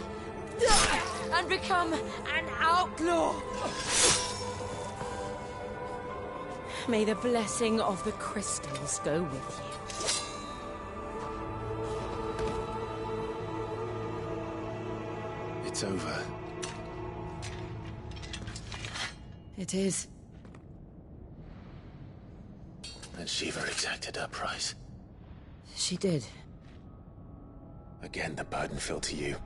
and become an outlaw. May the blessing of the crystals go with you. It's over. It is. And Shiva exacted her price. She did. Again, the burden fell to you.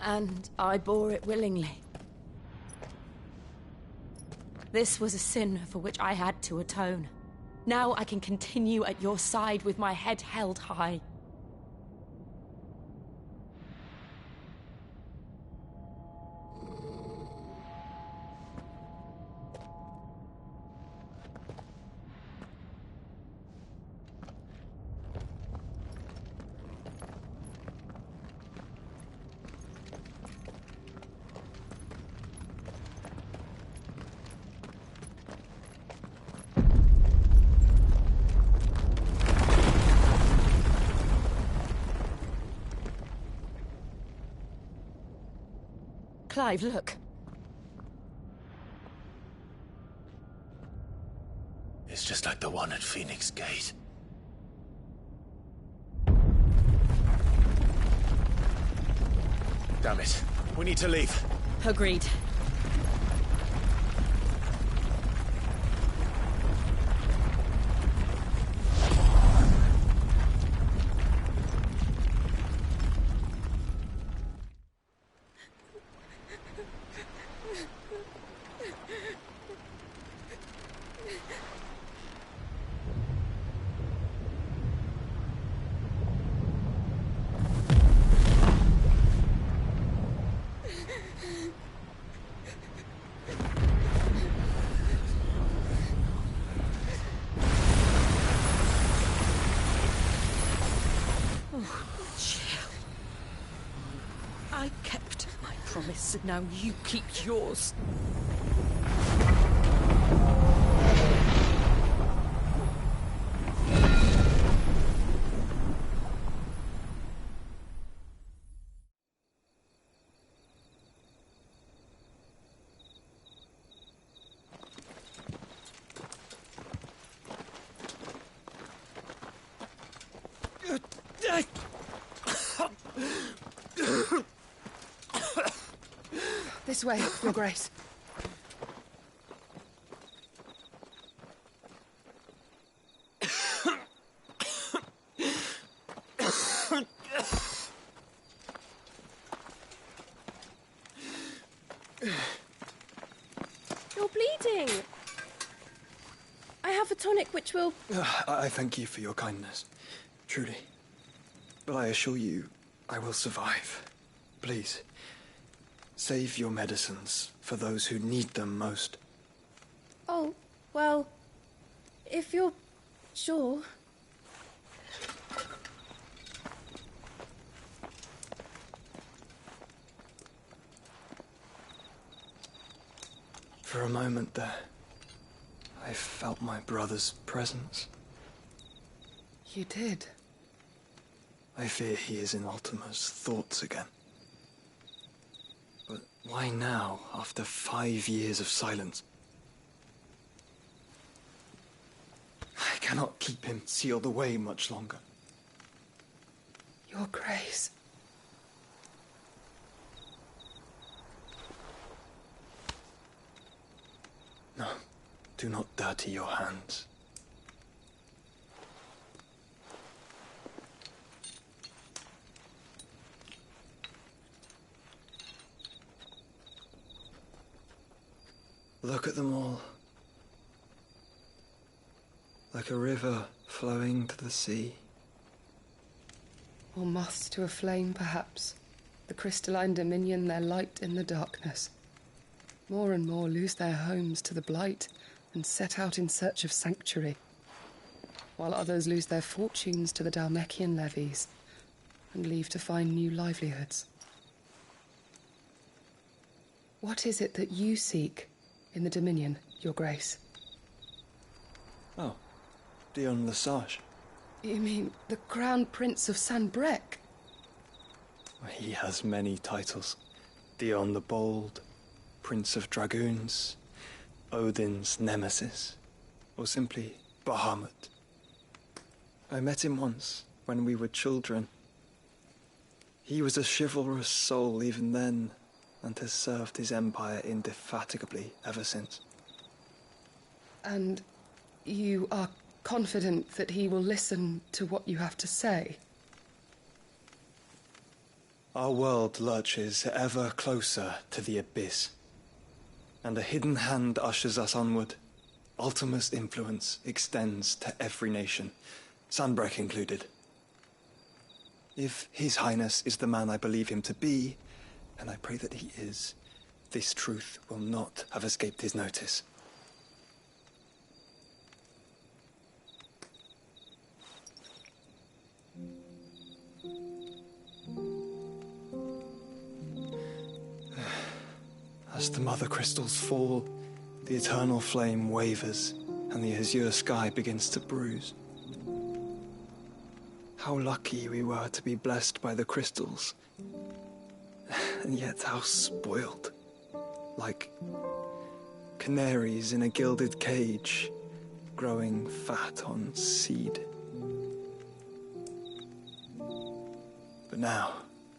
And I bore it willingly. This was a sin for which I had to atone. Now I can continue at your side with my head held high. Clive, look. It's just like the one at Phoenix Gate. Damn it. We need to leave. Agreed. I kept my promise, and now you keep yours. This way, Your Grace. You're bleeding. I have a tonic which will... I thank you for your kindness, truly. But I assure you, I will survive. Please, save your medicines for those who need them most. Oh, well, if you're sure... For a moment there, I felt my brother's presence. You did? I fear he is in Ultima's thoughts again. But why now, after 5 years of silence? I cannot keep him sealed away much longer. Your Grace. No, do not dirty your hands. Look at them all. Like a river flowing to the sea. Or moths to a flame, perhaps. The crystalline dominion, their light in the darkness. More and more lose their homes to the blight and set out in search of sanctuary, while others lose their fortunes to the Dalmekian levies and leave to find new livelihoods. What is it that you seek in the Dominion, Your Grace? Oh, Dion Lesage. You mean the Crown Prince of Sanbrec? He has many titles. Dion the Bold, Prince of Dragoons, Odin's Nemesis, or simply Bahamut. I met him once, when we were children. He was a chivalrous soul even then, and has served his empire indefatigably ever since. And you are confident that he will listen to what you have to say? Our world lurches ever closer to the abyss, and a hidden hand ushers us onward. Ultima's influence extends to every nation, Sanbrec included. If His Highness is the man I believe him to be, and I pray that he is, this truth will not have escaped his notice. As the mother crystals fall, the eternal flame wavers, and the azure sky begins to bruise. How lucky we were to be blessed by the crystals. and yet how spoiled. Like canaries in a gilded cage, growing fat on seed. But now,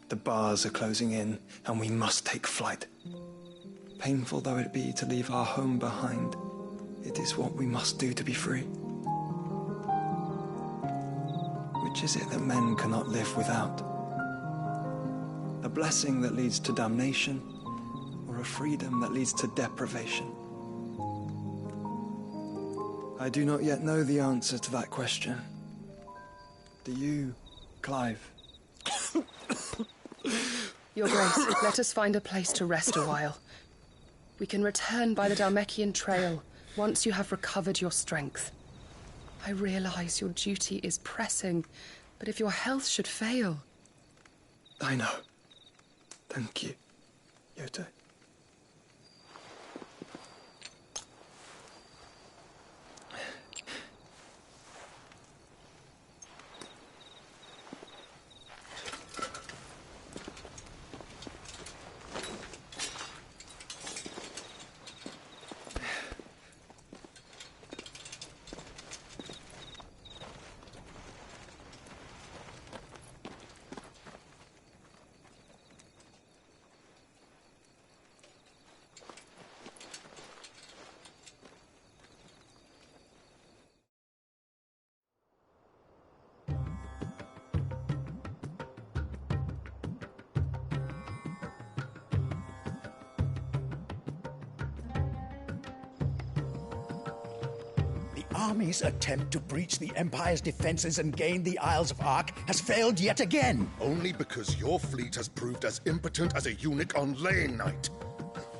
the bars are closing in, and we must take flight. Painful though it be to leave our home behind, it is what we must do to be free. Which is it that men cannot live without? A blessing that leads to damnation, or a freedom that leads to deprivation? I do not yet know the answer to that question. Do you, Clive? Your Grace, let us find a place to rest a while. We can return by the Dalmekian trail once you have recovered your strength. I realize your duty is pressing, but if your health should fail... I know. Thank you, Yote. Army's attempt to breach the Empire's defenses and gain the Isles of Ark has failed yet again. Only because your fleet has proved as impotent as a eunuch on laying night.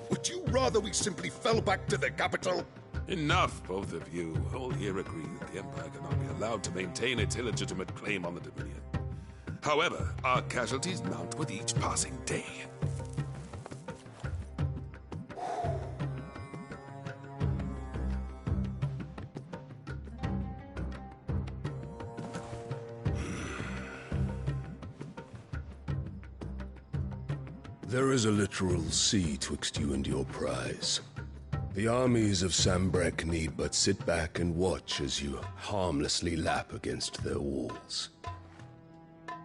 Would you rather we simply fell back to the capital? Enough, both of you. All here agree that the Empire cannot be allowed to maintain its illegitimate claim on the Dominion. However, our casualties mount with each passing day. There is a literal sea twixt you and your prize. The armies of Sambrek need but sit back and watch as you harmlessly lap against their walls.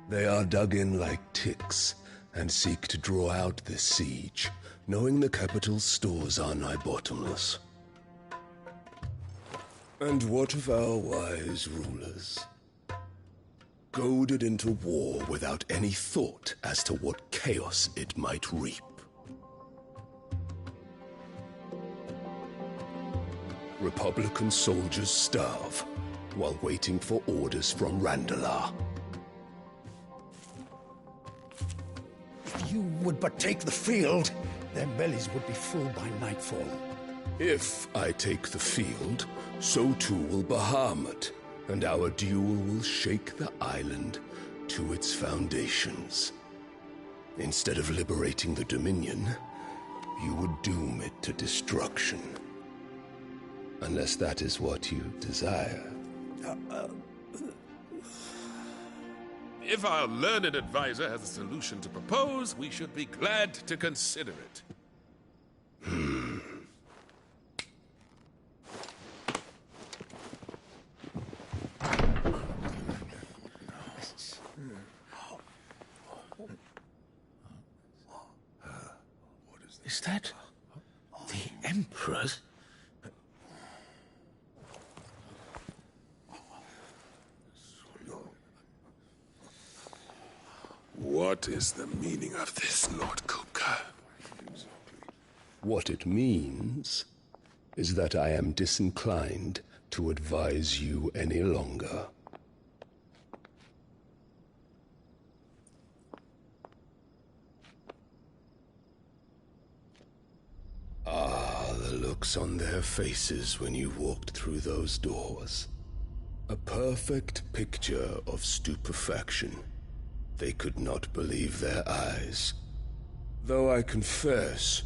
They are dug in like ticks and seek to draw out this siege, knowing the capital's stores are nigh bottomless. And what of our wise rulers? Goaded into war without any thought as to what chaos it might reap. Republican soldiers starve while waiting for orders from Randalar. If you would but take the field, their bellies would be full by nightfall. If I take the field, so too will Bahamut, and our duel will shake the island to its foundations. Instead of liberating the Dominion, you would doom it to destruction. Unless that is what you desire. If our learned advisor has a solution to propose, we should be glad to consider it. Is that the Emperor's? What is the meaning of this, Lord Kupka? What it means is that I am disinclined to advise you any longer. Ah, the looks on their faces when you walked through those doors. A perfect picture of stupefaction. They could not believe their eyes. Though I confess,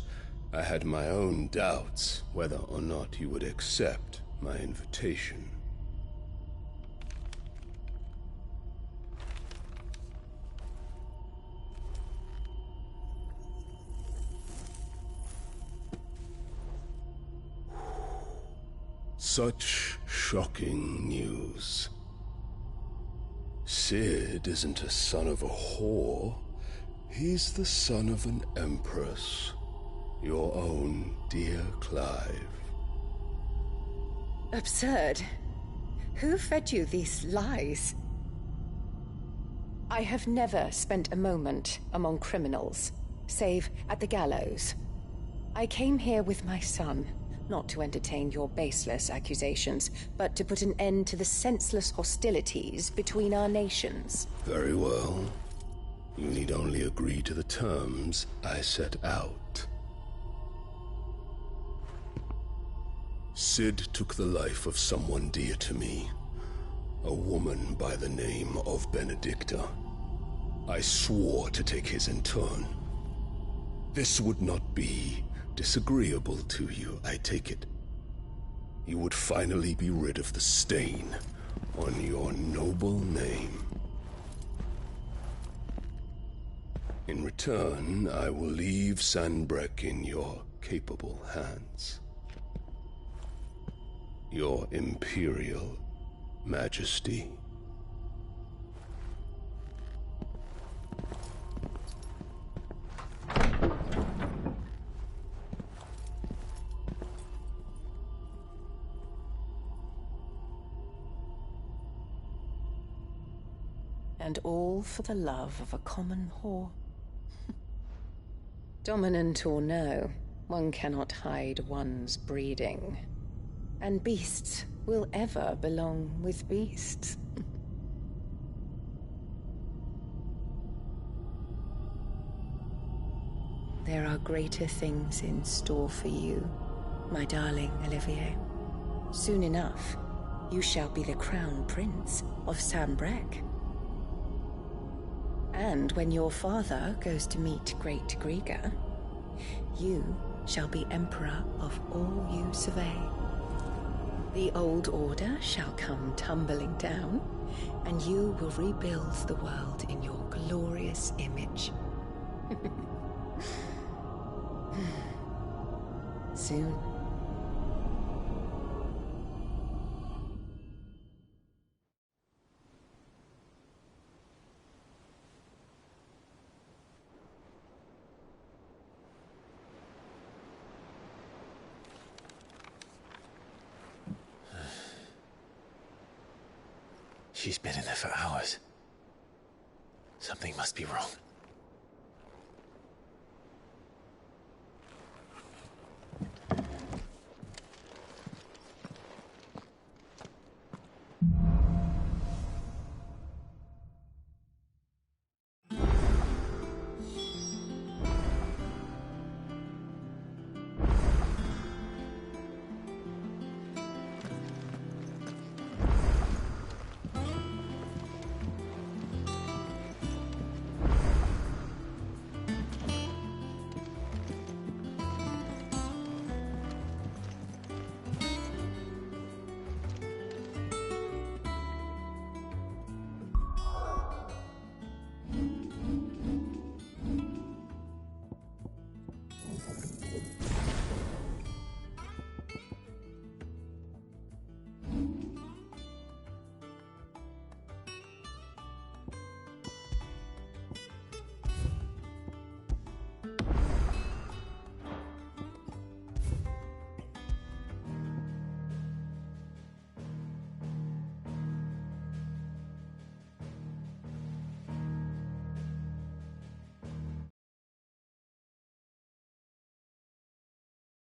I had my own doubts whether or not you would accept my invitation. Such shocking news. Sid isn't a son of a whore. He's the son of an empress. Your own dear Clive. Absurd. Who fed you these lies? I have never spent a moment among criminals, save at the gallows. I came here with my son, not to entertain your baseless accusations, but to put an end to the senseless hostilities between our nations. Very well. You need only agree to the terms I set out. Sid took the life of someone dear to me, a woman by the name of Benedicta. I swore to take his in turn. This would not be disagreeable to you, I take it. You would finally be rid of the stain on your noble name. In return, I will leave Sanbreque in your capable hands. Your Imperial Majesty. And all for the love of a common whore. Dominant or no, one cannot hide one's breeding. And beasts will ever belong with beasts. There are greater things in store for you, my darling Olivier. Soon enough, you shall be the crown prince of Sanbreque. And when your father goes to meet Great Griga, you shall be emperor of all you survey. The old order shall come tumbling down, and you will rebuild the world in your glorious image. Soon. She's been in there for hours. Something must be wrong.